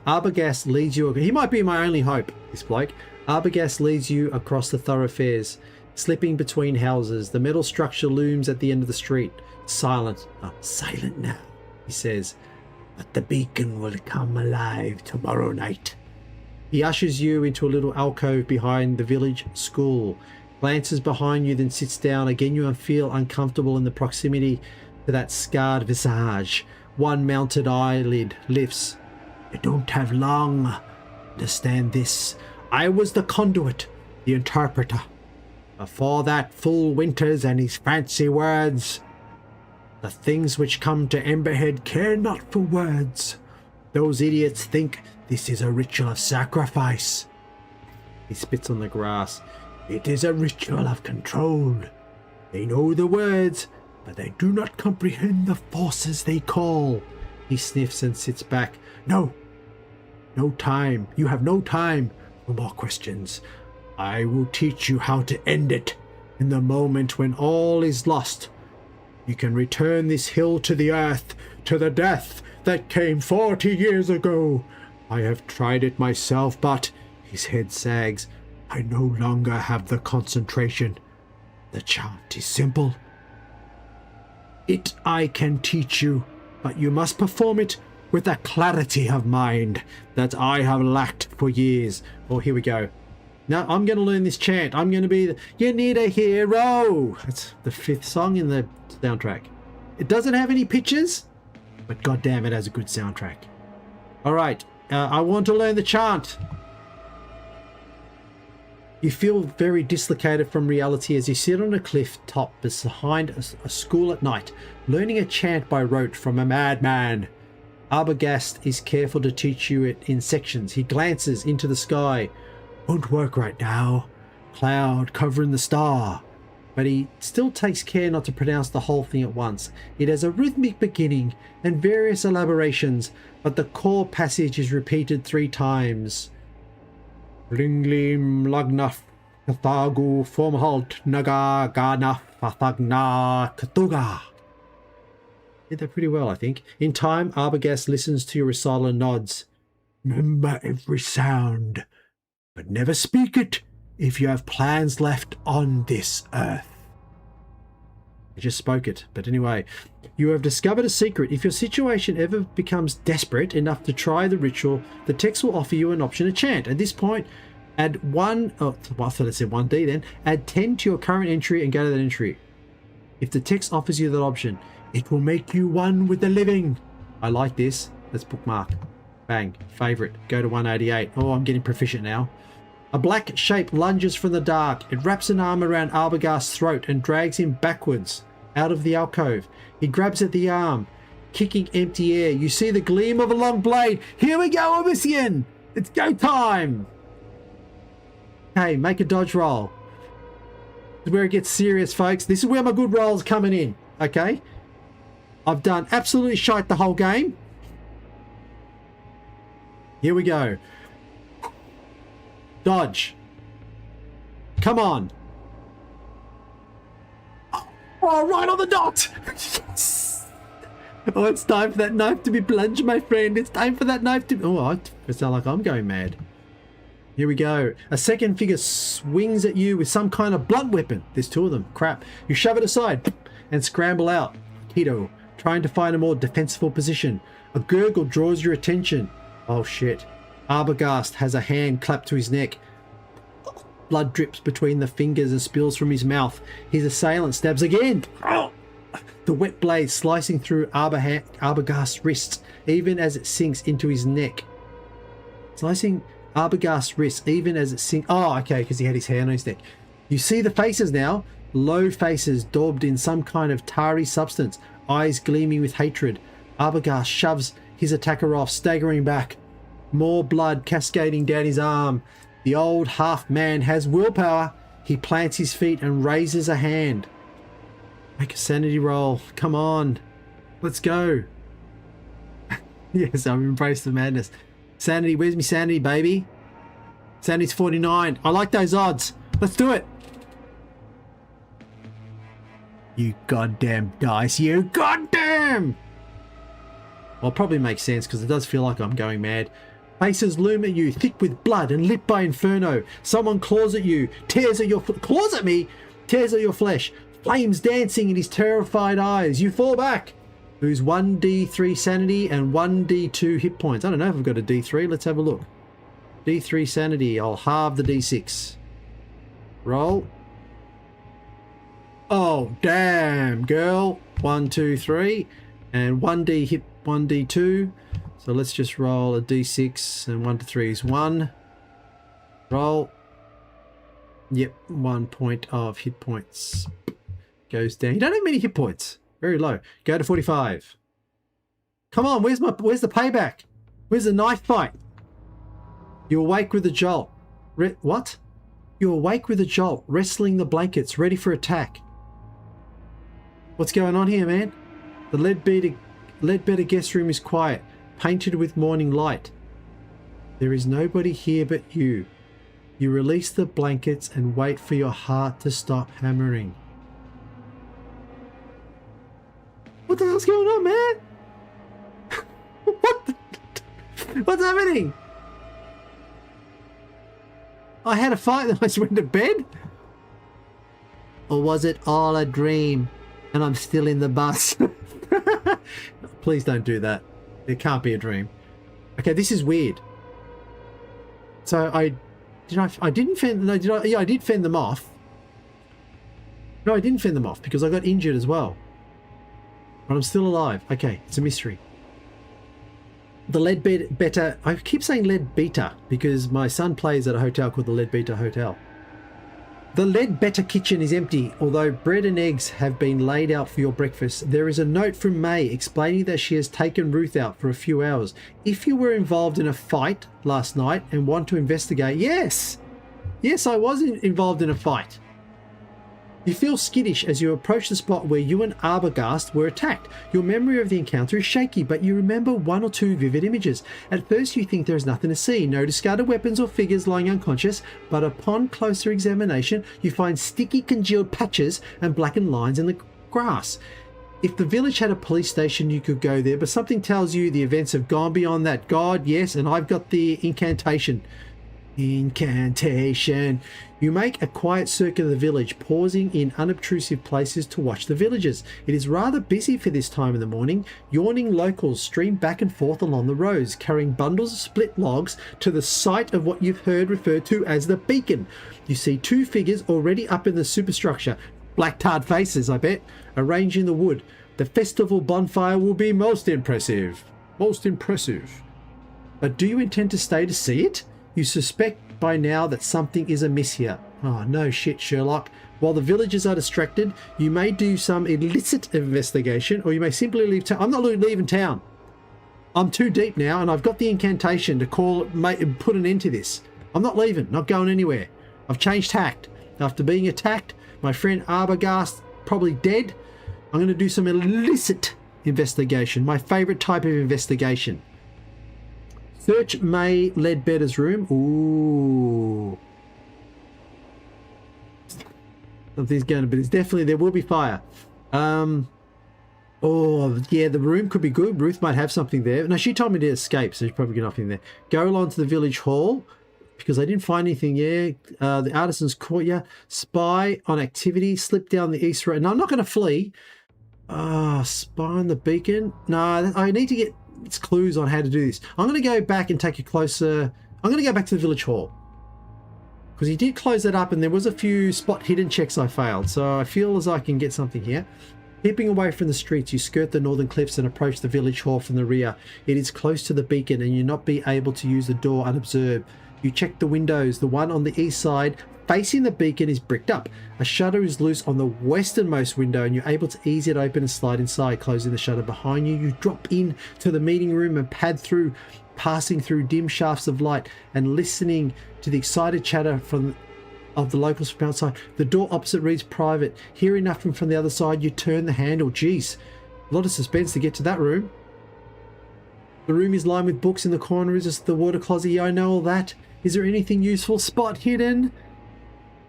Arbogast leads you. He might be my only hope, this bloke. Arbogast leads you across the thoroughfares, slipping between houses. The metal structure looms at the end of the street. Silent. Silent now, he says. "But the beacon will come alive tomorrow night." He ushers you into a little alcove behind the village school. Glances behind you, then sits down. Again, you feel uncomfortable in the proximity to that scarred visage. One mounted eyelid lifts. "I don't have long. Understand this. I was the conduit, the interpreter. Before that, full Winters and his fancy words. The things which come to Emberhead care not for words. Those idiots think this is a ritual of sacrifice." He spits on the grass. "It is a ritual of control. They know the words, but they do not comprehend the forces they call." He sniffs and sits back. No time. You have no time for more questions. I will teach you how to end it. In the moment when all is lost, you can return this hill to the earth, to the death that came 40 years ago. I have tried it myself, but," his head sags, "I no longer have the concentration. The chant is simple. It I can teach you, but you must perform it with a clarity of mind that I have lacked for years." Oh, here we go. Now I'm going to learn this chant. I'm going to be "You need a hero." That's the 5th song in the soundtrack. It doesn't have any pictures, but goddamn, it has a good soundtrack. All right, I want to learn the chant. You feel very dislocated from reality as you sit on a cliff top behind a school at night, learning a chant by rote from a madman. Arbogast is careful to teach you it in sections. He glances into the sky. "Won't work right now. Cloud covering the star." But he still takes care not to pronounce the whole thing at once. It has a rhythmic beginning and various elaborations, but the core passage is repeated 3 times. "Linglim lagnaf kathagu formhalt naga ganaf fathagna katuga." Did that pretty well, I think. In time, Arbogast listens to your recital and nods. "Remember every sound, but never speak it if you have plans left on this earth." I just spoke it, but anyway. "You have discovered a secret. If your situation ever becomes desperate enough to try the ritual, the text will offer you an option to chant. At this point, add 1, I thought I said 1D then, add 10 to your current entry and go to that entry. If the text offers you that option, it will make you one with the living." I like this. Let's bookmark. Bang. Favorite. Go to 188. Oh, I'm getting proficient now. A black shape lunges from the dark. It wraps an arm around Arbogast's throat and drags him backwards out of the alcove. He grabs at the arm, kicking empty air. You see the gleam of a long blade. "Here we go, Omniscient! It's go time!" Hey, make a dodge roll. This is where it gets serious, folks. This is where my good rolls coming in. Okay? I've done absolutely shite the whole game. Here we go. Dodge. Come on. Oh, right on the dot. Yes. Oh, it's time for that knife to be plunged, my friend. It's time for that knife to... Oh, it sounds like I'm going mad. Here we go. A second figure swings at you with some kind of blunt weapon. There's 2 of them. Crap. You shove it aside and scramble out. Keto, trying to find a more defensible position. A gurgle draws your attention. Oh, shit. Arbogast has a hand clapped to his neck. Blood drips between the fingers and spills from his mouth. His assailant stabs again. The wet blade slicing through Arbogast's wrists, even as it sinks into his neck. Slicing Arbogast's wrist, even as it sinks. Oh, okay, because he had his hand on his neck. You see the faces now. Low faces daubed in some kind of tarry substance, eyes gleaming with hatred. Arbogast shoves his attacker off, staggering back. More blood cascading down his arm. The old half-man has willpower. He plants his feet and raises a hand. Make a sanity roll. Come on. Let's go. Yes, I've embraced the madness. Sanity, where's me sanity, baby? Sanity's 49. I like those odds. Let's do it. You goddamn dice, you goddamn! Well, probably makes sense because it does feel like I'm going mad. Faces loom at you, thick with blood and lit by inferno. Someone claws at you, tears at your claws at me, tears at your flesh. Flames dancing in his terrified eyes. You fall back. Lose 1d3 sanity and 1d2 hit points. I don't know if I've got a d3. Let's have a look. d3 sanity. I'll halve the d6. Roll. Oh, damn, girl. 1, 2, 3. And 1d hit 1d2. So let's just roll a d6 and 1 to 3 is 1. Roll. Yep, 1 point of hit points. Goes down. You don't have many hit points. Very low. Go to 45. Come on, where's the payback? Where's the knife fight? You awake with a jolt. What? You awake with a jolt, wrestling the blankets, ready for attack. What's going on here, man? The Ledbetter guest room is quiet, painted with morning light. There is nobody here but you. You release the blankets and wait for your heart to stop hammering. What the hell's going on, man? What's happening? I had a fight and I just went to bed? Or was it all a dream and I'm still in the bus? Please don't do that. It can't be a dream. Okay, this is weird. So I didn't fend. No, did I? Yeah, I did fend them off. No, I didn't fend them off because I got injured as well. But I'm still alive. Okay, it's a mystery. The Ledbetter. I keep saying Ledbetter because my son plays at a hotel called the Ledbetter Hotel. The Ledbetter kitchen is empty. Although bread and eggs have been laid out for your breakfast, there is a note from May explaining that she has taken Ruth out for a few hours. If you were involved in a fight last night and want to investigate, yes, I was involved in a fight. You feel skittish as you approach the spot where you and Arbogast were attacked. Your memory of the encounter is shaky, but you remember 1 or 2 vivid images. At first you think there is nothing to see, no discarded weapons or figures lying unconscious, but upon closer examination you find sticky congealed patches and blackened lines in the grass. If the village had a police station you could go there, but something tells you the events have gone beyond that. God, yes, and I've got the incantation. Incantation. You make a quiet circuit of the village, pausing in unobtrusive places to watch the villagers. It is rather busy for this time in the morning. Yawning locals stream back and forth along the roads, carrying bundles of split logs to the site of what you've heard referred to as the beacon. You see 2 figures already up in the superstructure, black tarred faces, I bet, arranging the wood. The festival bonfire will be most impressive. Most impressive. But do you intend to stay to see it? You suspect by now that something is amiss here. Oh, no shit, Sherlock. While the villagers are distracted, you may do some illicit investigation, or you may simply leave town. I'm not leaving town. I'm too deep now, and I've got the incantation to put an end to this. I'm not leaving, not going anywhere. I've changed tact. After being attacked, my friend Arbogast probably dead. I'm going to do some illicit investigation, my favourite type of investigation. Search May Ledbetter's room. Ooh. Something's going to be. It's definitely, there will be fire. Oh, yeah, the room could be good. Ruth might have something there. No, she told me to escape, so she's probably got nothing there. Go along to the village hall, because I didn't find anything there. The artisan's courtyard. Spy on activity. Slip down the east road. No, I'm not going to flee. Spy on the beacon. No, I need to get clues on how to do this. I'm going to go back and take a closer. I'm going to go back to the village hall because he did close that up and there was a few spot hidden checks I failed, so I feel as I can get something here. Keeping away from the streets, you skirt the northern cliffs and approach the village hall from the rear. It is close to the beacon and you'll not be able to use the door unobserved. You check the windows. The one on the east side facing the beacon is bricked up. A shutter is loose on the westernmost window and you're able to ease it open and slide inside, closing the shutter behind you. You drop in to the meeting room and pad through, passing through dim shafts of light and listening to the excited chatter of the locals from outside. The door opposite reads private. Hearing nothing from the other side, you turn the handle. Jeez, a lot of suspense to get to that room. The room is lined with books. In the corner is the water closet. Yeah, I know all that. Is there anything useful? Spot hidden.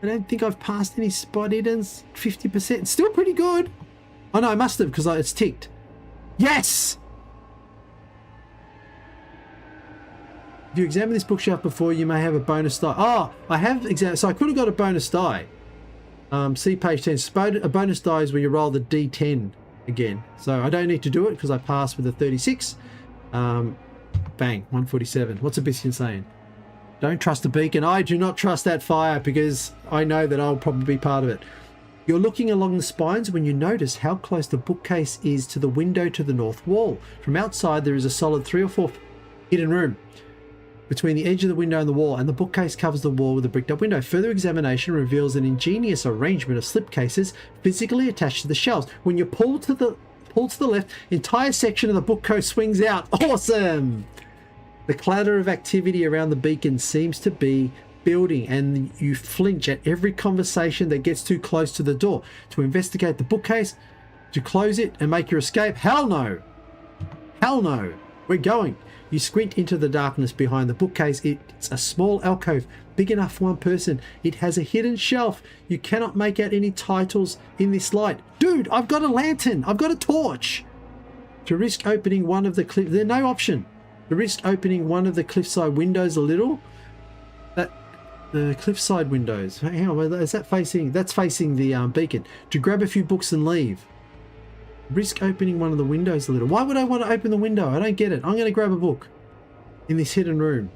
I don't think I've passed any spot hiddens. 50%. Still pretty good. Oh no, I must have because it's ticked. Yes! If you examine this bookshelf before, you may have a bonus die. Oh, I have examined. So I could have got a bonus die. See page 10. A bonus die is where you roll the D10 again. So I don't need to do it because I passed with a 36. Bang, 147. What's Abyssian saying? Don't trust the beacon. I do not trust that fire because I know that I'll probably be part of it. You're looking along the spines when you notice how close the bookcase is to the window to the north wall. From outside, there is a solid 3 or 4 hidden room between the edge of the window and the wall, and the bookcase covers the wall with a bricked up window. Further examination reveals an ingenious arrangement of slipcases physically attached to the shelves. When you pull to the left, entire section of the bookcase swings out. Awesome! The clatter of activity around the beacon seems to be building, and you flinch at every conversation that gets too close to the door. To investigate the bookcase, to close it and make your escape? Hell no! Hell no! We're going. You squint into the darkness behind the bookcase. It's a small alcove, big enough for one person. It has a hidden shelf. You cannot make out any titles in this light. Dude, I've got a lantern. I've got a torch. To risk opening one of the there's no option. To risk opening one of the cliffside windows a little. The cliffside windows. Hang on, is that facing? That's facing the beacon. To grab a few books and leave. Risk opening one of the windows a little. Why would I want to open the window? I don't get it. I'm going to grab a book in this hidden room.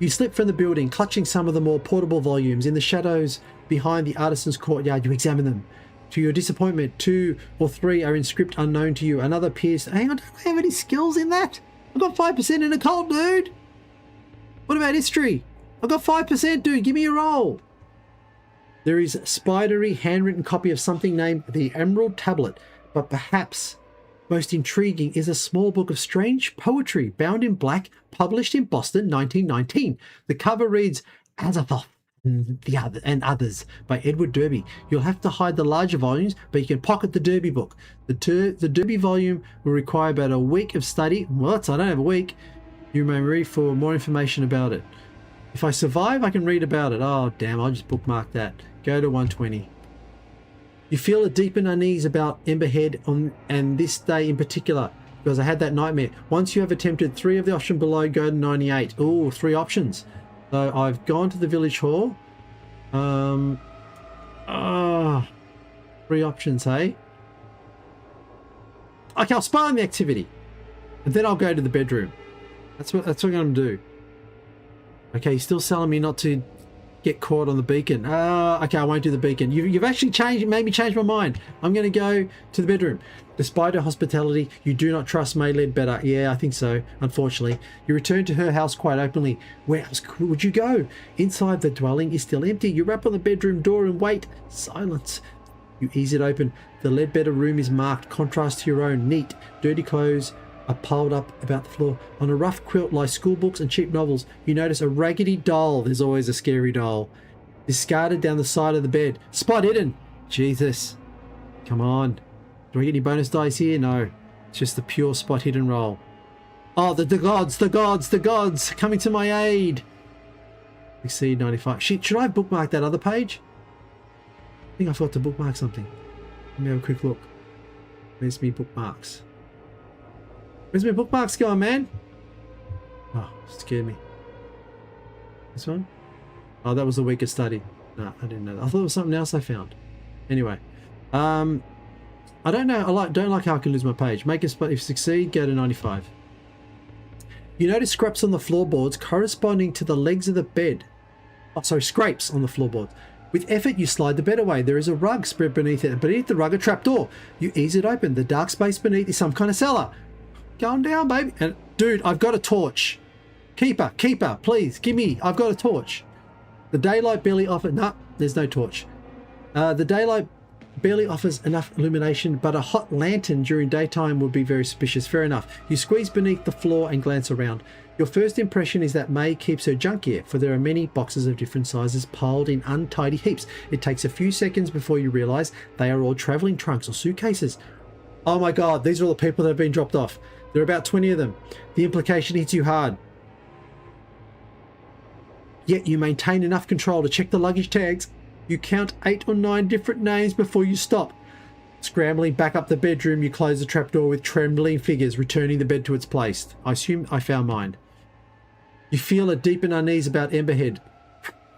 You slip from the building, clutching some of the more portable volumes. In the shadows behind the artisan's courtyard, you examine them. To your disappointment, 2 or 3 are in script unknown to you. Another appears. Hang on, don't I have any skills in that? I've got 5% in occult, dude. What about history? I've got 5%, dude. Give me a roll. There is a spidery handwritten copy of something named the Emerald Tablet, but perhaps most intriguing is a small book of strange poetry bound in black, published in Boston, 1919. The cover reads Azathoth and Others by Edward Derby. You'll have to hide the larger volumes, but you can pocket the Derby book. The Derby volume will require about a week of study. Well, I don't have a week. You may read for more information about it. If I survive, I can read about it. Oh, damn, I'll just bookmark that. Go to 120. You feel a deep unease about Emberhead and this day in particular, because I had that nightmare. Once you have attempted 3 of the options below, go to 98. Ooh, 3 options. So I've gone to the village hall. 3 options, hey? Okay, I'll spy on the activity. And then I'll go to the bedroom. That's what I'm going to do. Okay, he's still telling me not to get caught on the beacon. Okay, I won't do the beacon. You've actually made me change my mind. I'm going to go to the bedroom. Despite her hospitality, you do not trust May Ledbetter. Yeah, I think so, unfortunately. You return to her house quite openly. Where else would you go? Inside, the dwelling is still empty. You rap on the bedroom door and wait. Silence. You ease it open. The Ledbetter room is marked, contrast to your own. Neat, dirty clothes are piled up about the floor. On a rough quilt lie school books and cheap novels. You notice a raggedy doll. There's always a scary doll. Discarded down the side of the bed. Spot hidden. Jesus. Come on. Do I get any bonus dice here? No. It's just the pure spot hidden roll. Oh, the gods coming to my aid. Exceed 95. Shit, should I bookmark that other page? I think I forgot to bookmark something. Let me have a quick look. Where's me bookmarks? Where's my bookmarks going, man? Oh, scared me. This one? Oh, that was the weakest study. No, I didn't know that. I thought it was something else I found. Anyway. I don't know. Don't like how I can lose my page. Make a spot. If you succeed, go to 95. You notice scraps on the floorboards corresponding to the legs of the bed. Oh, sorry, scrapes on the floorboards. With effort, you slide the bed away. There is a rug spread beneath it. Beneath the rug, a trapdoor. You ease it open. The dark space beneath is some kind of cellar. Going down, baby. And dude, I've got a torch. Keeper, please, give me. I've got a torch. The daylight barely offers... Nah, there's no torch. The daylight barely offers enough illumination, but a hot lantern during daytime would be very suspicious. Fair enough. You squeeze beneath the floor and glance around. Your first impression is that May keeps her junk here, for there are many boxes of different sizes piled in untidy heaps. It takes a few seconds before you realise they are all travelling trunks or suitcases. Oh my god, these are all the people that have been dropped off. There are about 20 of them. The implication hits you hard. Yet you maintain enough control to check the luggage tags. You count 8 or 9 different names before you stop. Scrambling back up the bedroom, you close the trapdoor with trembling fingers, returning the bed to its place. I assume I found mine. You feel a deep and unease about Emberhead.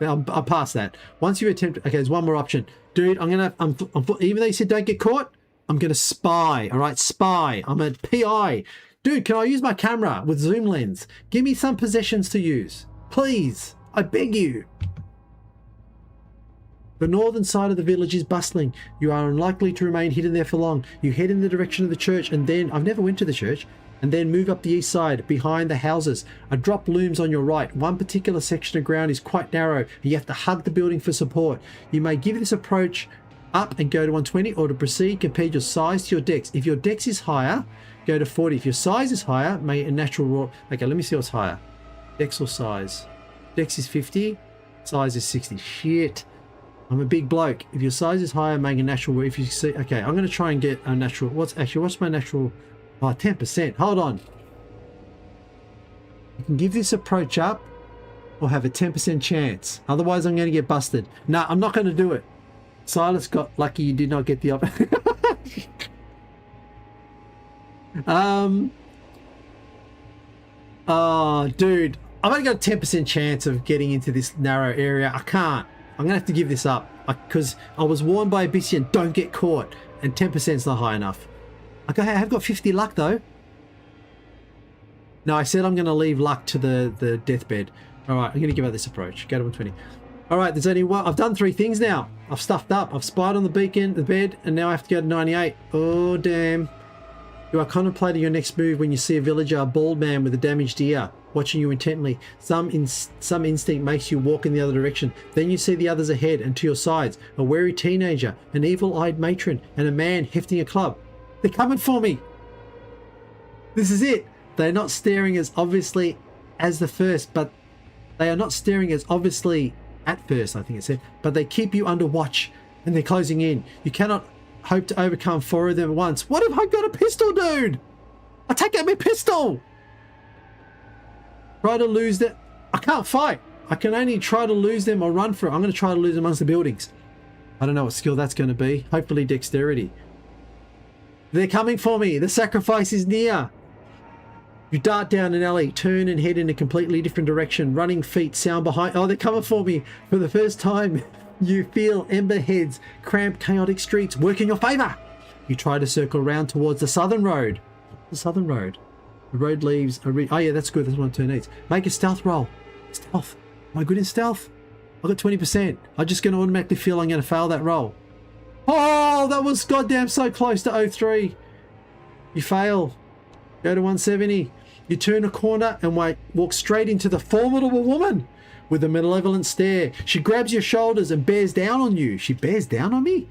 I'll pass that. Once you attempt... Okay, there's one more option. Dude, I'm even though you said don't get caught, I'm going to spy. All right, spy. I'm a PI. Dude, can I use my camera with zoom lens? Give me some possessions to use. Please. I beg you. The northern side of the village is bustling. You are unlikely to remain hidden there for long. You head in the direction of the church and then... I've never went to the church. And then move up the east side, behind the houses. A drop looms on your right. One particular section of ground is quite narrow, and you have to hug the building for support. You may give this approach up and go to 120, or to proceed, compare your size to your dex. If your dex is higher, go to 40. If your size is higher, make a natural roll. Okay, let me see what's higher. Dex or size? Dex is 50, size is 60. Shit. I'm a big bloke. If your size is higher, make a natural roll. If you see... Okay, I'm going to try and get a natural... What's my natural... Oh, 10%. Hold on. You can give this approach up or have a 10% chance. Otherwise, I'm going to get busted. No, I'm not going to do it. Silas got lucky you did not get the option. Oh, dude. I've only got a 10% chance of getting into this narrow area. I can't. I'm going to have to give this up. Because I was warned by Abyssian, don't get caught. And 10% is not high enough. Okay, I have got 50 luck though. No, I said I'm going to leave luck to the deathbed. All right, I'm going to give out this approach. Go to 120. All right, there's only one. I've done 3 things now. I've stuffed up. I've spied on the beacon, the bed, and now I have to go to 98. Oh, damn. You are contemplating your next move when you see a villager, a bald man with a damaged ear, watching you intently. Some instinct makes you walk in the other direction. Then you see the others ahead and to your sides. A wary teenager, an evil-eyed matron, and a man hefting a club. They're coming for me. This is it. They're not staring as obviously as the first, but they are not staring as obviously at first, I think it said, but they keep you under watch and they're closing in. You cannot hope to overcome 4 of them at once. What if I got a pistol, dude? I take out my pistol. Try to lose that. I can't fight. I can only try to lose them or run for it. I'm going to try to lose them amongst the buildings. I don't know what skill that's going to be. Hopefully dexterity. They're coming for me. The sacrifice is near. You dart down an alley, turn and head in a completely different direction. Running feet sound behind. Oh, they're coming for me. For the first time, you feel Emberhead's cramped, chaotic streets work in your favour. You try to circle around towards the southern road. The southern road. The road leaves a... Oh, yeah, that's good. That's what turn needs. Make a stealth roll. Stealth. Am I good in stealth? I got 20%. I'm just going to automatically feel I'm going to fail that roll. Oh, that was goddamn so close to 03. You fail. Go to 170. You turn a corner and walk straight into the formidable woman with a malevolent stare. She grabs your shoulders and bears down on you. She bears down on me?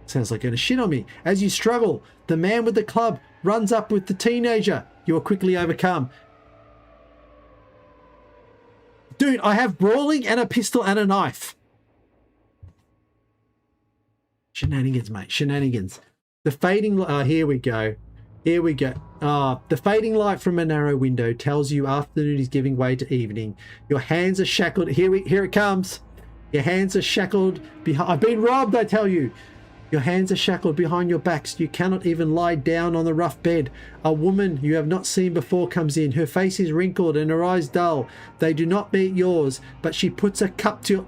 Sounds like going to shit on me. As you struggle, the man with the club runs up with the teenager. You are quickly overcome. Dude, I have brawling and a pistol and a knife. Shenanigans, mate. Shenanigans. The fading... here we go. Here we go. The fading light from a narrow window tells you afternoon is giving way to evening. Your hands are shackled. Here it comes. Your hands are shackled behind... I've been robbed, I tell you. Your hands are shackled behind your backs. You cannot even lie down on the rough bed. A woman you have not seen before comes in. Her face is wrinkled and her eyes dull. They do not meet yours, but she puts a cup to...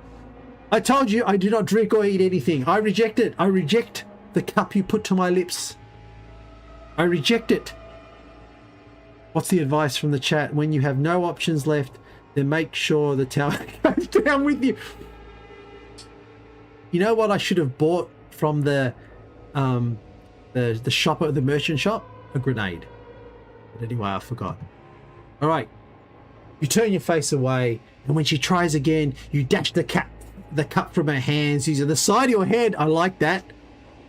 I told you I do not drink or eat anything. I reject it. I reject the cup you put to my lips. I reject it. What's the advice from the chat? When you have no options left, then make sure the tower goes down with you. You know what I should have bought from the shop at the merchant shop? A grenade. But anyway, I forgot. All right. You turn your face away, and when she tries again, you dash the cup from her hands using the side of your head. I like that.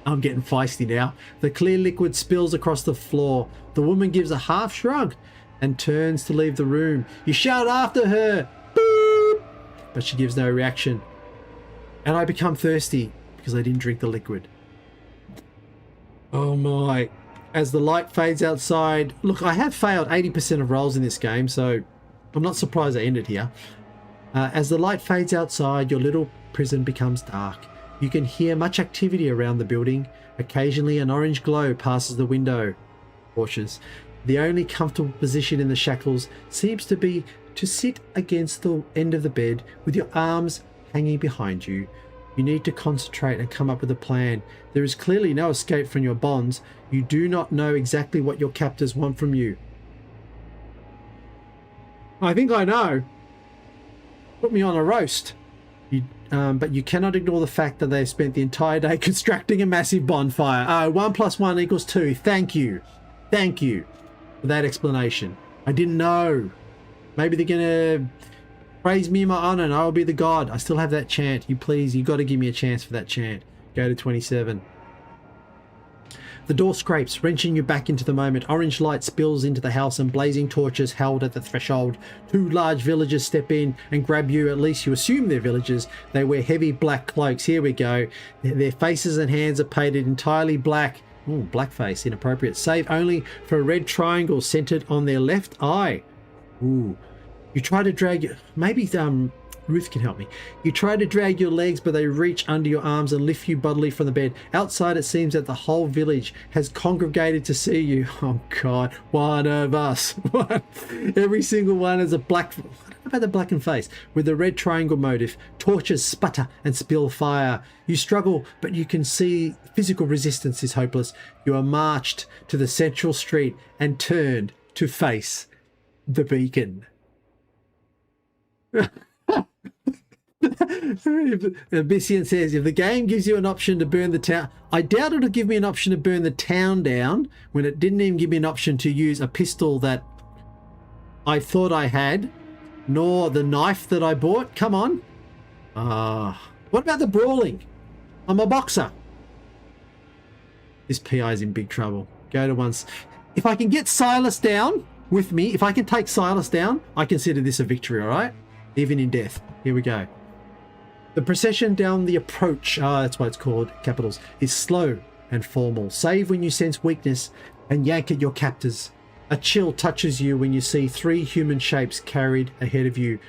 I'm getting feisty now. The clear liquid spills across the floor. The woman gives a half shrug and turns to leave the room. You shout after her, boop, but she gives no reaction. And I become thirsty because I didn't drink the liquid. Oh my. As the light fades outside, look, I have failed 80% of rolls in this game, so I'm not surprised I ended here. As the light fades outside, your little prison becomes dark. You can hear much activity around the building. Occasionally an orange glow passes the window. Torches. The only comfortable position in the shackles seems to be to sit against the end of the bed with your arms hanging behind you. You need to concentrate and come up with a plan. There is clearly no escape from your bonds. You do not know exactly what your captors want from you. I think I know. Put me on a roast. But you cannot ignore the fact that they've spent the entire day constructing a massive bonfire. 1 + 1 = 2. Thank you. Thank you for that explanation. I didn't know. Maybe they're going to praise me in my honor and I will be the god. I still have that chant. You got to give me a chance for that chant. Go to 27. The door scrapes, wrenching you back into the moment. Orange light spills into the house and blazing torches held at the threshold. 2 large villagers step in and grab you. At least you assume they're villagers. They wear heavy black cloaks. Here we go. Their faces and hands are painted entirely black. Ooh, blackface, inappropriate. Save only for a red triangle centered on their left eye. Ooh. You try to drag... Maybe Ruth can help me. You try to drag your legs, but they reach under your arms and lift you bodily from the bed. Outside, it seems that the whole village has congregated to see you. Oh, God. One of us. Every single one is a black... What about the blackened face? With the red triangle motif. Torches sputter and spill fire. You struggle, but you can see physical resistance is hopeless. You are marched to the central street and turned to face the beacon. Abyssian says, if the game gives you an option to burn the town... I doubt it'll give me an option to burn the town down when it didn't even give me an option to use a pistol that I thought I had, nor the knife that I bought. Come on. What about the brawling? I'm a boxer. This PI's in big trouble. Go to once. If I can get Silas down with me, if I can take Silas down, I consider this a victory, all right? Even in death. Here we go. The procession down the approach, that's why it's called capitals, is slow and formal. Save when you sense weakness and yank at your captors. A chill touches you when you see 3 human shapes carried ahead of you,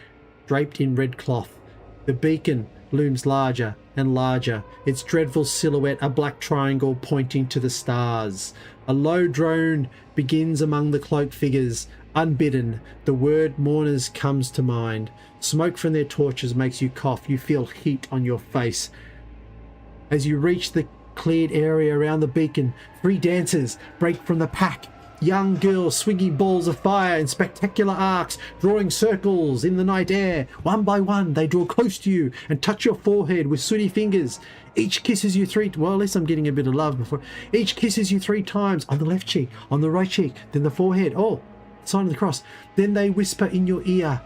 draped in red cloth. The beacon looms larger and larger, its dreadful silhouette a black triangle pointing to the stars. A low drone begins among the cloaked figures. Unbidden, the word mourners comes to mind. Smoke from their torches makes you cough. You feel heat on your face. As you reach the cleared area around the beacon, 3 dancers break from the pack. Young girls swinging balls of fire in spectacular arcs, drawing circles in the night air. One by one, they draw close to you and touch your forehead with sooty fingers. Each kisses you 3... Well, at least I'm getting a bit of love before. Each kisses you 3 times on the left cheek, on the right cheek, then the forehead. Oh, sign of the cross. Then they whisper in your ear.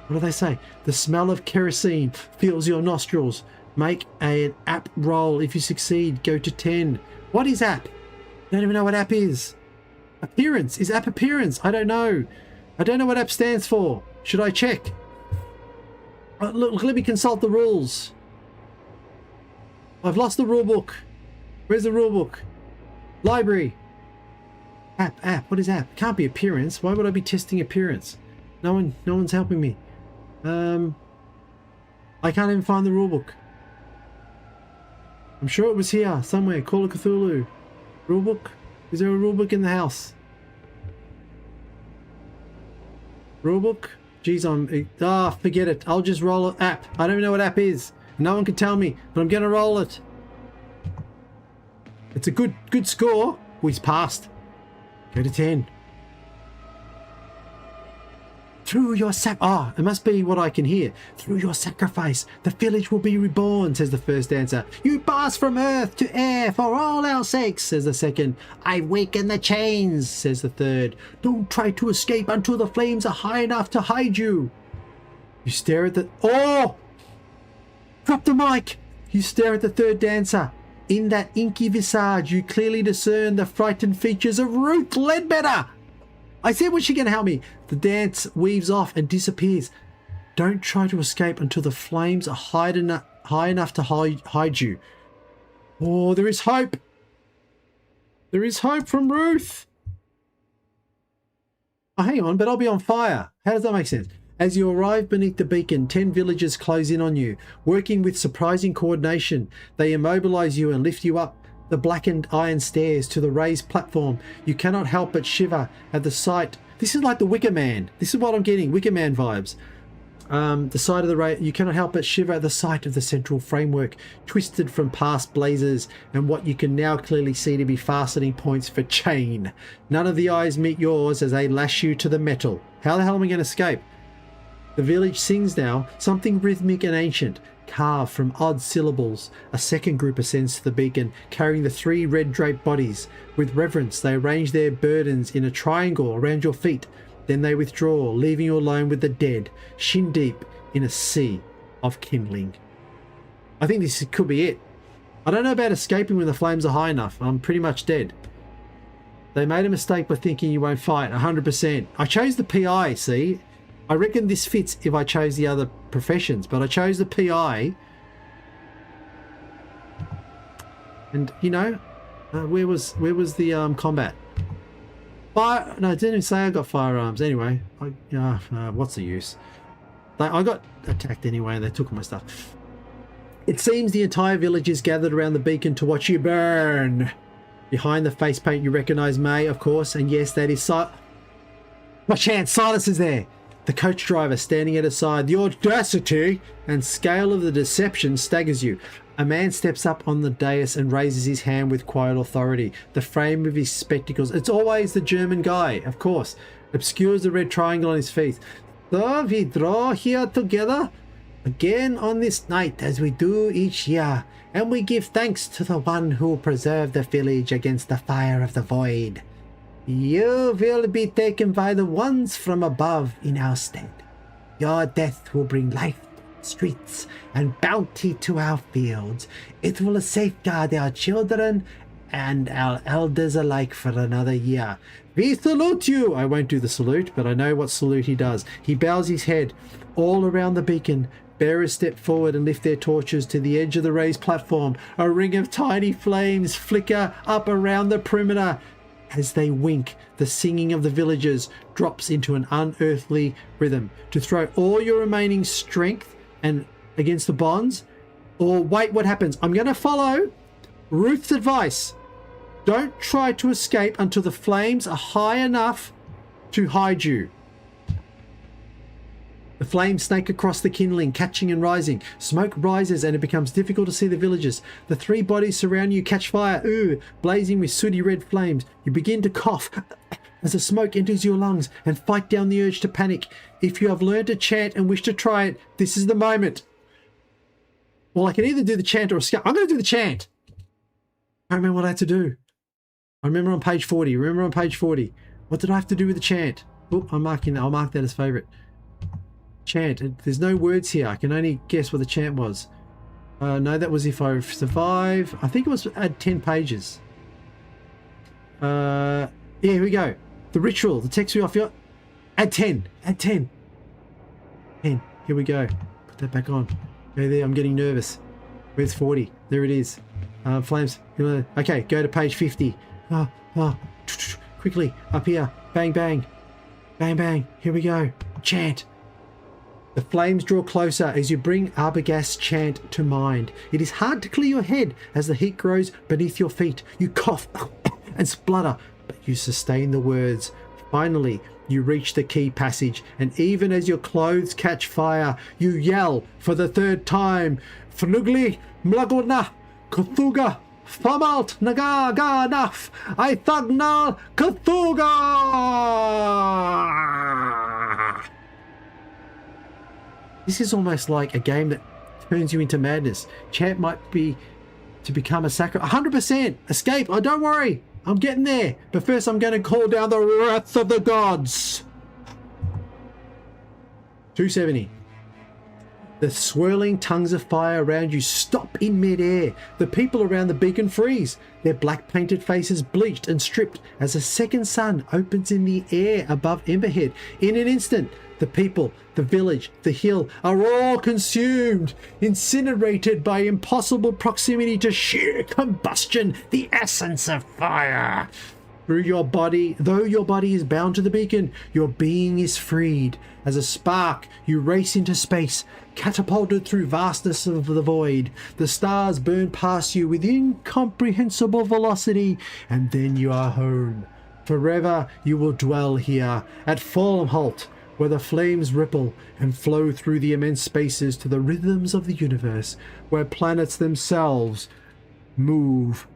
What do they say? The smell of kerosene fills your nostrils. Make an app roll. If you succeed, go to 10. What is app? I don't even know what app is. Appearance. Is app appearance? I don't know. I don't know what app stands for. Should I check? Look, let me consult the rules. I've lost the rule book. Where's the rule book? Library. App. What is app? Can't be appearance. Why would I be testing appearance? No one's helping me. I can't even find the rulebook. I'm sure it was here somewhere. Call of Cthulhu. Rulebook? Is there a rulebook in the house? Rulebook? Geez, forget it. I'll just roll it. App. I don't even know what app is. No one can tell me, but I'm gonna roll it. It's a good score. He's passed. Go to 10. Through your it must be what I can hear. Through your sacrifice, the village will be reborn, says the first dancer. You pass from earth to air for all our sakes, says the second. I waken the chains, says the third. Don't try to escape until the flames are high enough to hide you. You stare at the... Oh! Drop the mic! You stare at the third dancer. In that inky visage, you clearly discern the frightened features of Ruth Ledbetter. I said, was she going to help me? The dance weaves off and disappears. Don't try to escape until the flames are high enough to hide you. Oh, there is hope. There is hope from Ruth. Oh, hang on, but I'll be on fire. How does that make sense? As you arrive beneath the beacon, 10 villagers close in on you. Working with surprising coordination, they immobilize you and lift you up the blackened iron stairs to the raised platform. You cannot help but shiver at the sight. This is like the Wicker Man. This is what I'm getting, Wicker Man vibes. The side of the you cannot help but shiver at the sight of the central framework, twisted from past blazes, and what you can now clearly see to be fastening points for chain. None of the eyes meet yours as they lash you to the metal. How the hell am I going to escape? The village sings now, something rhythmic and ancient, carved from odd syllables. A second group ascends to the beacon, carrying the 3 red-draped bodies. With reverence, they arrange their burdens in a triangle around your feet. Then they withdraw, leaving you alone with the dead, shin-deep in a sea of kindling. I think this could be it. I don't know about escaping when the flames are high enough. I'm pretty much dead. They made a mistake by thinking you won't fight, 100%. I chose the PI, see? I reckon this fits if I chose the other professions, but I chose the PI. And, you know, where was the combat? Fire? No, it didn't say I got firearms. Anyway, what's the use? I got attacked anyway and they took all my stuff. It seems the entire village is gathered around the beacon to watch you burn. Behind the face paint you recognise May, of course, and yes, that is my chance. Silas is there. The coach driver standing at his side. The audacity and scale of the deception staggers you. A man steps up on the dais and raises his hand with quiet authority. The frame of his spectacles, it's always the German guy, of course, obscures the red triangle on his face. So we draw here together again on this night as we do each year, and we give thanks to the one who preserved the village against the fire of the void. You will be taken by the ones from above in our stead. Your death will bring life to the streets and bounty to our fields. It will safeguard our children and our elders alike for another year. We salute you! I won't do the salute, but I know what salute he does. He bows his head. All around the beacon, bearers step forward and lift their torches to the edge of the raised platform. A ring of tiny flames flicker up around the perimeter. As they wink, the singing of the villagers drops into an unearthly rhythm. To throw all your remaining strength and against the bonds, or wait, what happens? I'm going to follow Ruth's advice. Don't try to escape until the flames are high enough to hide you. The flames snake across the kindling, catching and rising. Smoke rises and it becomes difficult to see the villagers. The 3 bodies surrounding you catch fire, blazing with sooty red flames. You begin to cough as the smoke enters your lungs and fight down the urge to panic. If you have learned to chant and wish to try it, this is the moment. Well, I can either do the chant or escape. I'm going to do the chant. I don't remember what I had to do. I remember on page 40. Remember on page 40. What did I have to do with the chant? Oh, I'll mark that as favourite. Chant. There's no words here. I can only guess what the chant was. No, that was if I survive. I think it was add 10 pages. Yeah, here we go. The ritual. The text we off your... Add 10. Add 10. 10. Here we go. Put that back on. Go there. I'm getting nervous. Where's 40? There it is. Flames. Okay, go to page 50. Quickly. Up here. Bang, bang. Bang, bang. Here we go. Chant. The flames draw closer as you bring Arbogast's chant to mind. It is hard to clear your head as the heat grows beneath your feet. You cough and splutter, but you sustain the words. Finally, you reach the key passage, and even as your clothes catch fire, you yell for the 3rd time, Fnugli Mlaguna Cthulhu Famalt Nagaga Naf I Thagnal Cthulhu. This is almost like a game that turns you into madness. Champ might be to become a sacred. 100% escape. Oh, don't worry. I'm getting there. But first I'm going to call down the wrath of the gods. 270. The swirling tongues of fire around you stop in midair. The people around the beacon freeze, their black painted faces bleached and stripped as a second sun opens in the air above Emberhead. In an instant, the people, the village, the hill are all consumed, incinerated by impossible proximity to sheer combustion, the essence of fire. Through your body, though your body is bound to the beacon, your being is freed. As a spark, you race into space, catapulted through vastness of the void. The stars burn past you with incomprehensible velocity, and then you are home. Forever you will dwell here, at Falmholt, where the flames ripple and flow through the immense spaces to the rhythms of the universe, where planets themselves move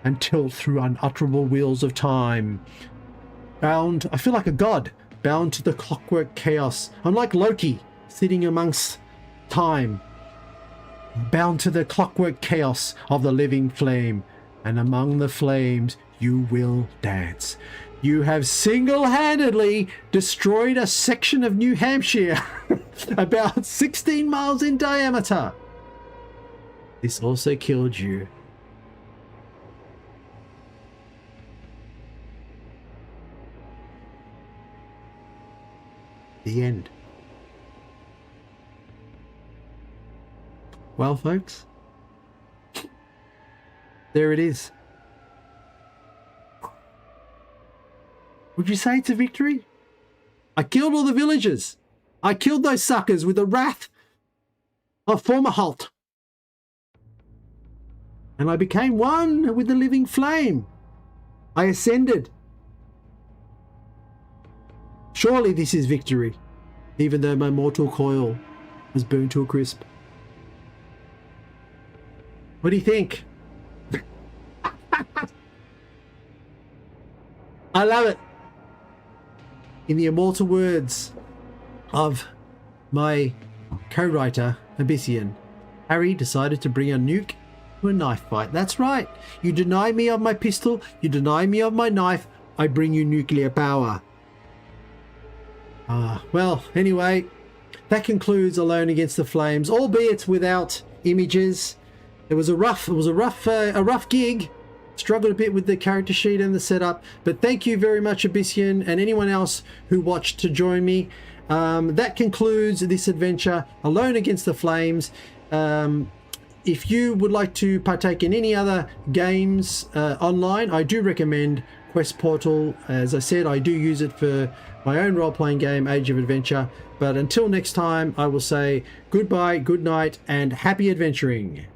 and tilt through unutterable wheels of time. Bound, I feel like a god, bound to the clockwork chaos. I'm like Loki, sitting amongst time, bound to the clockwork chaos of the living flame, and among the flames you will dance. You have single-handedly destroyed a section of New Hampshire, about 16 miles in diameter. This also killed you. The end. Well, folks, there it is. Would you say it's a victory? I killed all the villagers. I killed those suckers with the wrath of former Halt. And I became one with the living flame. I ascended. Surely this is victory, even though my mortal coil was burned to a crisp. What do you think? I love it. In the immortal words of my co-writer, Abyssian, Harry decided to bring a nuke to a knife fight. That's right. You deny me of my pistol, you deny me of my knife, I bring you nuclear power. Well, anyway, that concludes Alone Against the Flames, albeit without images. It was a rough gig. Struggled a bit with the character sheet and the setup, but thank you very much, Abyssian, and anyone else who watched to join me. That concludes this adventure, Alone Against the Flames. If you would like to partake in any other games online, I do recommend Quest Portal. As I said, I do use it for my own role-playing game, Age of Adventure. But until next time, I will say goodbye, good night, and happy adventuring.